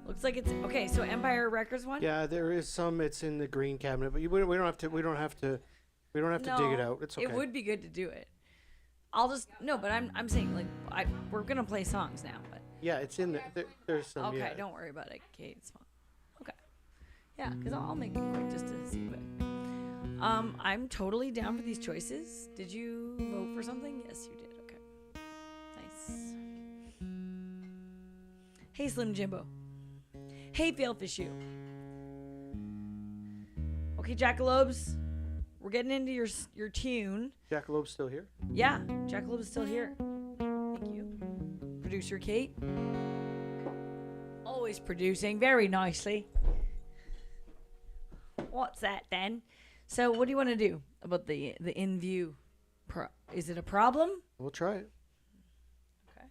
Speaker 3: Looks like it's okay. So Empire Records one.
Speaker 2: Yeah, there is some. It's in the green cabinet, but we don't have to. We don't have to dig it out. It's okay.
Speaker 3: It would be good to do it. I'll just no, but I'm saying like we're gonna play songs now, but
Speaker 2: Yeah, it's in there's some.
Speaker 3: okay,
Speaker 2: Yeah.
Speaker 3: don't worry about it, Kate. It's fine. Okay, yeah, because I'll make it quick just to see what. I'm totally down for these choices. Did you vote for something? Yes, you did. Okay, nice. Hey, Slim Jimbo. Hey, Failfish you. Okay, Jackalobes. We're getting into your tune.
Speaker 2: Jackalop's still here.
Speaker 3: Yeah, Jackalope is still here. Thank you. Producer Kate. Always producing very nicely. What's that then? So what do you want to do about the in view? Is it a problem?
Speaker 2: We'll try it.
Speaker 3: Okay.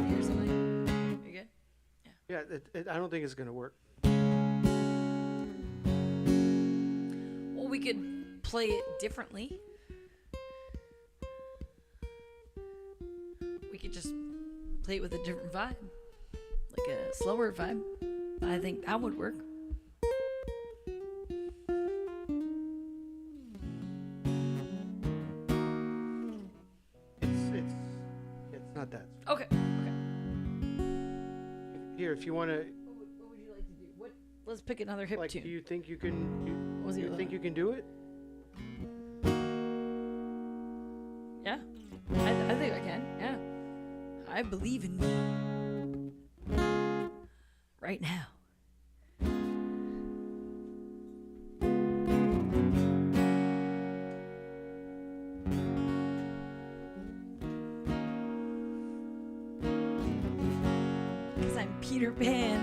Speaker 3: Here's something. You good?
Speaker 2: Yeah, I don't think it's gonna work.
Speaker 3: Well, we could play it differently. We could just play it with a different vibe, like a slower vibe. I think that would work.
Speaker 2: It's not that.
Speaker 3: Okay. Okay.
Speaker 2: Here, if you want to,
Speaker 3: What would you like to do? Let's pick another hip
Speaker 2: like, do
Speaker 3: tune.
Speaker 2: you think you can?
Speaker 3: What was the
Speaker 2: You
Speaker 3: other
Speaker 2: think
Speaker 3: one?
Speaker 2: you can do it?
Speaker 3: Yeah, I think I can. Yeah, I believe in me. Right now. Because I'm Peter Pan.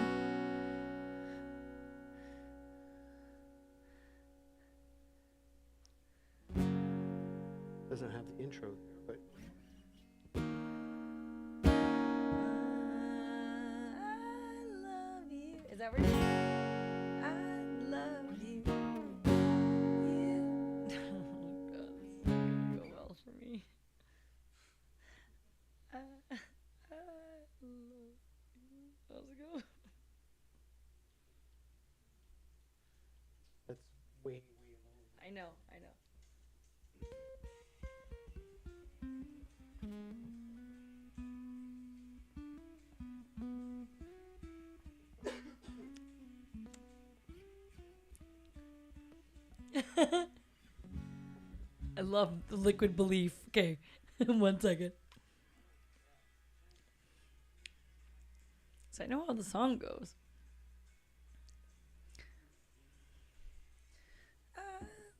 Speaker 2: Doesn't have the intro there, but
Speaker 3: I love you. Is that where? I love you. know. I love the liquid belief. Okay, 1 second. So I know how the song goes. I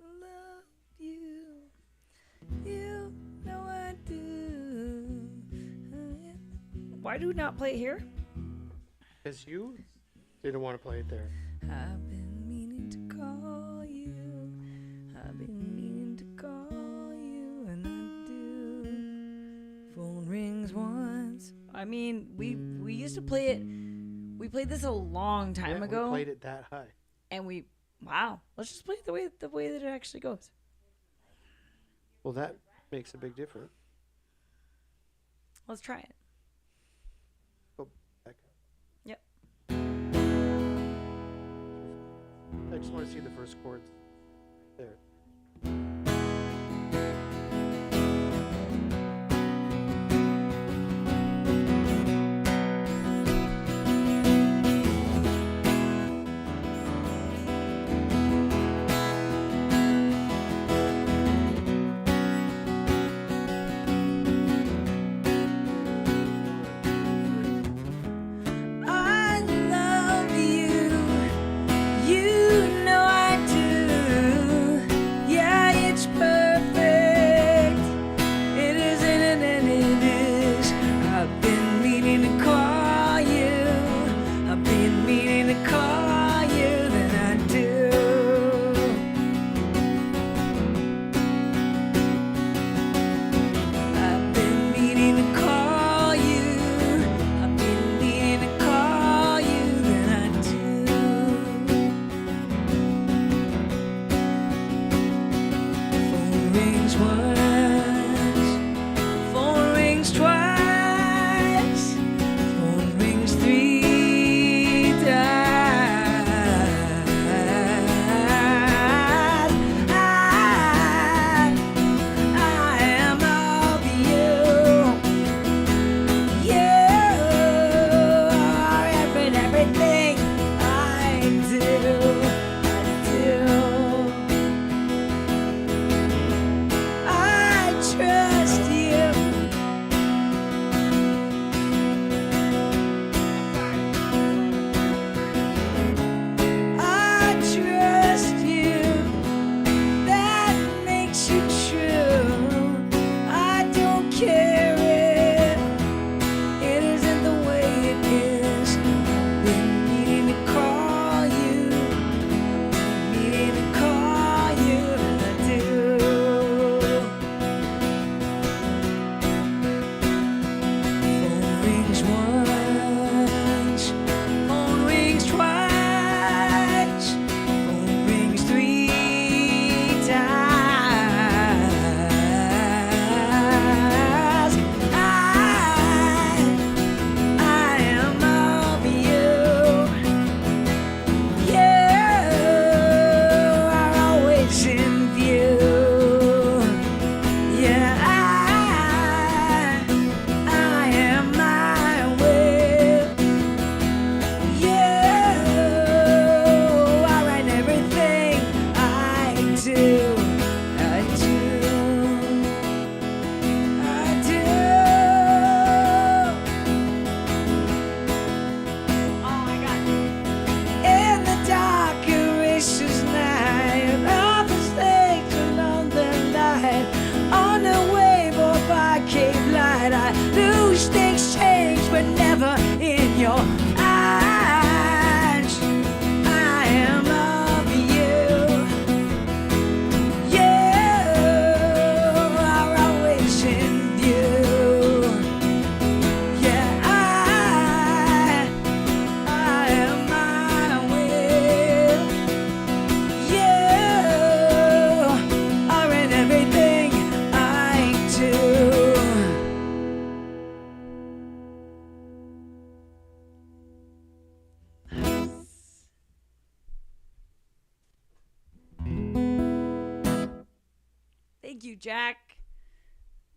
Speaker 3: love you. You know I do. Why do we not play it here?
Speaker 2: Because you didn't want to play it there.
Speaker 4: I've been meaning to call you. I've been meaning to call you, and I do. Phone rings once.
Speaker 3: I mean, we used to play it. We played this a long time
Speaker 2: Yeah,
Speaker 3: ago,
Speaker 2: we played it that high.
Speaker 3: and let's just play it the way that it actually goes.
Speaker 2: Well, that makes a big difference.
Speaker 3: Let's try it.
Speaker 2: Go back.
Speaker 3: Yep.
Speaker 2: I just want to see the first chords there.
Speaker 4: I love you. You know I do. Yeah, it's perfect. It isn't and it is. I've been meaning to call you. I've been meaning to call you. Then I do. I've been meaning to call you. I've been meaning to call you, then I do. Phone rings once, phone rings twice, phone rings 3 times. I am of you. You are everything I do. I trust you. I trust you. That makes you true. I don't care if it isn't the way it is. Been meaning to call you. Meaning to call you, and I do. Phone rings once, phone rings twice, phone rings 3 times. I am of you. You are always in view. Yeah, I am my will. You are in everything I do. I do. I do. Oh my God. In the dark, erases night, all the snakes along the line. On the wave or by Cape Light, I lose things change, but never in your eyes. I am of you. You are always in view. Yeah, I am my will. You are in everything I do.
Speaker 3: Thank you, Jack.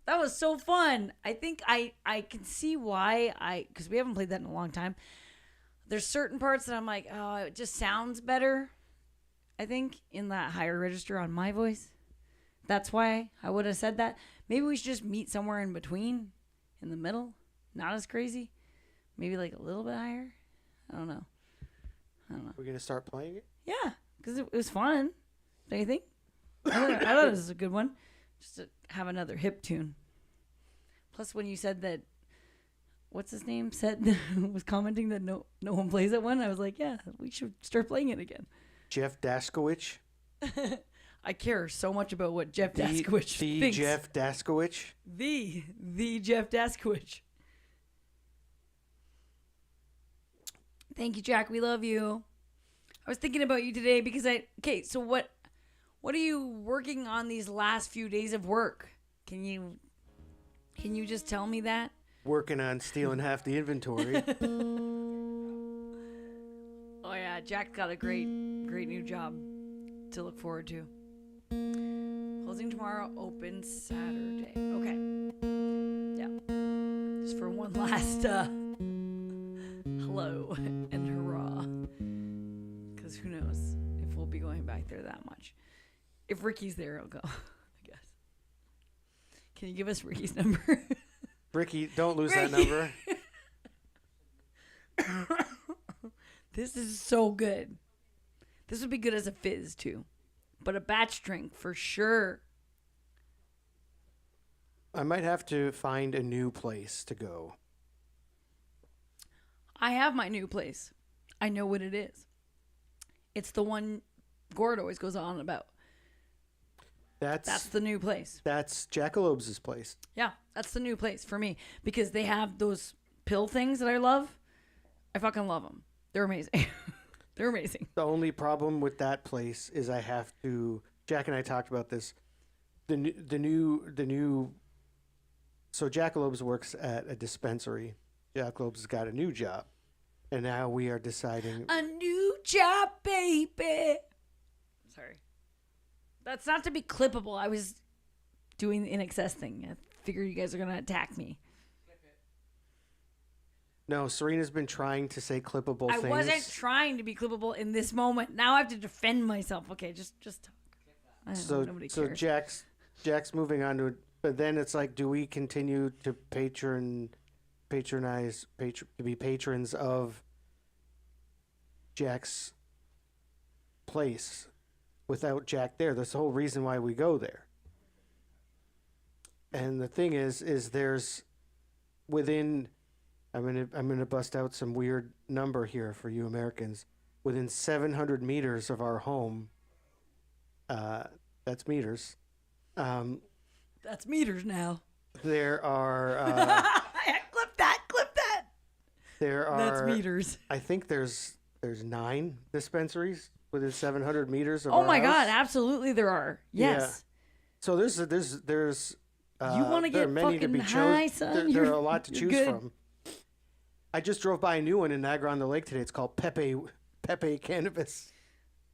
Speaker 3: That was so fun. I think I can see why because we haven't played that in a long time. There's certain parts that I'm like, oh, it just sounds better, I think, in that higher register on my voice. That's why I would have said that. Maybe we should just meet somewhere in between, in the middle. Not as crazy. Maybe like a little bit higher. I don't know.
Speaker 2: We're going to start playing it?
Speaker 3: Yeah, because it was fun. Don't you think? I thought it was a good one. Just to have another hip tune. Plus, when you said that, what's his name said was commenting that no one plays that one, I was like, yeah, we should start playing it again.
Speaker 2: Jeff Daskowicz.
Speaker 3: I care so much about what Jeff Daskowicz
Speaker 2: the
Speaker 3: thinks.
Speaker 2: Jeff Daskowicz.
Speaker 3: The Jeff Daskowicz. Thank you, Jack. We love you. I was thinking about you today because so what are you working on these last few days of work? Can you just tell me that?
Speaker 2: Working on stealing half the inventory.
Speaker 3: Oh yeah, Jack's got a great new job to look forward to. Closing tomorrow, open Saturday. Okay. Yeah. Just for one last hello and hurrah. Because who knows if we'll be going back there that much. If Ricky's there, I'll go, I guess. Can you give us Ricky's number?
Speaker 2: Ricky, don't lose that number.
Speaker 3: This is so good. This would be good as a fizz, too. But a batch drink, for sure.
Speaker 2: I might have to find a new place to go.
Speaker 3: I have my new place. I know what it is. It's the one Gord always goes on about. That's the new place.
Speaker 2: That's Jackalobes' place.
Speaker 3: Yeah, that's the new place for me. Because they have those pill things that I love. I fucking love them. They're amazing. They're amazing.
Speaker 2: The only problem with that place is I have to. Jack and I talked about this. The new. So Jackalobes works at a dispensary. Jackalobes has got a new job, and now we are deciding.
Speaker 3: A new job, baby. Sorry. That's not to be clippable. I was doing the In Excess thing. I figure you guys are gonna attack me.
Speaker 2: No, Serena's been trying to say clippable things.
Speaker 3: I wasn't trying to be clippable in this moment. Now I have to defend myself. Okay, just talk. I don't know, nobody cares.
Speaker 2: Jack's moving on to it, but then it's like, do we continue to be patrons of Jack's place without Jack there? That's the whole reason why we go there. And the thing is there's within. I'm gonna bust out some weird number here for you Americans. Within 700 meters of our home, that's meters.
Speaker 3: That's meters now.
Speaker 2: There are.
Speaker 3: Clip that.
Speaker 2: There are.
Speaker 3: That's meters.
Speaker 2: I think there's 9 dispensaries within 700 meters of
Speaker 3: Oh
Speaker 2: our
Speaker 3: my
Speaker 2: house.
Speaker 3: God! Absolutely, there are. Yes.
Speaker 2: Yeah. So there's.
Speaker 3: You want to
Speaker 2: there are
Speaker 3: get
Speaker 2: many to
Speaker 3: fucking
Speaker 2: be
Speaker 3: high, son?
Speaker 2: There are a lot to
Speaker 3: you're
Speaker 2: choose
Speaker 3: good.
Speaker 2: from. I just drove by a new one in Niagara-on-the-Lake today. It's called Pepe Cannabis.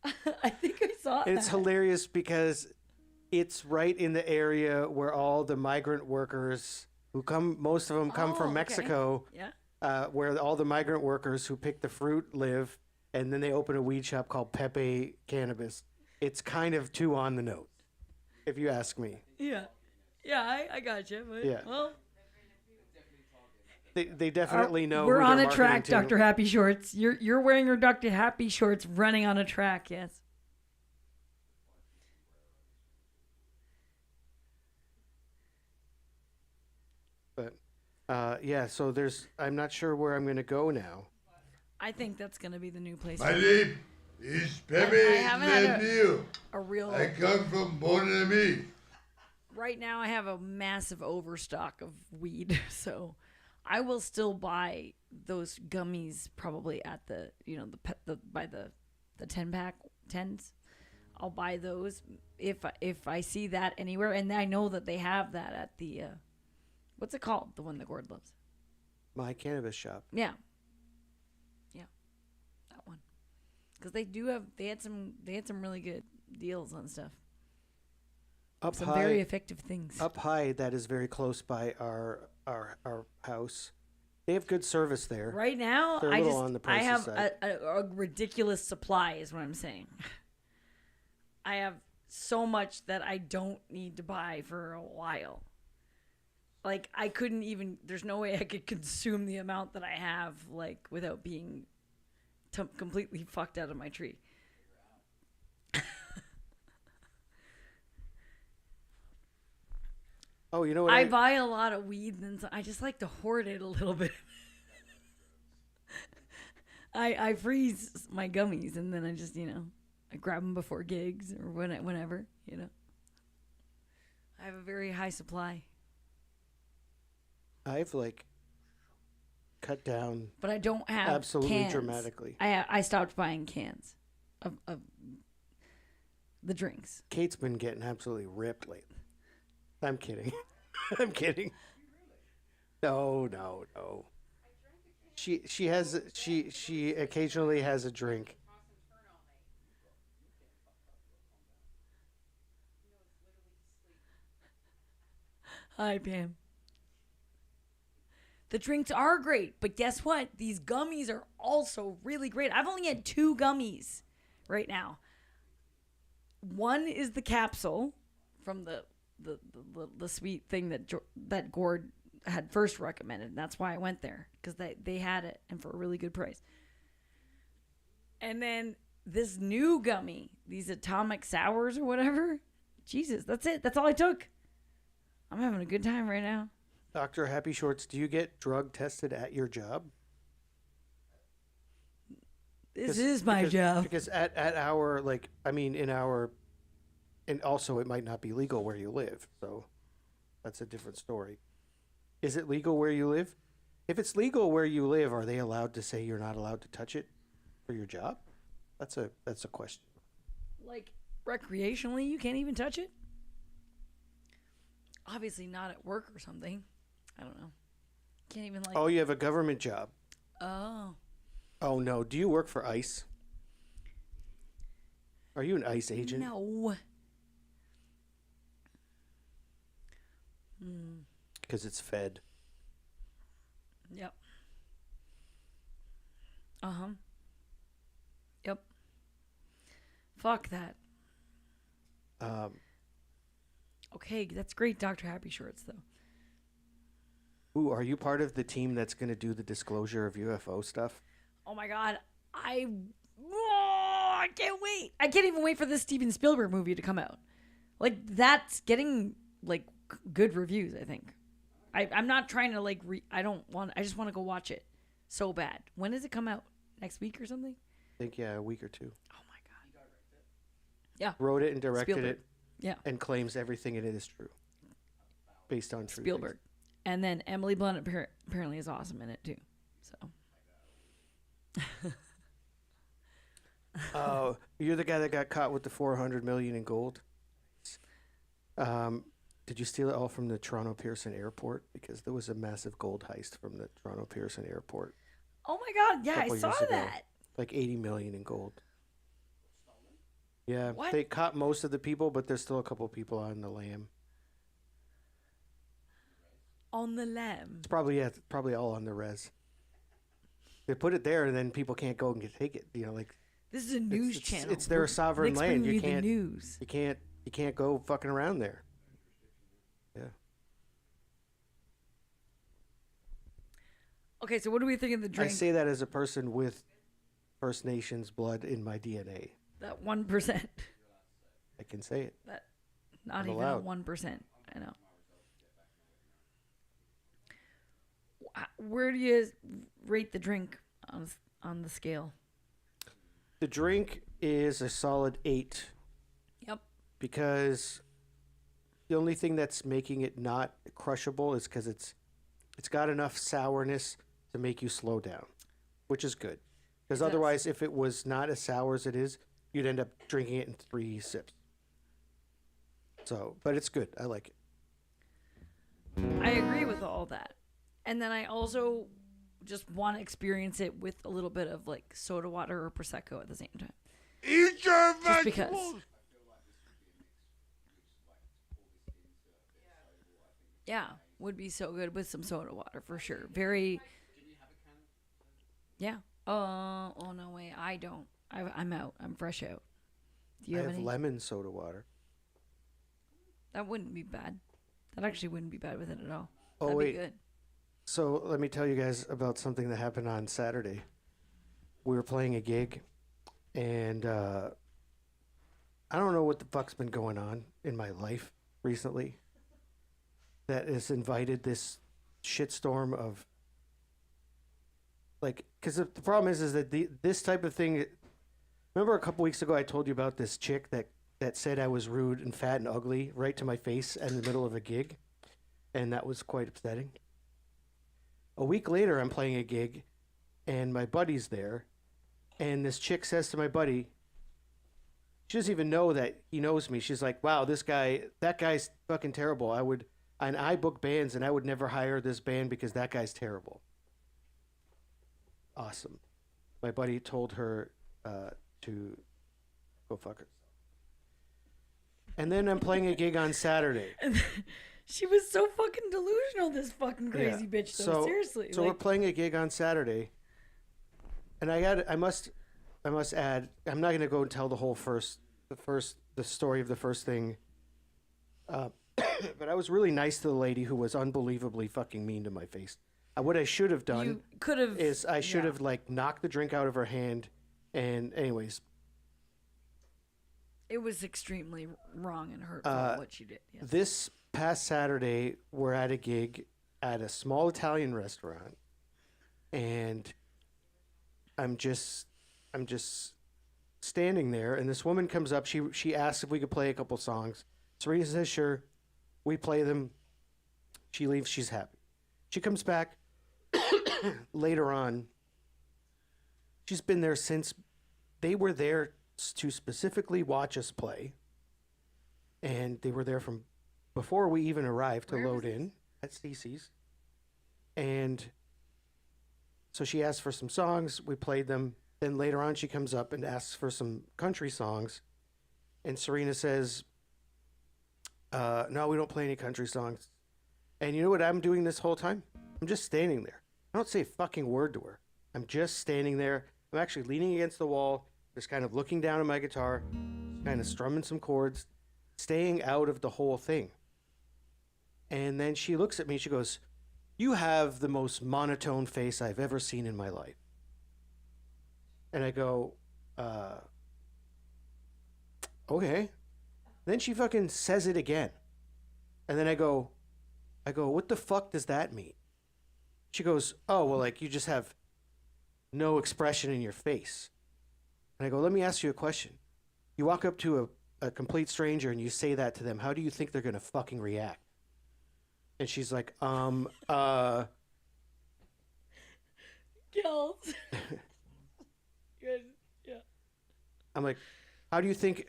Speaker 3: I think I saw
Speaker 2: And it's
Speaker 3: that.
Speaker 2: hilarious because it's right in the area where all the migrant workers who come, most of them come from
Speaker 3: okay.
Speaker 2: Mexico,
Speaker 3: Yeah.
Speaker 2: where all the migrant workers who pick the fruit live, and then they open a weed shop called Pepe Cannabis. It's kind of too on the nose, if you ask me.
Speaker 3: Yeah. Yeah, I got you. But,
Speaker 2: Yeah.
Speaker 3: Well,
Speaker 2: They definitely know.
Speaker 3: we're
Speaker 2: who
Speaker 3: on
Speaker 2: they're
Speaker 3: a track,
Speaker 2: marketing to.
Speaker 3: Dr. Happy Shorts. You're wearing your Dr. Happy Shorts, running on a track. Yes.
Speaker 2: But yeah, so I'm not sure where I'm going to go now.
Speaker 3: I think that's gonna be the new place.
Speaker 7: My name is Pepe
Speaker 3: I haven't had
Speaker 7: Ledville.
Speaker 3: a real.
Speaker 7: I come from Bonami.
Speaker 3: Right now, I have a massive overstock of weed, so I will still buy those gummies probably at the by the 10-pack 10s. I'll buy those if I see that anywhere, and I know that they have that at the what's it called? The one that Gord loves.
Speaker 2: My cannabis shop.
Speaker 3: Yeah, that one. Because they had some really good deals on stuff.
Speaker 2: Up
Speaker 3: some
Speaker 2: high,
Speaker 3: very effective things.
Speaker 2: up high, that is very close by our house. They have good service there.
Speaker 3: Right now,
Speaker 2: They're a little on the
Speaker 3: I
Speaker 2: pricey
Speaker 3: have
Speaker 2: side.
Speaker 3: a ridiculous supply, is what I'm saying. I have so much that I don't need to buy for a while. Like, I couldn't even, there's no way I could consume the amount that I have, like, without being completely fucked out of my tree.
Speaker 2: Oh, you know what?
Speaker 3: I buy a lot of weed, and I just like to hoard it a little bit. I freeze my gummies, and then I just, I grab them before gigs or whenever, I have a very high supply.
Speaker 2: I've like cut down
Speaker 3: But I don't have
Speaker 2: absolutely
Speaker 3: cans.
Speaker 2: dramatically.
Speaker 3: I stopped buying cans of the drinks.
Speaker 2: Kate's been getting absolutely ripped lately. I'm kidding. I'm kidding. No. She occasionally has a drink.
Speaker 3: Hi, Pam. The drinks are great, but guess what? These gummies are also really great. I've only had 2 gummies right now. One is the capsule from the sweet thing that Gord had first recommended. And that's why I went there, because they had it and for a really good price. And then this new gummy, these atomic sours or whatever. Jesus, that's it. That's all I took. I'm having a good time right now.
Speaker 2: Dr. Happy Shorts, do you get drug tested at your job?
Speaker 3: This is my job.
Speaker 2: Because at our, and also it might not be legal where you live, so that's a different story. Is it legal where you live? If it's legal where you live, are they allowed to say you're not allowed to touch it for your job? That's a question.
Speaker 3: Like, recreationally, you can't even touch it? Obviously not at work or something. I don't know. Can't even,
Speaker 2: Oh, you have a government job.
Speaker 3: Oh.
Speaker 2: Oh, no. Do you work for ICE? Are you an ICE agent?
Speaker 3: No.
Speaker 2: Because it's fed.
Speaker 3: Yep. Uh-huh. Yep. Fuck that. Okay, that's great, Dr. Happy Shorts, though.
Speaker 2: Ooh, are you part of the team that's going to do the disclosure of UFO stuff?
Speaker 3: Oh my God, I can't wait. I can't even wait for this Steven Spielberg movie to come out. Like, that's getting good reviews, I think. I'm not trying to I just want to go watch it so bad. When does it come out? Next week or something?
Speaker 2: I think, yeah, a week or 2.
Speaker 3: Oh my God. Yeah.
Speaker 2: Wrote it and directed
Speaker 3: Spielberg.
Speaker 2: it.
Speaker 3: Yeah.
Speaker 2: And claims everything in it is true. Based on true
Speaker 3: Spielberg. And then Emily Blunt apparently is awesome in it too. So.
Speaker 2: You're the guy that got caught with the $400 million in gold. Did you steal it all from the Toronto Pearson Airport? Because there was a massive gold heist from the Toronto Pearson Airport.
Speaker 3: Oh my God! Yeah, I
Speaker 2: Couple
Speaker 3: saw
Speaker 2: years ago.
Speaker 3: that.
Speaker 2: Like $80 million in gold. Yeah,
Speaker 3: What?
Speaker 2: they caught most of the people, but there's still a couple people on the lam.
Speaker 3: On the lam.
Speaker 2: It's probably all on the res. They put it there, and then people can't go and take it.
Speaker 3: This is a news channel.
Speaker 2: It's their sovereign
Speaker 3: Nick's
Speaker 2: land.
Speaker 3: bringing
Speaker 2: You
Speaker 3: the
Speaker 2: can't.
Speaker 3: news.
Speaker 2: You can't go fucking around there. Yeah.
Speaker 3: Okay, so what do we think of the
Speaker 2: I
Speaker 3: drink?
Speaker 2: say that as a person with First Nations blood in my DNA.
Speaker 3: That 1%.
Speaker 2: I can say it.
Speaker 3: That not
Speaker 2: I'm
Speaker 3: even
Speaker 2: allowed.
Speaker 3: 1%. I know. Where do you rate the drink on the scale?
Speaker 2: The drink is a solid 8.
Speaker 3: Yep.
Speaker 2: Because the only thing that's making it not crushable is because it's got enough sourness to make you slow down, which is good. Because otherwise, if it was not as sour as it is, you'd end up drinking it in 3 sips. So, but it's good. I like it.
Speaker 3: I agree with all that. And then I also just want to experience it with a little bit of soda water or Prosecco at the same time.
Speaker 7: Eat your
Speaker 3: Just because.
Speaker 7: vegetables.
Speaker 3: Yeah, would be so good with some soda water for sure. Very. Yeah. Oh no, wait. I don't. I'm out. I'm fresh out. Do you
Speaker 2: I
Speaker 3: have
Speaker 2: have
Speaker 3: any?
Speaker 2: lemon soda water.
Speaker 3: That wouldn't be bad. That actually wouldn't be bad with it at all.
Speaker 2: Oh,
Speaker 3: That'd
Speaker 2: wait.
Speaker 3: be good.
Speaker 2: So let me tell you guys about something that happened on Saturday. We were playing a gig, and I don't know what the fuck's been going on in my life recently that has invited this shitstorm of like, because the problem is that this type of thing. Remember a couple weeks ago I told you about this chick that said I was rude and fat and ugly right to my face in the middle of a gig, and that was quite upsetting. A week later, I'm playing a gig, and my buddy's there, and this chick says to my buddy, she doesn't even know that he knows me. She's like, "Wow, that guy's fucking terrible. I book bands, and I would never hire this band because that guy's terrible." Awesome. My buddy told her to go fuck her. And then I'm playing a gig on Saturday.
Speaker 3: She was so fucking delusional, this fucking crazy bitch, though.
Speaker 2: So,
Speaker 3: Seriously.
Speaker 2: So we're playing a gig on Saturday, and I must add, I'm not gonna go and tell the story of the first thing. But I was really nice to the lady who was unbelievably fucking mean to my face. What I should have done
Speaker 3: You could have.
Speaker 2: is I should have like knocked the drink out of her hand, and anyways,
Speaker 3: It was extremely wrong and hurtful what she did. Yes.
Speaker 2: this past Saturday, we're at a gig at a small Italian restaurant, and I'm just standing there, and this woman comes up. She asks if we could play a couple songs. Serena says sure. We play them. She leaves. She's happy. She comes back later on. She's been there since they were there to specifically watch us play, and they were there from before we even arrived to load in at CC's. And so she asked for some songs. We played them. Then later on, she comes up and asks for some country songs. And Serena says, no, we don't play any country songs. And you know what I'm doing this whole time? I'm just standing there. I don't say a fucking word to her. I'm just standing there. I'm actually leaning against the wall, just kind of looking down at my guitar, kind of strumming some chords, staying out of the whole thing. And then she looks at me, she goes, "You have the most monotone face I've ever seen in my life." And I go, okay. Then she fucking says it again. And then I go, what the fuck does that mean? She goes, oh, well, like, you just have no expression in your face. And I go, let me ask you a question. You walk up to a complete stranger and you say that to them, how do you think they're going to fucking react? And she's like,
Speaker 3: Gills. Yeah.
Speaker 2: I'm like, how do you think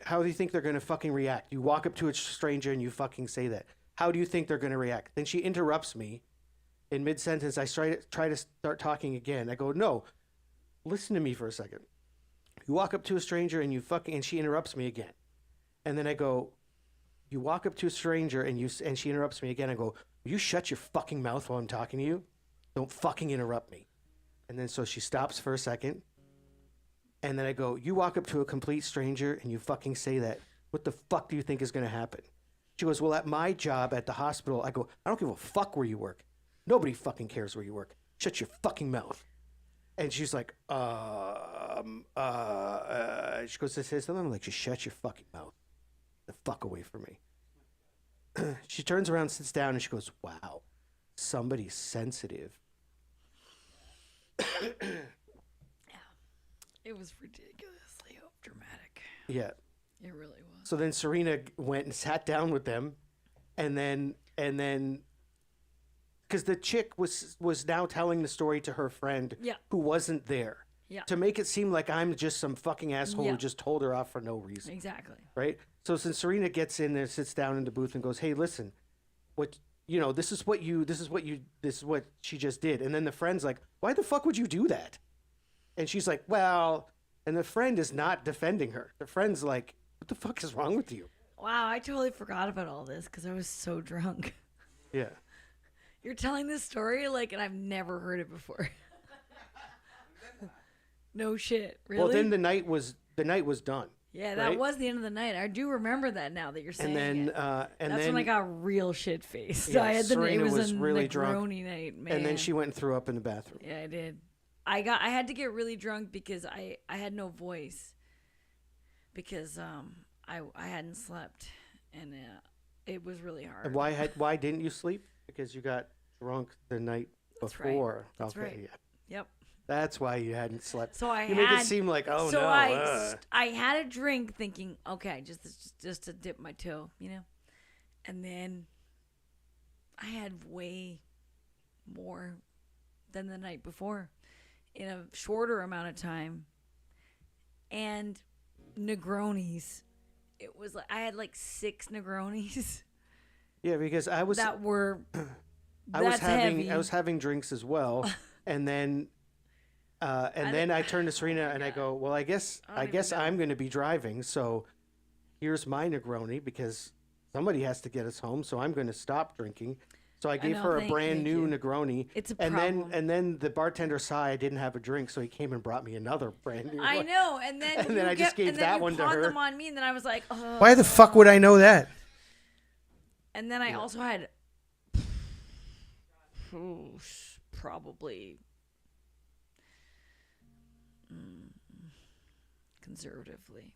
Speaker 2: they're going to fucking react? You walk up to a stranger and you fucking say that. How do you think they're going to react? Then she interrupts me in mid-sentence. I try to start talking again. I go, no, listen to me for a second. You walk up to a stranger and and she interrupts me again. And then I go, you walk up to a stranger and she interrupts me again. I go, will you shut your fucking mouth while I'm talking to you? Don't fucking interrupt me. And then so she stops for a second. And then I go, you walk up to a complete stranger and you fucking say that. What the fuck do you think is going to happen? She goes, well, at my job at the hospital, I go, I don't give a fuck where you work. Nobody fucking cares where you work. Shut your fucking mouth. And she's like, she goes to say something. I'm like, just shut your fucking mouth. The fuck away from me. She turns around, sits down, and she goes, wow, somebody's sensitive.
Speaker 3: It was ridiculously dramatic.
Speaker 2: Yeah.
Speaker 3: It really was.
Speaker 2: So then Serena went and sat down with them, and then, because the chick was now telling the story to her friend who wasn't there.
Speaker 3: Yeah.
Speaker 2: To make it seem like I'm just some fucking asshole who just told her off for no reason.
Speaker 3: Exactly.
Speaker 2: Right? So since Serena gets in there, sits down in the booth and goes, hey, listen, this is what she just did. And then the friend's like, why the fuck would you do that? And she's like, well, and the friend is not defending her. The friend's like, what the fuck is wrong with you?
Speaker 3: Wow, I totally forgot about all this because I was so drunk.
Speaker 2: Yeah.
Speaker 3: You're telling this story like, and I've never heard it before. No shit, really?
Speaker 2: Well, then the night was done.
Speaker 3: Yeah, that
Speaker 2: right?
Speaker 3: was the end of the night. I do remember that now that you're saying
Speaker 2: And then
Speaker 3: it.
Speaker 2: and
Speaker 3: That's
Speaker 2: then
Speaker 3: when I got real shit faced.
Speaker 2: Yeah,
Speaker 3: I had
Speaker 2: Serena
Speaker 3: it was
Speaker 2: was
Speaker 3: a
Speaker 2: really drunk,
Speaker 3: Negroni night, man.
Speaker 2: and then she went and threw up in the bathroom.
Speaker 3: Yeah, I did. I had to get really drunk because I had no voice because I hadn't slept and it was really hard.
Speaker 2: And why didn't you sleep? Because you got drunk the night
Speaker 3: That's right.
Speaker 2: before.
Speaker 3: That's
Speaker 2: okay,
Speaker 3: right.
Speaker 2: yeah.
Speaker 3: Yep.
Speaker 2: That's why you hadn't slept.
Speaker 3: So
Speaker 2: you make it seem like, oh
Speaker 3: so
Speaker 2: no.
Speaker 3: I had a drink thinking, okay, just to dip my toe, and then I had way more than the night before in a shorter amount of time, and Negronis. It was like I had like 6 Negronis
Speaker 2: Yeah, because I was
Speaker 3: that were.
Speaker 2: I was
Speaker 3: heavy.
Speaker 2: having drinks as well, and then I turned to Serena and I go, well, I guess I'm going to be driving, so here's my Negroni because somebody has to get us home, so I'm going to stop drinking. So I gave her a brand new Negroni.
Speaker 3: It's a
Speaker 2: problem. And then the bartender saw I didn't have a drink, so he came and brought me another brand new one.
Speaker 3: I know, and then
Speaker 2: And then I just gave that one to her.
Speaker 3: them on me, and then I was like,
Speaker 2: Why the fuck would I know that?
Speaker 3: And then I also had probably conservatively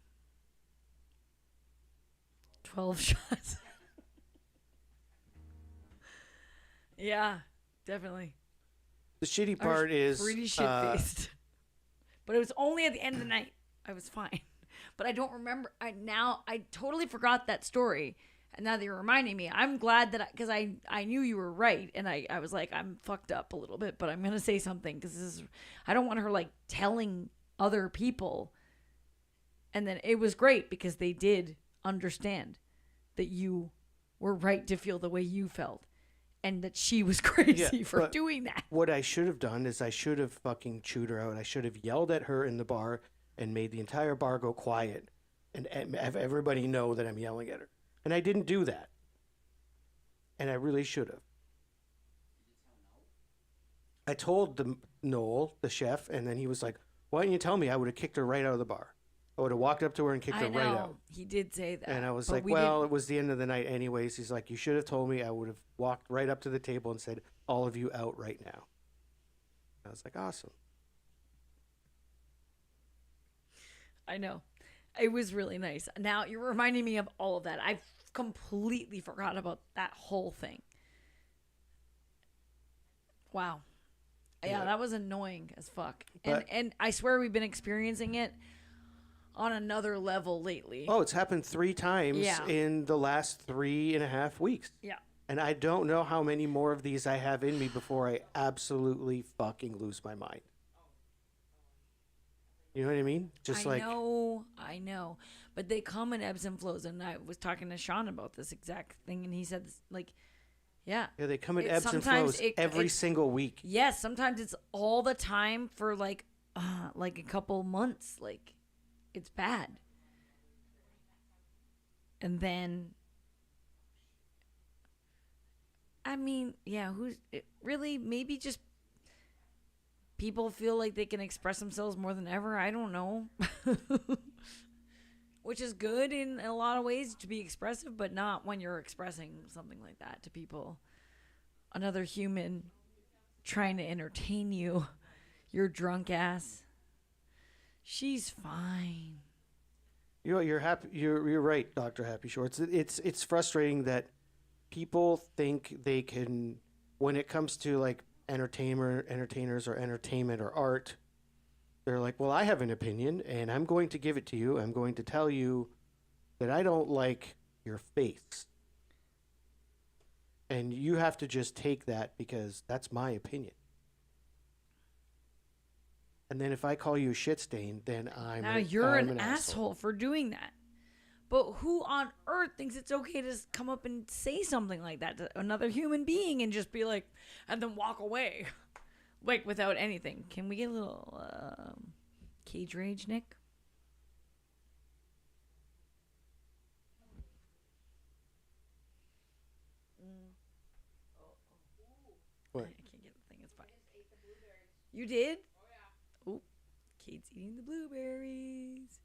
Speaker 3: 12 shots. Yeah, definitely.
Speaker 2: The shitty
Speaker 3: I
Speaker 2: part
Speaker 3: was
Speaker 2: is
Speaker 3: pretty shit faced, but it was only at the end of the night. I was fine, but I don't remember. I totally forgot that story, and now that you're reminding me, I'm glad that because I knew you were right, and I was like, I'm fucked up a little bit, but I'm gonna say something because I don't want her like telling other people. And then it was great because they did understand that you were right to feel the way you felt. And that she was crazy for doing that.
Speaker 2: What I should have done is I should have fucking chewed her out. I should have yelled at her in the bar and made the entire bar go quiet and have everybody know that I'm yelling at her. And I didn't do that. And I really should have. I told Noel, the chef, and then he was like, why didn't you tell me? I would have kicked her right out of the bar. I would have walked up to her and kicked her right out.
Speaker 3: He did say that.
Speaker 2: And I was like, well, it was the end of the night anyways. He's like, you should have told me. I would have walked right up to the table and said, all of you out right now. I was like, awesome.
Speaker 3: I know. It was really nice. Now you're reminding me of all of that. I completely forgot about that whole thing. Wow. Yeah, that was annoying as fuck. And I swear we've been experiencing it on another level lately.
Speaker 2: Oh, it's happened 3 times in the last 3.5 weeks.
Speaker 3: Yeah.
Speaker 2: And I don't know how many more of these I have in me before I absolutely fucking lose my mind. You know what I mean?
Speaker 3: I know. But they come in ebbs and flows. And I was talking to Sean about this exact thing. And he said, yeah,
Speaker 2: they come in ebbs and flows every single week.
Speaker 3: Yes, sometimes it's all the time for like a couple months. Like, it's bad. And then, I mean, yeah, really, maybe just people feel like they can express themselves more than ever. I don't know. Which is good in a lot of ways to be expressive, but not when you're expressing something like that to people. Another human trying to entertain you, your drunk ass. She's fine.
Speaker 2: You're happy. You're right, Dr. Happy Shorts. It's frustrating that people think they can, when it comes to like entertainers or entertainment or art, they're like, well, I have an opinion and I'm going to give it to you. I'm going to tell you that I don't like your face. And you have to just take that because that's my opinion. And then if I call you a shit stain, then
Speaker 3: you're an asshole for doing that. But who on earth thinks it's okay to come up and say something like that to another human being and just be like, and then walk away, like without anything? Can we get a little cage rage, Nick? did? Oh, Kate's eating the blueberries.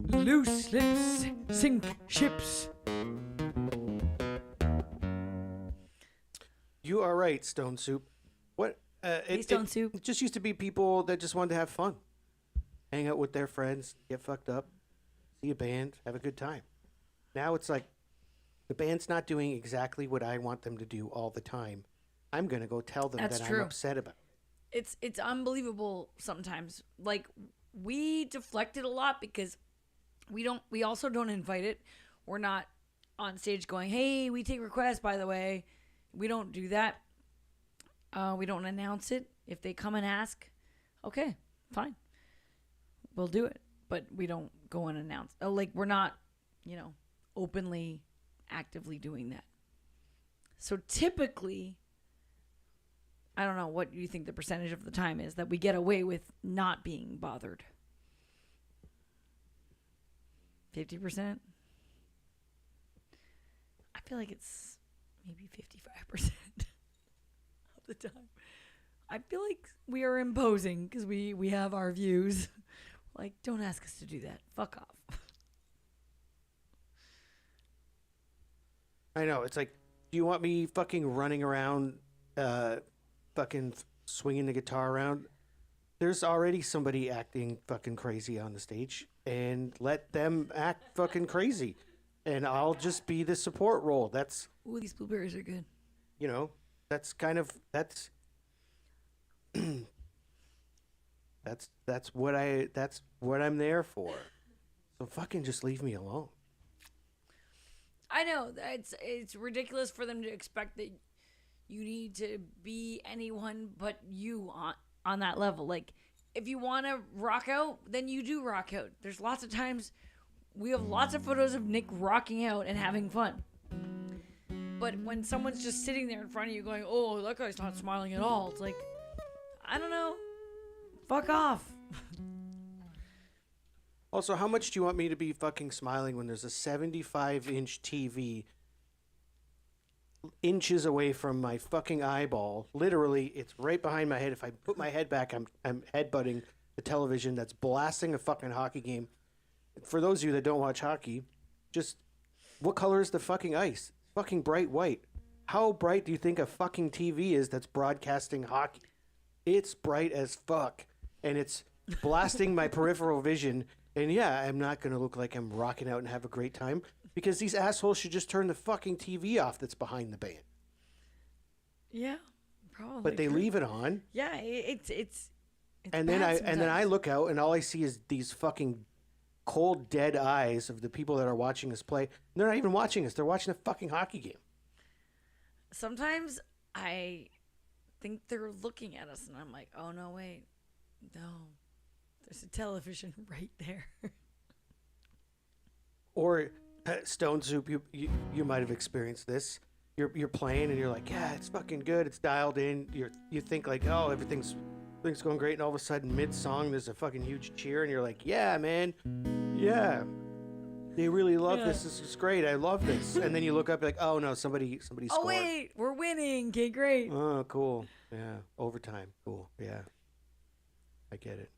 Speaker 3: Loose lips sink ships.
Speaker 2: You are right, Stone Soup. What?
Speaker 3: Stone Soup.
Speaker 2: It just used to be people that just wanted to have fun, hang out with their friends, get fucked up, see a band, have a good time. Now it's like the band's not doing exactly what I want them to do all the time. I'm gonna go tell them
Speaker 3: That's
Speaker 2: that
Speaker 3: true.
Speaker 2: I'm upset about it.
Speaker 3: It's unbelievable sometimes. Like, we deflected a lot because we also don't invite it. We're not on stage going, hey, we take requests, by the way. We don't do that. We don't announce it. If they come and ask, okay, fine, we'll do it. But we don't go and announce. Like, we're not, openly, actively doing that. So typically, I don't know what you think the percentage of the time is that we get away with not being bothered. 50%? I feel like it's maybe 55% of the time. I feel like we are imposing because we have our views. Like, don't ask us to do that. Fuck off.
Speaker 2: I know. It's like, do you want me fucking running around, fucking swinging the guitar around? There's already somebody acting fucking crazy on the stage, and let them act fucking crazy, and I'll just be the support role. That's,
Speaker 3: Ooh, these blueberries are good.
Speaker 2: that's kind of that's that's what I'm there for. So fucking just leave me alone.
Speaker 3: I know it's ridiculous for them to expect that you need to be anyone but you on that level. Like, if you want to rock out, then you do rock out. There's lots of times we have lots of photos of Nick rocking out and having fun. But when someone's just sitting there in front of you going, oh, that guy's not smiling at all, it's like, I don't know. Fuck off.
Speaker 2: Also, how much do you want me to be fucking smiling when there's a 75-inch TV inches away from my fucking eyeball? Literally, it's right behind my head. If I put my head back, I'm headbutting the television that's blasting a fucking hockey game. For those of you that don't watch hockey, just what color is the fucking ice? Fucking bright white. How bright do you think a fucking TV is that's broadcasting hockey? It's bright as fuck, and it's blasting my peripheral vision. And yeah, I'm not going to look like I'm rocking out and have a great time because these assholes should just turn the fucking TV off that's behind the band.
Speaker 3: Yeah, probably.
Speaker 2: But they
Speaker 3: true.
Speaker 2: leave it on.
Speaker 3: Yeah, it's
Speaker 2: And then I look out and all I see is these fucking cold, dead eyes of the people that are watching us play. And they're not even watching us. They're watching a fucking hockey game.
Speaker 3: Sometimes I think they're looking at us and I'm like, oh, no, wait. No. There's a television right there.
Speaker 2: Or Stone Soup, you might have experienced this. You're playing and you're like, yeah, it's fucking good. It's dialed in. You think like, oh, everything's going great, and all of a sudden mid song there's a fucking huge cheer and you're like, yeah, man, yeah, they really love this. This is great. I love this. And then you look up like, oh no, somebody scored.
Speaker 3: Oh wait, we're winning. Okay, great.
Speaker 2: Oh, cool. Yeah, overtime. Cool. Yeah, I get it.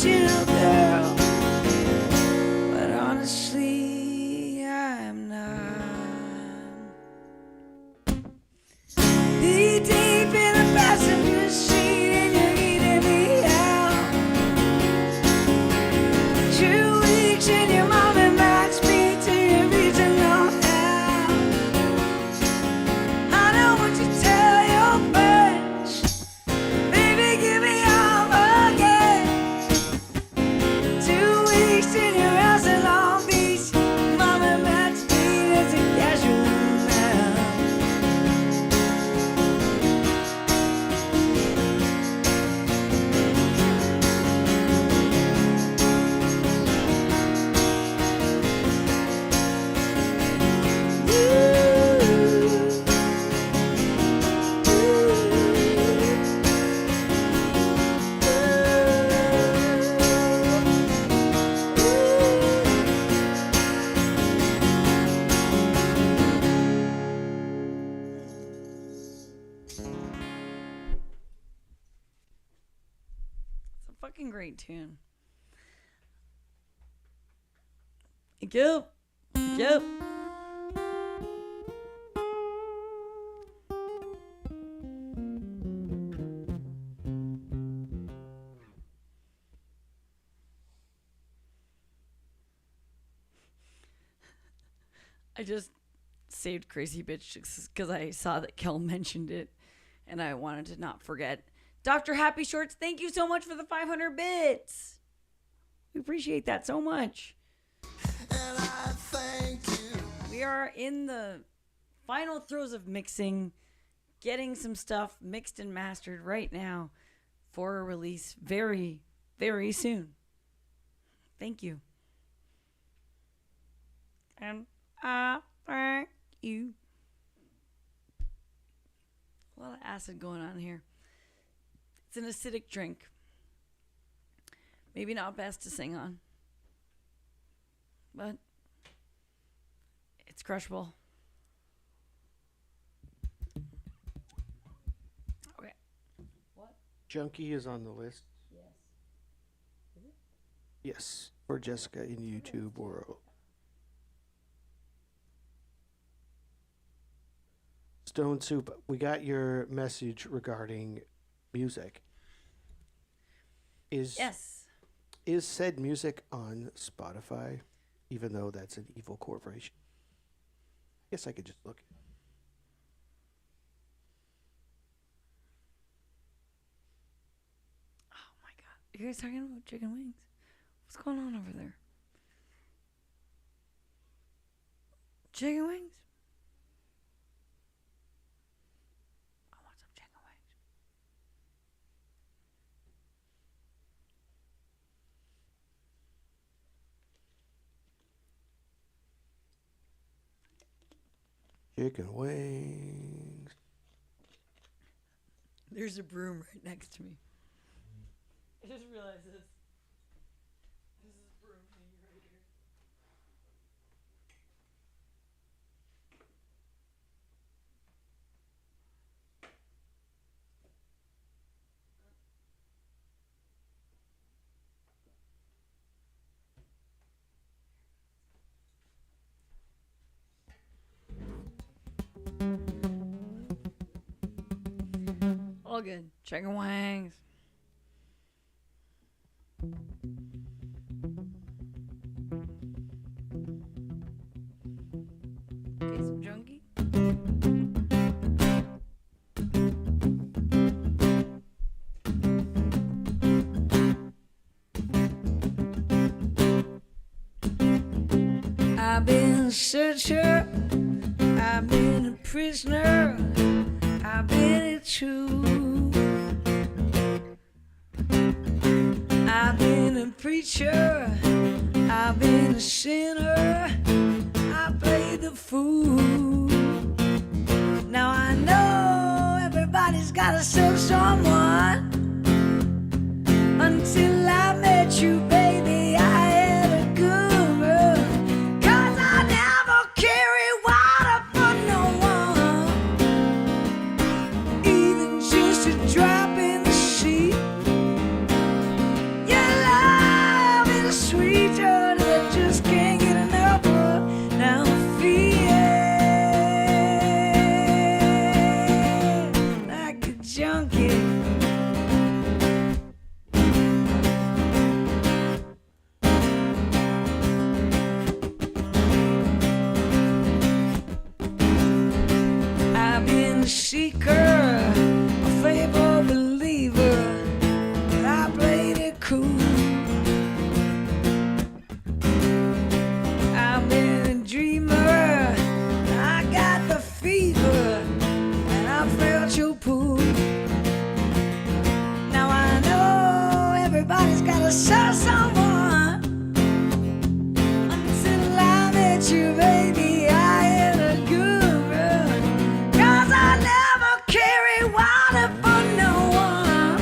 Speaker 4: emotional girl, but honestly, I'm not. Be deep in the passenger seat and you're eating me out. 2 weeks and your mom and Max beat to your reason on how. I know what you tell your friends. Baby, give me all again. 2 weeks in your house in Long Beach. Mom and Max beat as a casual now.
Speaker 3: It's a fucking great tune. Thank you. Thank you. I just saved Crazy Bitch because I saw that Kel mentioned it and I wanted to not forget. Dr. Happy Shorts, thank you so much for the 500 bits. We appreciate that so much.
Speaker 1: And I thank you.
Speaker 3: We are in the final throes of mixing, getting some stuff mixed and mastered right now for a release very, very soon. Thank you. And I thank you. A lot of acid going on here. It's an acidic drink. Maybe not best to sing on, but it's crushable. Okay. What?
Speaker 2: Junkie is on the list.
Speaker 3: Yes. Is it?
Speaker 2: Yes, for Jessica in YouTube world. Stone Soup, we got your message regarding music.
Speaker 3: Yes.
Speaker 2: Is said music on Spotify, even though that's an evil corporation? I guess I could just look.
Speaker 3: Oh my god. You guys talking about chicken wings? What's going on over there? Chicken wings? I want some chicken wings.
Speaker 2: Chicken wings.
Speaker 3: There's a broom right next to me. I just realized this. This is a broom hanging right here. All good. Chicken wings. Okay, some junkie.
Speaker 4: I've been a searcher, I've been a prisoner, I've been a true. I've been a preacher, I've been a sinner, I played the fool. Now I know everybody's gotta serve someone. Until I met you, baby, I had a good run. 'Cause I never carry water for no one, even just a drop in the sea. Your love seeker, a favor believer, but I played it cool. I've been a dreamer, I got the fever, and I felt your pull. Now I know everybody's gotta show someone. Until I met you, baby, I had a good run. 'Cause I never carry water for no one,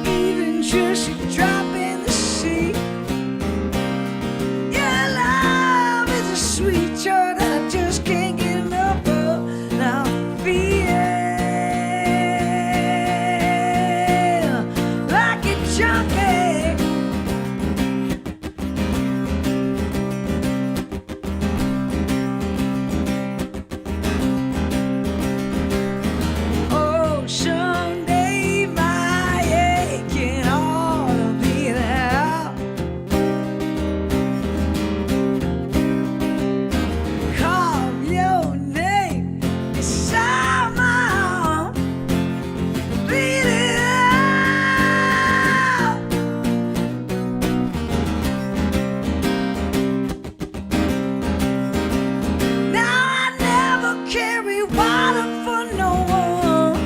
Speaker 4: even just a drop in the sea. Your love is a sweet joy that I just can't get enough of. Now I feel like a junkie. Oh, someday my aching heart will be there. Call your name inside my arm. Bleed it out. Now I never carry water for no one,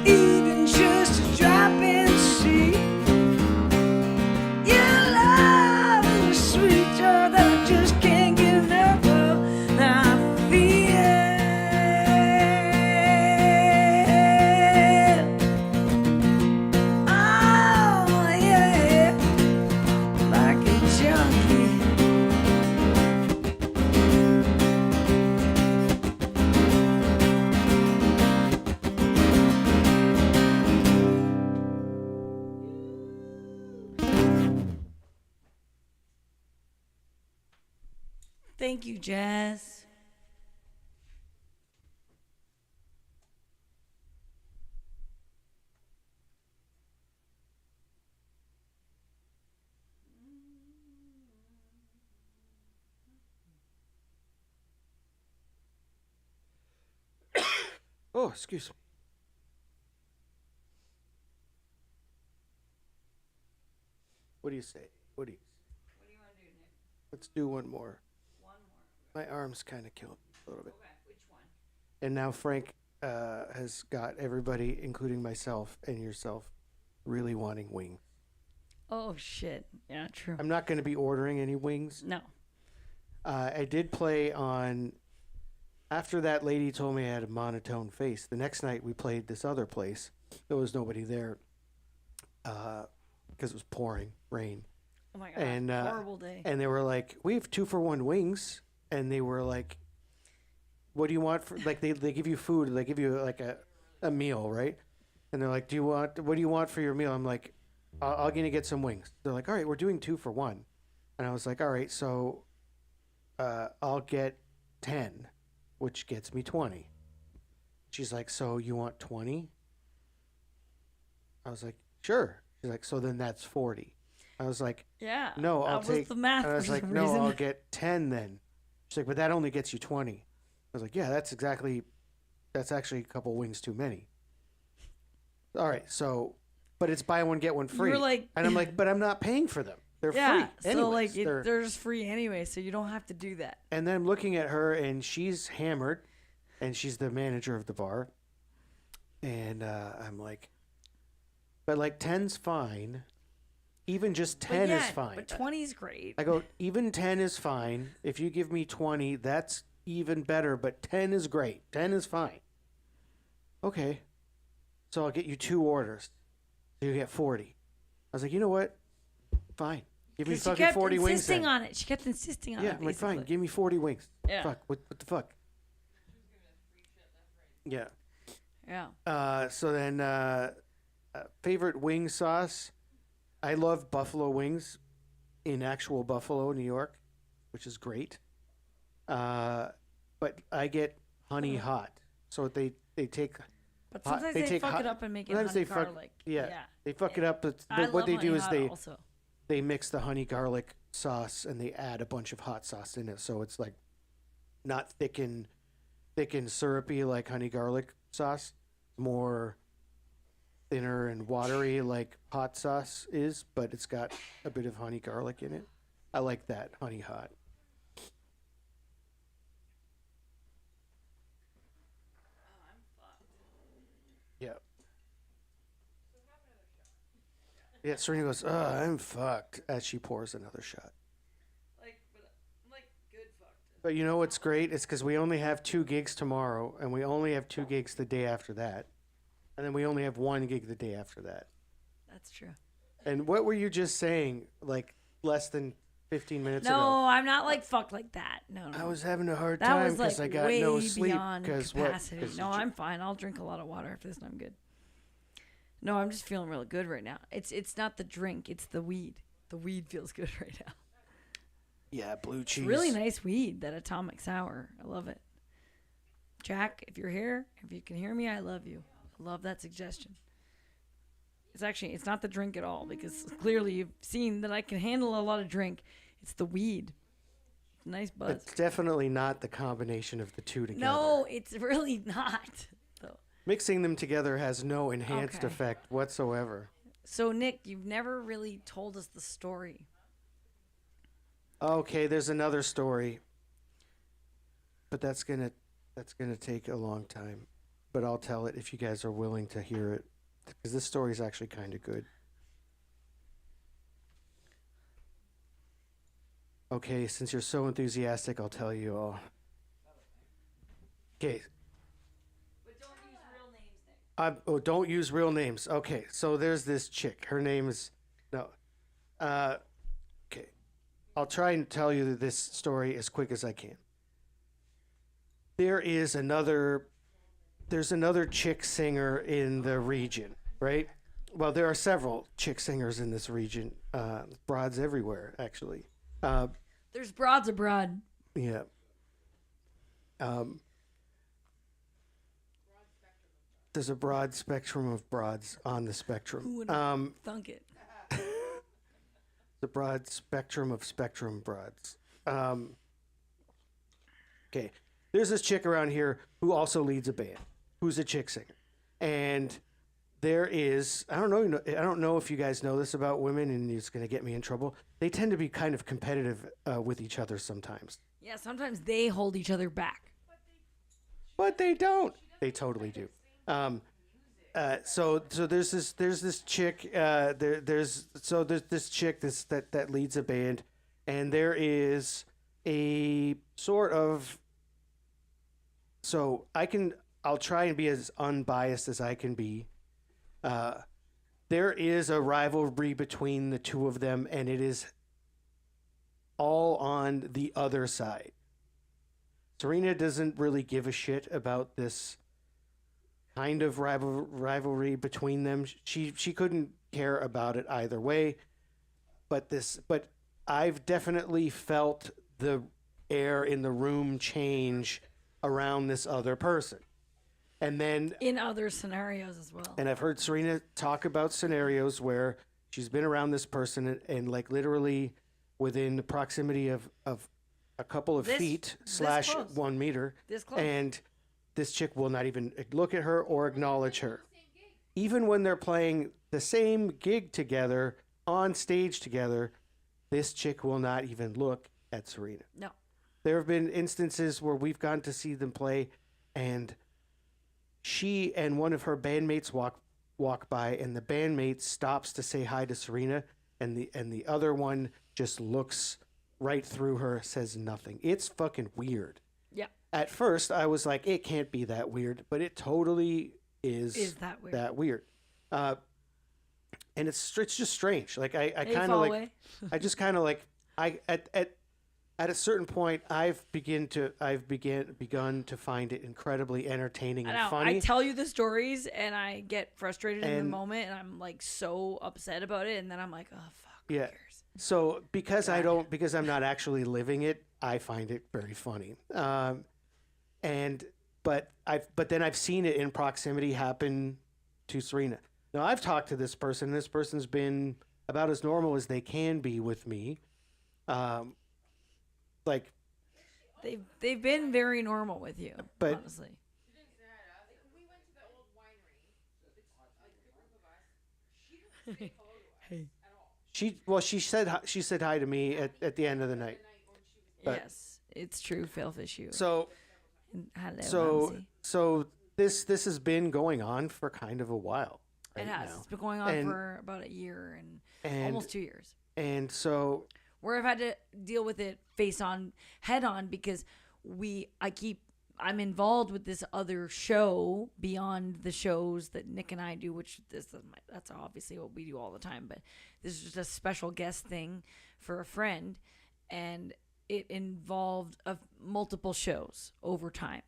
Speaker 4: even just a drop in the sea. Your love is a sweet joy that I just can't get enough of. Now I feel, oh yeah, like a junkie. Thank you, Jazz.
Speaker 2: Oh, excuse me. What do you say? What do you want to do, Nick? Let's do one more. My arm's kind of killing me a little bit.
Speaker 3: Okay, which one?
Speaker 2: And now Frank has got everybody, including myself and yourself, really wanting wings.
Speaker 3: Oh shit! Yeah, true.
Speaker 2: I'm not going to be ordering any wings.
Speaker 3: No.
Speaker 2: I did play on. After that lady told me I had a monotone face, the next night we played this other place. There was nobody there because it was pouring rain.
Speaker 3: Oh my god!
Speaker 2: And
Speaker 3: Horrible day.
Speaker 2: And they were like, "We have 2-for-1 wings," and they were like, "What do you want for?" Like they give you food, they give you like a meal, right? And they're like, what do you want for your meal? I'm like, I'm gonna get some wings. They're like, all right, we're doing 2-for-1, and I was like, all right, so I'll get 10, which gets me 20. She's like, so you want 20? I was like, sure. She's like, so then that's 40. I was like,
Speaker 3: Yeah.
Speaker 2: no, I'll
Speaker 3: that
Speaker 2: take.
Speaker 3: was the math
Speaker 2: I was
Speaker 3: for
Speaker 2: like,
Speaker 3: some
Speaker 2: no,
Speaker 3: reason.
Speaker 2: I'll get 10 then. She's like, but that only gets you 20. I was like, yeah, that's actually a couple wings too many. All right, so, but it's buy one get one free.
Speaker 3: You're like,
Speaker 2: and I'm like, but I'm not paying for them. They're
Speaker 3: yeah.
Speaker 2: free.
Speaker 3: So
Speaker 2: Anyways,
Speaker 3: like
Speaker 2: they're-
Speaker 3: they're just free anyway, so you don't have to do that.
Speaker 2: And then I'm looking at her, and she's hammered, and she's the manager of the bar. And I'm like, but like 10's fine. Even just 10
Speaker 3: but yeah,
Speaker 2: is fine.
Speaker 3: But 20 is great.
Speaker 2: I go, even 10 is fine. If you give me 20, that's even better, but 10 is great. 10 is fine. Okay. So I'll get you 2 orders. So you get 40. I was like, you know what? Fine. Give me
Speaker 3: 'Cause she
Speaker 2: fucking
Speaker 3: kept
Speaker 2: 40 wings
Speaker 3: insisting
Speaker 2: then.
Speaker 3: on it. She kept insisting on
Speaker 2: Yeah,
Speaker 3: it.
Speaker 2: I'm like, fine.
Speaker 3: basically.
Speaker 2: Give me 40 wings.
Speaker 3: Yeah.
Speaker 2: Fuck. What the fuck? Yeah.
Speaker 3: Yeah.
Speaker 2: So then, favorite wing sauce. I love buffalo wings in actual Buffalo, New York, which is great. But I get honey hot. So they take.
Speaker 3: But
Speaker 2: hot-
Speaker 3: sometimes
Speaker 2: they
Speaker 3: they
Speaker 2: take
Speaker 3: fuck
Speaker 2: hot-
Speaker 3: it up and make it
Speaker 2: sometimes
Speaker 3: honey
Speaker 2: they fuck-
Speaker 3: garlic.
Speaker 2: Yeah, they fuck it up. But
Speaker 3: I
Speaker 2: what
Speaker 3: love
Speaker 2: they do
Speaker 3: honey
Speaker 2: is
Speaker 3: hot also.
Speaker 2: they mix the honey garlic sauce and they add a bunch of hot sauce in it, so it's like not thickened. thick and syrupy like honey garlic sauce. More thinner and watery like hot sauce is, but it's got a bit of honey garlic in it. I like that honey hot. Yeah. Yeah, Serena goes, "Oh, I'm fucked," as she pours another shot. But you know what's great? It's because we only have 2 gigs tomorrow, and we only have 2 gigs the day after that, and then we only have 1 gig the day after that.
Speaker 3: That's true.
Speaker 2: And what were you just saying, like less than 15 minutes
Speaker 3: No,
Speaker 2: ago?
Speaker 3: I'm not like fucked like that. No, no.
Speaker 2: I was having a hard
Speaker 3: that
Speaker 2: time
Speaker 3: was like
Speaker 2: because I got
Speaker 3: way
Speaker 2: no sleep.
Speaker 3: beyond
Speaker 2: Because
Speaker 3: capacity.
Speaker 2: what?
Speaker 3: No, I'm fine. I'll drink a lot of water after this, and I'm good. No, I'm just feeling really good right now. It's not the drink, it's the weed. The weed feels good right now.
Speaker 2: Yeah, blue cheese.
Speaker 3: It's really nice weed, that Atomic Sour. I love it. Jack, if you're here, if you can hear me, I love you. I love that suggestion. It's not the drink at all, because clearly you've seen that I can handle a lot of drink. It's the weed. Nice buzz.
Speaker 2: It's definitely not the combination of the two together.
Speaker 3: No, it's really not. Though.
Speaker 2: Mixing them together has no enhanced
Speaker 3: Okay.
Speaker 2: effect whatsoever.
Speaker 3: So Nick, you've never really told us the story.
Speaker 2: Okay, there's another story, but that's gonna take a long time. But I'll tell it if you guys are willing to hear it, because this story is actually kind of good. Okay, since you're so enthusiastic, I'll tell you all. Okay.
Speaker 3: But don't use real names, Nick.
Speaker 2: Don't use real names. Okay, so there's this chick. Her name is no. Okay, I'll try and tell you this story as quick as I can. There's another chick singer in the region, right? Well, there are several chick singers in this region. Broads everywhere, actually.
Speaker 3: There's broads abroad.
Speaker 2: Yeah. There's a broad spectrum of broads on the spectrum.
Speaker 3: Who would have thunk it?
Speaker 2: The broad spectrum of spectrum broads. Okay. There's this chick around here who also leads a band, who's a chick singer. And there is, I don't know if you guys know this about women, and it's going to get me in trouble. They tend to be kind of competitive with each other sometimes.
Speaker 3: Yeah, sometimes they hold each other back.
Speaker 2: But they don't. They totally do. So there's this chick. There's this chick that leads a band, and there is a sort of. So I'll try and be as unbiased as I can be. There is a rivalry between the two of them, and it is all on the other side. Serena doesn't really give a shit about this kind of rivalry between them. She couldn't care about it either way. But I've definitely felt the air in the room change around this other person. And then
Speaker 3: In other scenarios as well.
Speaker 2: and I've heard Serena talk about scenarios where she's been around this person and like literally within the proximity of a couple of feet /
Speaker 3: close.
Speaker 2: 1 meter.
Speaker 3: This close.
Speaker 2: And this chick will not even look at her or acknowledge her. Even when they're playing the same gig together, on stage together, this chick will not even look at Serena.
Speaker 3: No.
Speaker 2: There have been instances where we've gone to see them play, and she and one of her bandmates walk by, and the bandmate stops to say hi to Serena, and the other one just looks right through her, says nothing. It's fucking weird.
Speaker 3: Yeah.
Speaker 2: At first, I was like, it can't be that weird, but it totally is
Speaker 3: that weird.
Speaker 2: And it's just strange. Like I
Speaker 3: Hey,
Speaker 2: kind of
Speaker 3: fall
Speaker 2: like,
Speaker 3: away.
Speaker 2: I just kind of like at a certain point, I've begun to find it incredibly entertaining
Speaker 3: I
Speaker 2: and
Speaker 3: know.
Speaker 2: funny.
Speaker 3: I tell you the stories and I get frustrated in the
Speaker 2: And-
Speaker 3: moment and I'm like so upset about it, and then I'm like, oh fuck. Who
Speaker 2: Yeah.
Speaker 3: cares?
Speaker 2: So because I'm not actually living it, I find it very funny. But then I've seen it in proximity happen to Serena. Now I've talked to this person. This person's been about as normal as they can be with me. Like
Speaker 3: They've been very normal with you,
Speaker 2: But-
Speaker 3: honestly.
Speaker 9: She didn't say hi to us. We went to the old winery. It's a group of us. She didn't say hello to us at all.
Speaker 2: She said hi to me at the end of the night.
Speaker 9: The night when she was
Speaker 2: But-
Speaker 3: Yes, it's true. Failfish you.
Speaker 2: So
Speaker 3: Hello,
Speaker 2: so
Speaker 3: Mamsie.
Speaker 2: so this has been going on for kind of a while.
Speaker 3: It
Speaker 2: right
Speaker 3: has.
Speaker 2: now.
Speaker 3: It's been going on
Speaker 2: And-
Speaker 3: for about a year and
Speaker 2: and
Speaker 3: almost 2 years.
Speaker 2: and so
Speaker 3: Where I've had to deal with it head on because I'm involved with this other show beyond the shows that Nick and I do, which that's obviously what we do all the time. But this is just a special guest thing for a friend, and it involved multiple shows over time.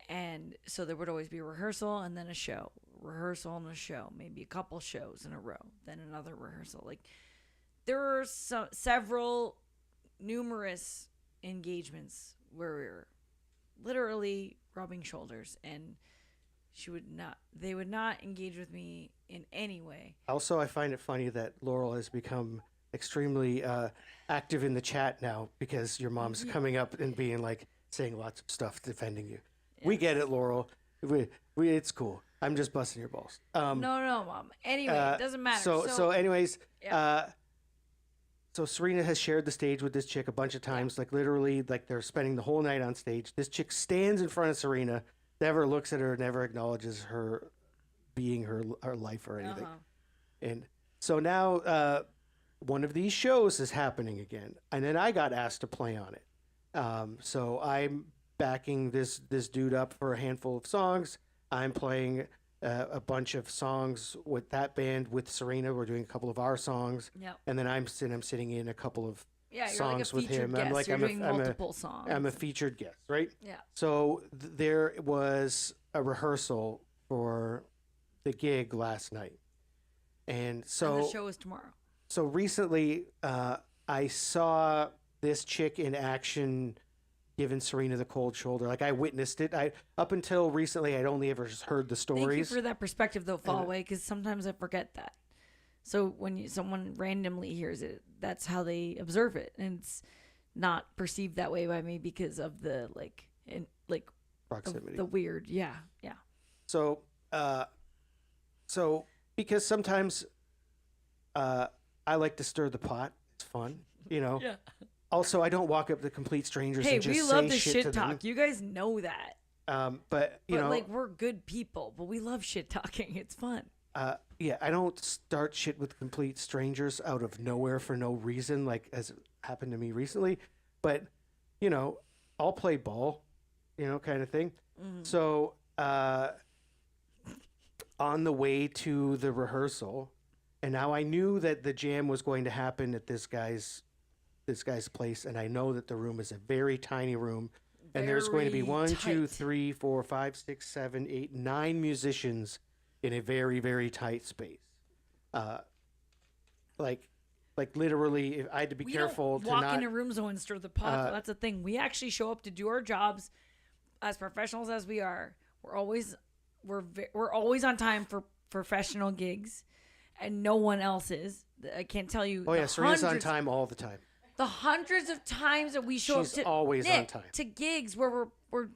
Speaker 3: And so there would always be a rehearsal and then a show, rehearsal and a show, maybe a couple shows in a row, then another rehearsal. Like there were several numerous engagements where we were literally rubbing shoulders, and they would not engage with me in any way.
Speaker 2: also I find it funny that Laurel has become extremely active in the chat now because your mom's coming up and being like saying lots of stuff defending you. We get it, Laurel. It's cool. I'm just busting your balls.
Speaker 3: No, Mom. Anyway, it doesn't matter.
Speaker 2: So anyways,
Speaker 3: Yeah.
Speaker 2: so Serena has shared the stage with this chick a bunch of times, like literally, like they're spending the whole night on stage. This chick stands in front of Serena, never looks at her, never acknowledges her being her life or anything. And so now one of these shows is happening again, and then I got asked to play on it. So I'm backing this dude up for a handful of songs. I'm playing a bunch of songs with that band with Serena. We're doing a couple of our songs,
Speaker 3: Yep.
Speaker 2: and then I'm sitting in a couple of
Speaker 3: Yeah, you're
Speaker 2: songs
Speaker 3: like a
Speaker 2: with him.
Speaker 3: featured guest.
Speaker 2: I'm like
Speaker 3: You're doing
Speaker 2: I'm
Speaker 3: multiple songs.
Speaker 2: I'm a featured guest, right?
Speaker 3: Yeah.
Speaker 2: So there was a rehearsal for the gig last night, and so
Speaker 3: And the show is tomorrow.
Speaker 2: so recently I saw this chick in action giving Serena the cold shoulder. Like I witnessed it. Up until recently I'd only ever just heard the
Speaker 3: Thank you
Speaker 2: stories.
Speaker 3: for that perspective, though, Fallaway, because sometimes I forget that. So when someone randomly hears it, that's how they observe it, and it's not perceived that way by me because of the
Speaker 2: Proximity.
Speaker 3: the weird, yeah.
Speaker 2: So because sometimes I like to stir the pot. It's fun, you know.
Speaker 3: Yeah.
Speaker 2: Also, I don't walk up to complete strangers
Speaker 3: Hey,
Speaker 2: and just
Speaker 3: we love
Speaker 2: say
Speaker 3: to
Speaker 2: shit
Speaker 3: shit
Speaker 2: to them.
Speaker 3: talk. You guys know that.
Speaker 2: But you
Speaker 3: But
Speaker 2: know,
Speaker 3: like we're good people, but we love shit talking. It's fun.
Speaker 2: yeah, I don't start shit with complete strangers out of nowhere for no reason, like as happened to me recently. But you know, I'll play ball, you know, kind of thing. So on the way to the rehearsal, and now I knew that the jam was going to happen at this guy's place, and I know that the room is a very tiny room. And there's going to be
Speaker 3: Very
Speaker 2: 1, 2,
Speaker 3: tight.
Speaker 2: 3, 4, 5, 6, 7, 8, 9 musicians in a very, very tight space. Like literally, if I had to be
Speaker 3: We
Speaker 2: careful
Speaker 3: don't
Speaker 2: to
Speaker 3: walk
Speaker 2: not.
Speaker 3: into rooms though and stir the pot. That's the thing. We actually show up to do our jobs as professionals as we are. We're always on time for professional gigs, and no one else is. I can't tell you.
Speaker 2: Oh yeah,
Speaker 3: the
Speaker 2: Serena's on
Speaker 3: hundreds-
Speaker 2: time all the time.
Speaker 3: The hundreds of times that we show
Speaker 2: She's
Speaker 3: up to
Speaker 2: always on
Speaker 3: Nick,
Speaker 2: time.
Speaker 3: to gigs where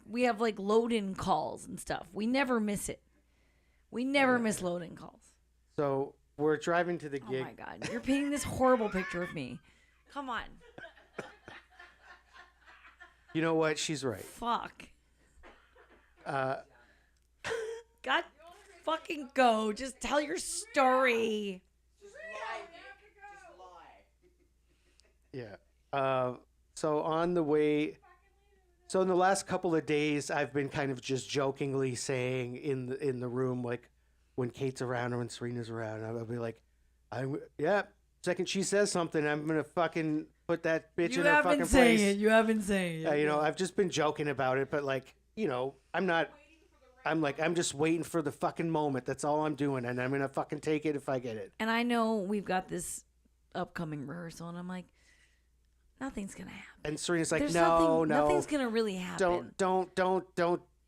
Speaker 3: we have like load-in calls and stuff. We never miss it. We never miss load-in calls.
Speaker 2: So we're driving to the
Speaker 3: Oh
Speaker 2: gig.
Speaker 3: my god, you're painting this horrible picture of me. Come on,
Speaker 2: You know what? She's right.
Speaker 3: fuck. God, fucking go. Just tell your story.
Speaker 2: Yeah. So on the way, so in the last couple of days, I've been kind of just jokingly saying in the room, like when Kate's around or when Serena's around, I'll be like, second she says something, I'm gonna fucking put that bitch
Speaker 3: You
Speaker 2: in her
Speaker 3: have
Speaker 2: fucking
Speaker 3: been saying
Speaker 2: place.
Speaker 3: it. You have been saying it.
Speaker 2: You know, I've just been joking about it, but like, you know, I'm just waiting for the fucking moment. That's all I'm doing, and I'm gonna fucking take it if I get it.
Speaker 3: And I know we've got this upcoming rehearsal, and I'm like, nothing's gonna happen.
Speaker 2: And Serena's like,
Speaker 3: There's
Speaker 2: no,
Speaker 3: nothing's gonna really happen.
Speaker 2: Don't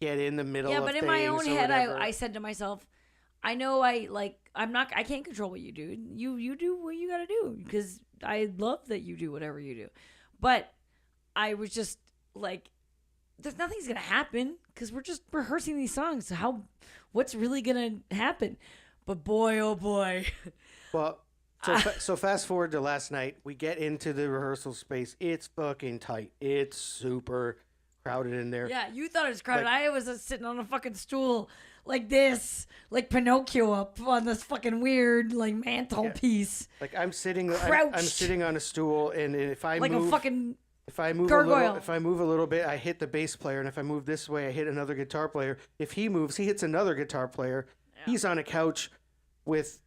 Speaker 2: get in the middle
Speaker 3: Yeah,
Speaker 2: of
Speaker 3: but in
Speaker 2: things
Speaker 3: my own
Speaker 2: or
Speaker 3: head,
Speaker 2: whatever.
Speaker 3: I said to myself, I know I can't control what you do. You do what you gotta do because I love that you do whatever you do. But I was just
Speaker 4: like, there's nothing's gonna happen because we're just rehearsing these songs. So what's really gonna happen? But boy, oh boy.
Speaker 2: Well, so fast forward to last night. We get into the rehearsal space. It's fucking tight. It's super crowded in there.
Speaker 4: Yeah, you thought it was crowded.
Speaker 2: Like-
Speaker 4: I was sitting on a fucking stool like this, like Pinocchio up on this fucking weird like mantelpiece,
Speaker 2: Like I'm sitting, I'm
Speaker 4: Crouched.
Speaker 2: sitting on a stool, and if I
Speaker 4: like
Speaker 2: move,
Speaker 4: a fucking
Speaker 2: if I move
Speaker 4: gargoyle.
Speaker 2: if I move a little bit, I hit the bass player, and if I move this way, I hit another guitar player. If he moves, he hits another guitar player. He's on a couch with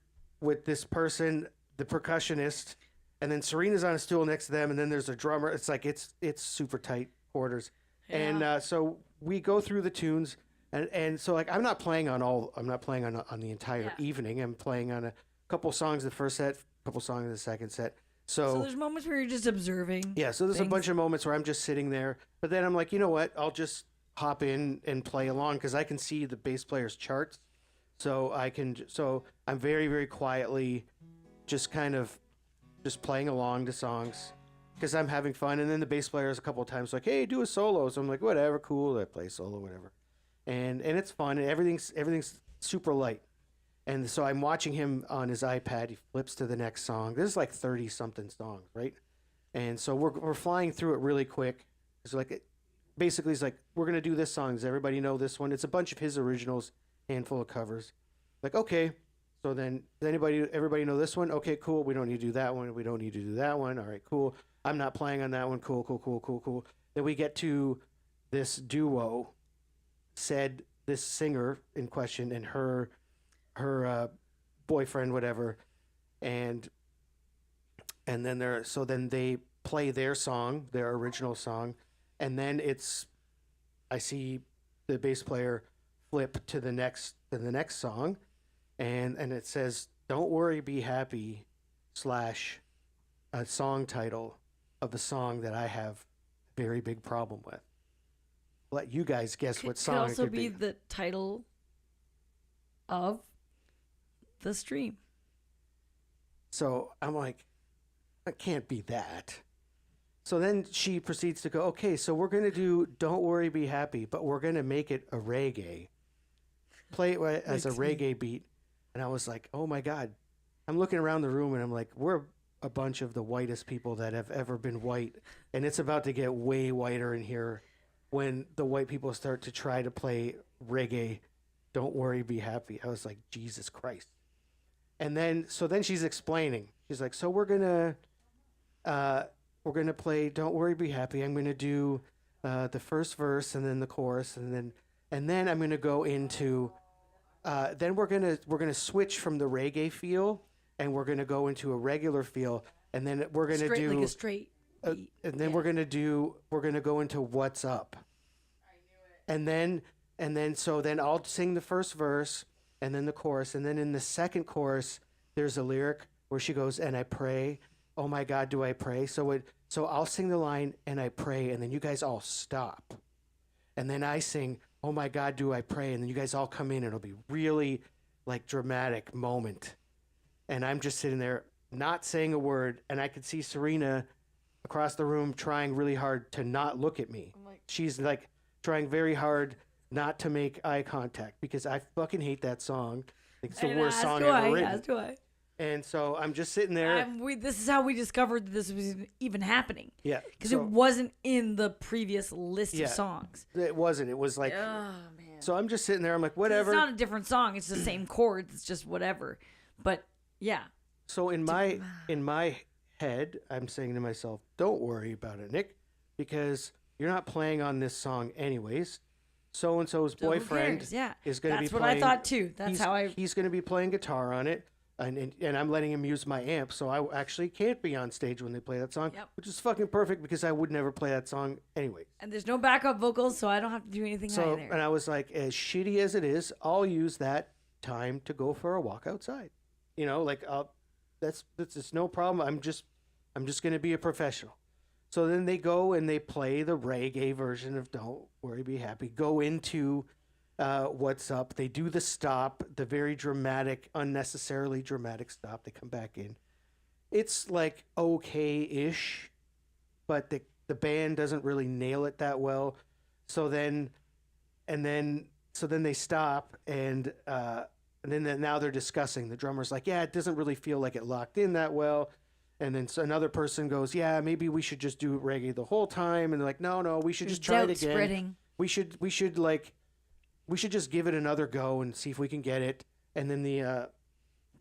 Speaker 2: this person, the percussionist, and then Serena's on a stool next to them, and then there's a drummer. It's like it's super tight quarters, and so we go through the tunes, and so like I'm not playing on the entire evening. I'm playing on a couple songs the first set, couple songs in the second set.
Speaker 4: So there's moments where you're just observing.
Speaker 2: Yeah, so there's a
Speaker 4: things.
Speaker 2: bunch of moments where I'm just sitting there, but then I'm like, you know what? I'll just hop in and play along because I can see the bass player's charts. So I'm very, very quietly just kind of just playing along to songs because I'm having fun. And then the bass player is a couple of times like, hey, do a solo. So I'm like, whatever, cool. I play solo, whatever. And it's fun and everything's super light. And so I'm watching him on his iPad. He flips to the next song. This is like 30 something songs, right? And so we're flying through it really quick. It's like basically he's like, we're gonna do this song. Does everybody know this one? It's a bunch of his originals, handful of covers. Like, okay. So then does everybody know this one? Okay, cool. We don't need to do that one. We don't need to do that one. All right, cool. I'm not playing on that one. Cool. Then we get to this duo, said this singer in question and her boyfriend, whatever, and then then they play their song, their original song, and then I see the bass player flip to the next song, and it says "Don't Worry, Be Happy" / a song title of the song that I have a very big problem with. Let you guys guess what song
Speaker 4: Could
Speaker 2: it
Speaker 4: also
Speaker 2: could
Speaker 4: be the title of the stream.
Speaker 2: So I'm like, it can't be that. So then she proceeds to go, okay, so we're going to do Don't Worry, Be Happy, but we're going to make it a reggae. Play it as a reggae beat. And I was like, oh my God. I'm looking around the room and I'm like, we're a bunch of the whitest people that have ever been white. And it's about to get way whiter in here when the white people start to try to play reggae. Don't worry, be happy. I was like, Jesus Christ. And then she's explaining. She's like, so we're gonna play Don't Worry, Be Happy. I'm gonna do the first verse and then the chorus and then I'm gonna go into then we're gonna switch from the reggae feel and we're gonna go into a regular feel and then we're gonna
Speaker 4: Straight,
Speaker 2: do
Speaker 4: like a straight beat.
Speaker 2: and then we're gonna go into What's Up. And then I'll sing the first verse and then the chorus, and then in the second chorus there's a lyric where she goes, and I pray, oh my God, do I pray? So I'll sing the line, and I pray, and then you guys all stop, and then I sing, oh my God, do I pray? And then you guys all come in, and it'll be really like dramatic moment, and I'm just sitting there not saying a word, and I could see Serena across the room trying really hard to not look at me. She's like trying very hard not to make eye contact because I fucking hate that song. It's the worst song ever written.
Speaker 4: As do I.
Speaker 2: And so I'm just sitting there.
Speaker 4: This is how we discovered that this was even happening.
Speaker 2: Yeah.
Speaker 4: Because it wasn't in the previous list of songs.
Speaker 2: It wasn't. It was like.
Speaker 4: Oh, man.
Speaker 2: So I'm just sitting there. I'm like, whatever.
Speaker 4: It's not a different song. It's the same chords. It's just whatever. But yeah.
Speaker 2: So in my head, I'm saying to myself, don't worry about it, Nick, because you're not playing on this song anyways. So-and-so's boyfriend is going to be playing.
Speaker 4: That's what I thought too.
Speaker 2: He's going to be playing guitar on it, and I'm letting him use my amp, so I actually can't be on stage when they play that song, which is fucking perfect because I would never play that song anyway.
Speaker 4: And there's no backup vocals, so I don't have to do anything either.
Speaker 2: And I was like, as shitty as it is, I'll use that time to go for a walk outside. You know, like that's it's no problem. I'm just going to be a professional. So then they go and they play the reggae version of Don't Worry, Be Happy, go into What's Up. They do the stop, the very dramatic, unnecessarily dramatic stop. They come back in. It's like okay-ish, but the band doesn't really nail it that well. So then they stop and then now they're discussing. The drummer's like, yeah, it doesn't really feel like it locked in that well. And then another person goes, yeah, maybe we should just do reggae the whole time. And they're like, no, we should just try it again.
Speaker 4: Spreading.
Speaker 2: We should just give it another go and see if we can get it. And then the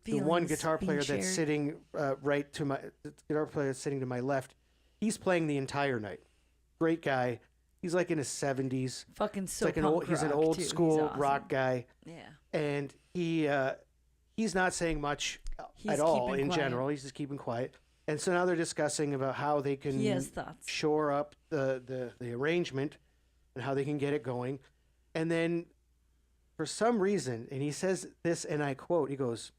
Speaker 2: one guitar player that's sitting sitting to my left, he's playing the entire night. Great guy. He's like in his 70s.
Speaker 3: Fucking so
Speaker 2: like he's an
Speaker 3: rock,
Speaker 2: old
Speaker 3: too.
Speaker 2: school
Speaker 3: Awesome.
Speaker 2: rock guy.
Speaker 3: Yeah.
Speaker 2: And he's not saying much
Speaker 3: He's
Speaker 2: at all
Speaker 3: keeping
Speaker 2: in
Speaker 3: quiet.
Speaker 2: general. He's just keeping quiet. And so now they're discussing about how they can
Speaker 3: He has thoughts.
Speaker 2: shore up the arrangement and how they can get it going. And then for some reason, and he says this, and I quote, he goes,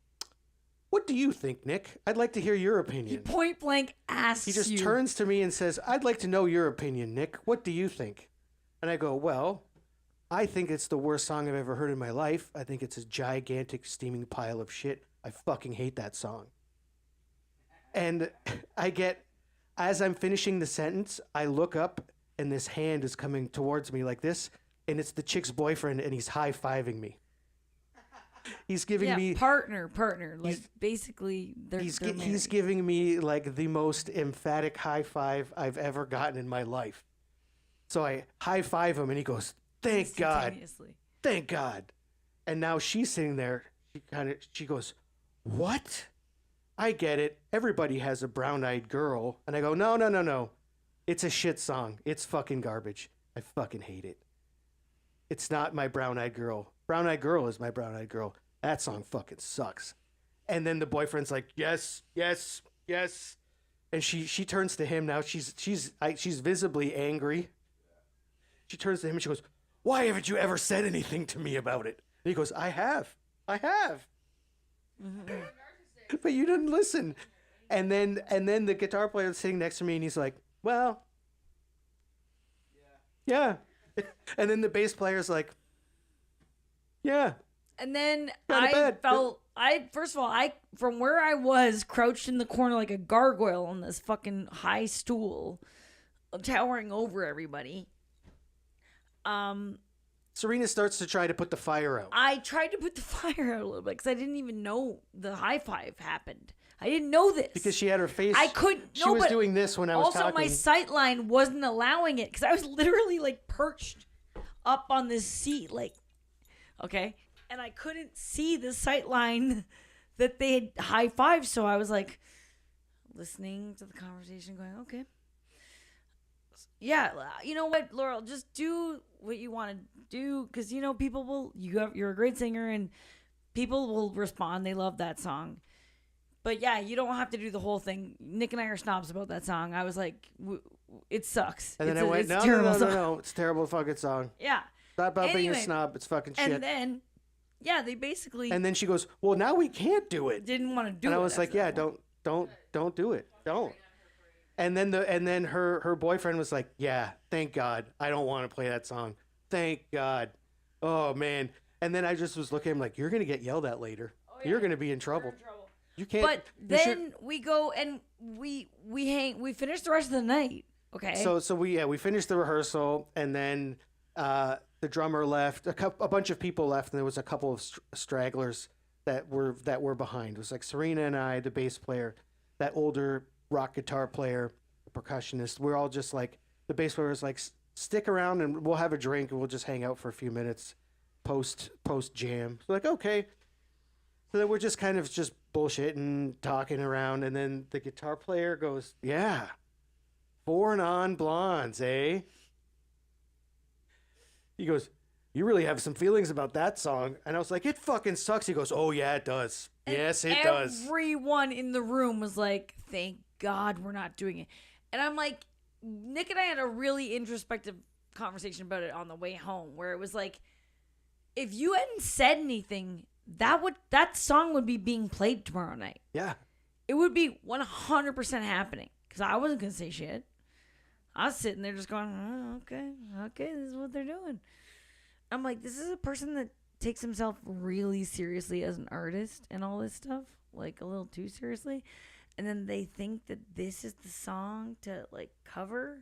Speaker 2: "What do you think, Nick? I'd like to hear your
Speaker 3: He
Speaker 2: opinion."
Speaker 3: point blank asks
Speaker 2: He just
Speaker 3: you.
Speaker 2: turns to me and says, "I'd like to know your opinion, Nick. What do you think?" And I go, "Well, I think it's the worst song I've ever heard in my life. I think it's a gigantic steaming pile of shit. I fucking hate that song." And as I'm finishing the sentence, I look up and this hand is coming towards me like this, and it's the chick's boyfriend, and he's high-fiving me. He's giving me
Speaker 3: partner. Like basically,
Speaker 2: he's
Speaker 3: married.
Speaker 2: giving me like the most emphatic high five I've ever gotten in my life. So I high five him, and he goes, "Thank God,
Speaker 3: Instantaneously.
Speaker 2: thank God." And now she's sitting there. She goes, "What? I get it. Everybody has a brown-eyed girl." And I go, No. It's a shit song. It's fucking garbage. I fucking hate it. It's not my brown-eyed girl. Brown-eyed girl is my brown-eyed girl. That song fucking sucks. And then the boyfriend's like, yes. And she turns to him now. She's visibly angry. She turns to him and she goes, "Why haven't you ever said anything to me about it?" And he goes, I have. But you didn't listen. And then the guitar player sitting next to me, and he's like, "Well, yeah." And then the bass player's like, "Yeah."
Speaker 3: And then
Speaker 2: Kinda bad.
Speaker 3: first of all, from where I was crouched in the corner like a gargoyle on this fucking high stool, towering over everybody.
Speaker 2: Serena starts to try to put the fire out.
Speaker 3: I tried to put the fire out a little bit because I didn't even know the high five happened. I didn't know this.
Speaker 2: Because she had her face.
Speaker 3: I couldn't.
Speaker 2: She
Speaker 3: no,
Speaker 2: was
Speaker 3: but
Speaker 2: doing this when I was
Speaker 3: also
Speaker 2: talking.
Speaker 3: my sight line wasn't allowing it because I was literally like perched up on this seat, like, okay, and I couldn't see the sight line that they had high five. So I was like listening to the conversation, going, okay, yeah, you know what, Laurel, just do what you want to do because you know people will. You're a great singer and people will respond. They love that song. But yeah, you don't have to do the whole thing. Nick and I are snobs about that song. I was like, it sucks.
Speaker 2: And then
Speaker 3: it's
Speaker 2: I went,
Speaker 3: it's
Speaker 2: no,
Speaker 3: a terrible
Speaker 2: no,
Speaker 3: song.
Speaker 2: no, it's a terrible fucking song.
Speaker 3: Yeah.
Speaker 2: It's not about being a
Speaker 3: Anyway,
Speaker 2: snob. It's fucking shit.
Speaker 3: And then, yeah, they basically
Speaker 2: And then she goes, "Well, now we can't do it."
Speaker 3: didn't want to do it.
Speaker 2: And I was like,
Speaker 3: after
Speaker 2: "Yeah,
Speaker 3: that point.
Speaker 2: don't do it. Don't." And then her boyfriend was like, "Yeah, thank God. I don't want to play that song. Thank God. Oh man." And then I just was looking at him like, "You're gonna get yelled at later. You're gonna be in trouble. You can't."
Speaker 3: But
Speaker 2: you should-"
Speaker 3: then we go and we finish the rest of the night. Okay.
Speaker 2: So we finished the rehearsal, and then the drummer left. A bunch of people left, and there was a couple of stragglers that were behind. It was like Serena and I, the bass player, that older rock guitar player, the percussionist. We're all just like, the bass player was like, "Stick around, and we'll have a drink, and we'll just hang out for a few minutes post jam." So like, okay. So then we're just kind of just bullshitting, talking around, and then the guitar player goes, "Yeah, 4 non-blondes, eh?" He goes, "You really have some feelings about that song." And I was like, "It fucking sucks." He goes, "Oh yeah, it does. Yes, it does."
Speaker 3: Everyone in the room was like, "Thank God we're not doing it." And I'm like, Nick and I had a really introspective conversation about it on the way home, where it was like, if you hadn't said anything, that song would be being played tomorrow night.
Speaker 2: Yeah.
Speaker 3: It would be 100% happening because I wasn't gonna say shit. I was sitting there just going, oh, okay, this is what they're doing. I'm like, this is a person that takes himself really seriously as an artist and all this stuff, like a little too seriously. And then they think that this is the song to like cover.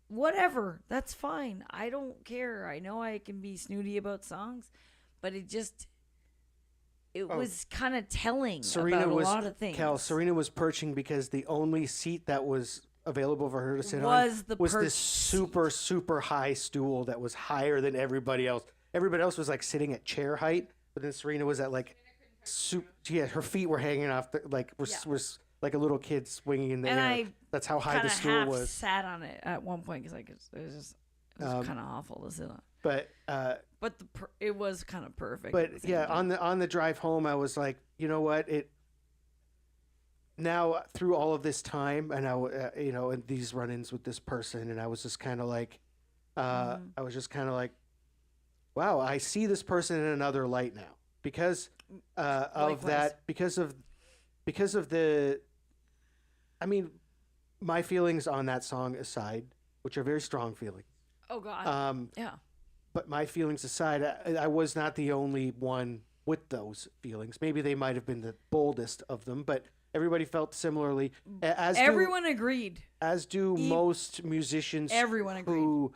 Speaker 3: whatever. That's fine. I don't care. I know I can be snooty about songs, but it was kind of telling about a lot of things.
Speaker 2: Cal, Serena was perching because the only seat that was available for her to sit
Speaker 3: Was
Speaker 2: on
Speaker 3: the
Speaker 2: was
Speaker 3: perch
Speaker 2: this super, super high stool that was higher than everybody else. Everybody else was like sitting at chair height, but then Serena was at like, her feet were hanging off, was like a little kid swinging in the
Speaker 3: And
Speaker 2: air.
Speaker 3: I
Speaker 2: That's how high
Speaker 3: kind
Speaker 2: the
Speaker 3: of
Speaker 2: stool
Speaker 3: half
Speaker 2: was.
Speaker 3: sat on it at one point because it was kind of awful to sit on.
Speaker 2: But
Speaker 3: It was kind of perfect.
Speaker 2: But yeah, on the drive home, I was like, you know what? Now through all of this time, and and these run-ins with this person, and I was just kind of like, wow, I see this person in another light now because of that, because of the, I mean, my feelings on that song aside, which are very strong feelings.
Speaker 3: Oh God. Yeah.
Speaker 2: But my feelings aside, I was not the only one with those feelings. Maybe they might have been the boldest of them, but everybody felt similarly.
Speaker 3: Everyone agreed.
Speaker 2: As do most musicians.
Speaker 3: Everyone agreed.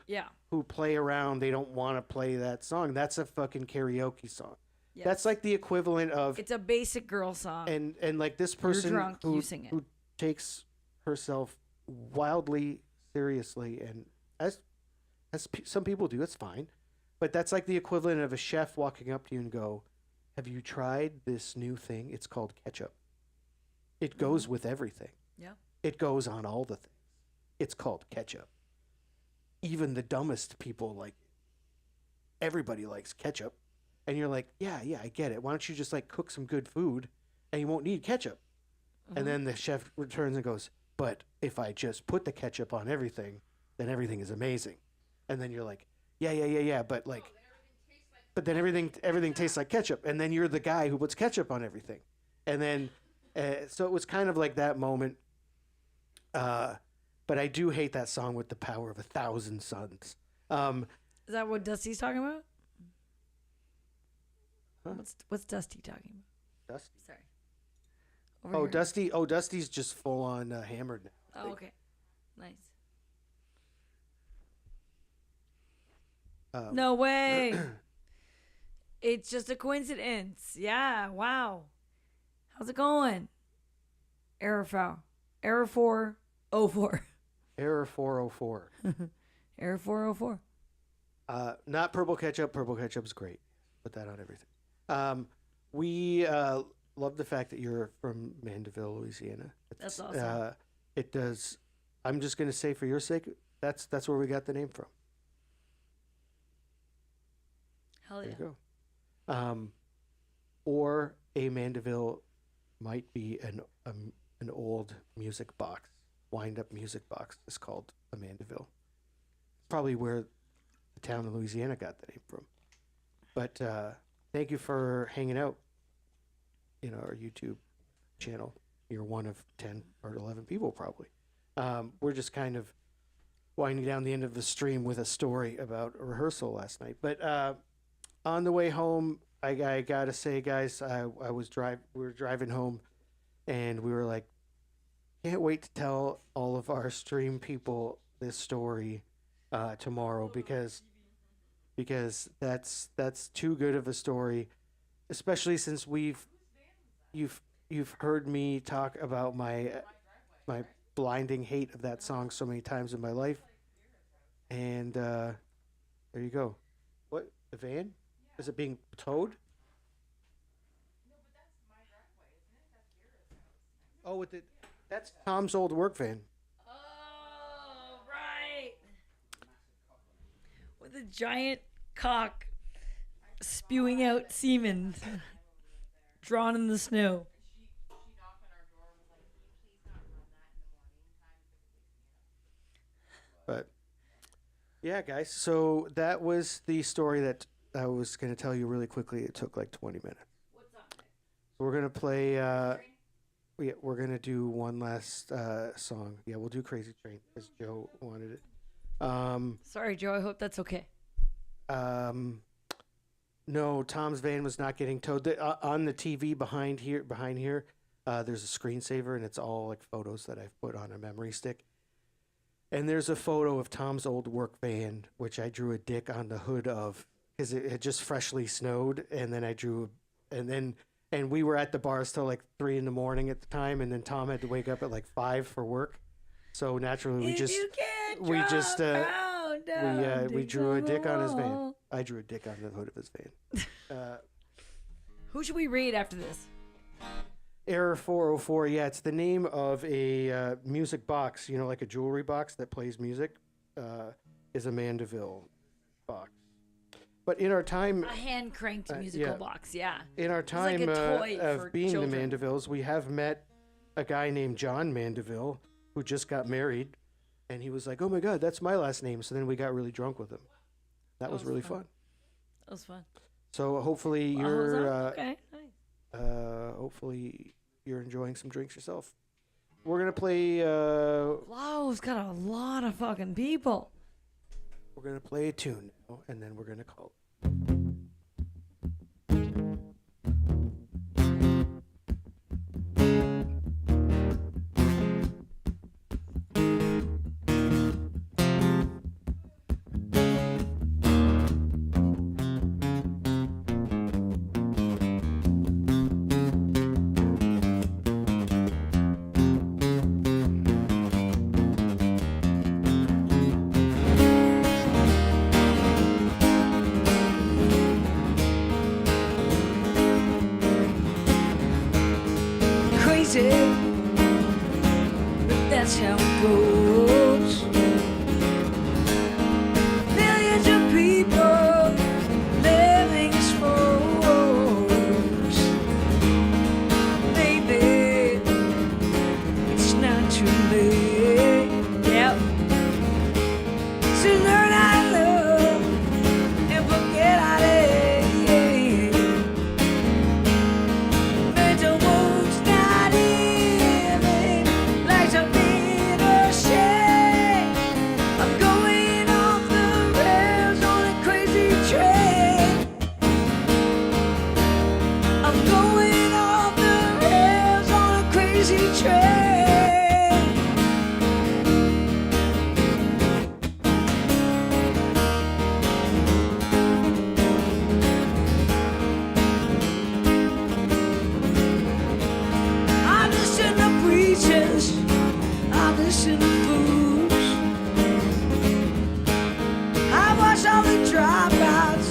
Speaker 2: Who play around, they don't want to play that song. That's a fucking karaoke song.
Speaker 3: Yes.
Speaker 2: That's like the equivalent of.
Speaker 3: It's a basic girl song.
Speaker 2: And like this person
Speaker 3: You're drunk, you sing it.
Speaker 2: who takes herself wildly seriously, and as some people do, it's fine. But that's like the equivalent of a chef walking up to you and go, "Have you tried this new thing? It's called ketchup. It goes with everything.
Speaker 3: Yeah.
Speaker 2: It goes on all the things. It's called ketchup." Even the dumbest people like it. Everybody likes ketchup. And you're like, yeah, I get it. Why don't you just like cook some good food and you won't need ketchup? And then the chef returns and goes, but if I just put the ketchup on everything, then everything is amazing. And then you're like, yeah, but like, but then everything tastes like ketchup. And then you're the guy who puts ketchup on everything. And then, so it was kind of like that moment. But I do hate that song with the power of 1,000 suns.
Speaker 3: Is that what Dusty's talking about?
Speaker 2: Huh?
Speaker 3: What's Dusty talking about?
Speaker 2: Dusty?
Speaker 3: Sorry. Over here.
Speaker 2: Dusty's just full on hammered now.
Speaker 3: Oh, okay. Nice. No way. It's just a coincidence. Yeah. Wow. How's it going? Error 404.
Speaker 2: Error 404.
Speaker 3: Error 404.
Speaker 2: Not purple ketchup. Purple ketchup's great. Put that on everything. We love the fact that you're from Mandeville, Louisiana.
Speaker 3: That's awesome.
Speaker 2: It does. I'm just gonna say, for your sake, that's where we got the name from.
Speaker 3: Hell yeah.
Speaker 2: There you go. Or a Mandeville might be an old music box, wind-up music box. Is called a Mandeville. Probably where the town of Louisiana got the name from. But thank you for hanging out in our YouTube channel. You're one of 10 or 11 people probably. We're just kind of winding down the end of the stream with a story about a rehearsal last night. But on the way home, I gotta say, guys, we were driving home, and we were like, can't wait to tell all of our stream people this story tomorrow because that's too good of a story, especially since you've heard me talk about my blinding hate of that song so many times in my life, and there you go. What, the van? Is it being towed? No, but that's my driveway, isn't it? That's Vera's house. Oh, that's Tom's old work van.
Speaker 3: Oh, right. With a giant cock spewing out semen drawn in the snow.
Speaker 9: She knocked on our door and was like, "Can you please not run that in the morning time because it wakes me up?"
Speaker 2: But yeah, guys. So that was the story that I was going to tell you really quickly. It took like 20 minutes.
Speaker 3: What's up?
Speaker 2: So we're going to play. We're going to do one last song. Yeah, we'll do Crazy Train because Joe wanted it.
Speaker 3: Sorry, Joe. I hope that's okay.
Speaker 2: No, Tom's van was not getting towed. On the TV behind here, there's a screensaver, and it's all like photos that I've put on a memory stick. And there's a photo of Tom's old work van, which I drew a dick on the hood of because it had just freshly snowed. And then and we were at the bars till like 3 a.m. at the time. And then Tom had to wake up at like 5 for work. So naturally we drew a dick on his van. I drew a dick on the hood of his van.
Speaker 3: Who should we read after this?
Speaker 2: Error 404. Yeah, it's the name of a music box, like a jewelry box that plays music, is a Mandeville box. But in our time...
Speaker 3: A hand-cranked musical box, yeah.
Speaker 2: In our time
Speaker 3: like a toy for
Speaker 2: of being
Speaker 3: children.
Speaker 2: the Mandevilles, we have met a guy named John Mandeville who just got married. And he was like, oh my God, that's my last name. So then we got really drunk with him. That was really fun.
Speaker 3: That was fun.
Speaker 2: So hopefully you're...
Speaker 3: okay, nice.
Speaker 2: Hopefully you're enjoying some drinks yourself. We're going to play...
Speaker 3: Flow's got a lot of fucking people.
Speaker 2: We're going to play a tune now, and then we're going to call it.
Speaker 4: Crazy, but that's how it goes. Millions of people living exposed. Baby, it's not too late. Yep. To learn how to love and forget how to hate. Mental wounds not healing like some bitter shame. I'm going off the rails on a crazy train. I'm going off the rails on a crazy train. I listen to preachers, I listen to fools. I watch all the dropouts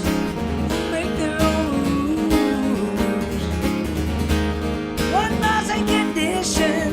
Speaker 4: make their own rules. One thousand condition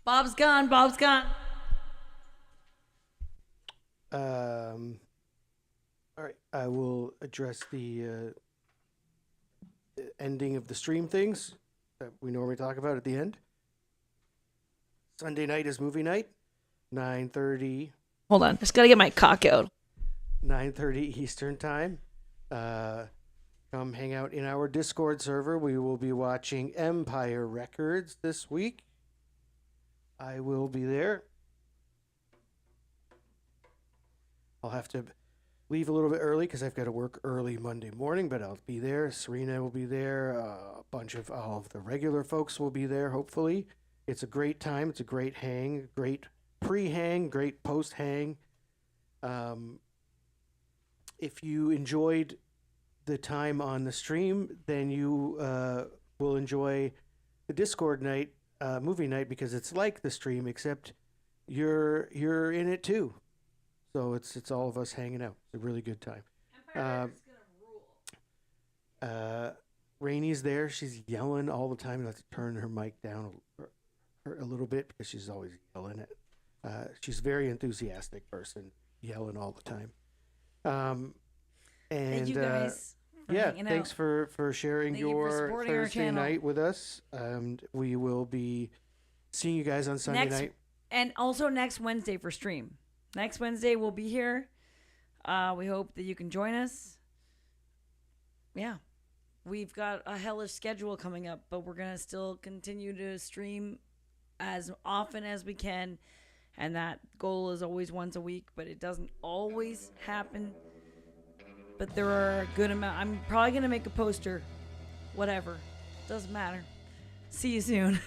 Speaker 3: Bob's gone. Bob's gone.
Speaker 2: All right, I will address the ending of the stream things that we normally talk about at the end. Sunday night is movie night, 9:30.
Speaker 6: Hold on. Just gotta get my cock out.
Speaker 2: 9:30 Eastern Time. Come hang out in our Discord server. We will be watching Empire Records this week. I will be there. I'll have to leave a little bit early because I've got to work early Monday morning, but I'll be there. Serena will be there. A bunch of all of the regular folks will be there, hopefully. It's a great time. It's a great hang, great pre-hang, great post-hang. If you enjoyed the time on the stream, then you will enjoy the Discord night, movie night, because it's like the stream, except you're in it too. So it's all of us hanging out. It's a really good time. Rainy's there. She's yelling all the time. You have to turn her mic down a little bit because she's always yelling it. She's a very enthusiastic person, yelling all the time. And
Speaker 3: Thank you guys. For
Speaker 2: yeah,
Speaker 3: hanging
Speaker 2: thanks
Speaker 3: out.
Speaker 2: for sharing
Speaker 3: Thank you for
Speaker 2: your
Speaker 3: supporting our
Speaker 2: Thursday
Speaker 3: channel.
Speaker 2: night with us. And we will be seeing you guys on Sunday night.
Speaker 3: And also next Wednesday for stream. Next Wednesday we'll be here. We hope that you can join us. Yeah. We've got a hellish schedule coming up, but we're going to still continue to stream as often as we can. And that goal is always once a week, but it doesn't always happen. But there are a good amount. I'm probably going to make a poster. Whatever. Doesn't matter. See you soon.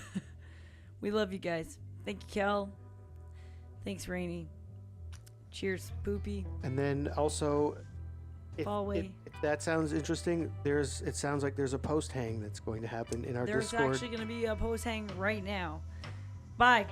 Speaker 3: We love you guys. Thank you, Kel. Thanks, Rainy. Cheers, Poopy.
Speaker 2: And then also, if
Speaker 3: Fallway.
Speaker 2: that sounds interesting, it sounds like there's a post hang that's going to happen in our
Speaker 3: There's
Speaker 2: Discord.
Speaker 3: actually going to be a post hang right now. Bye.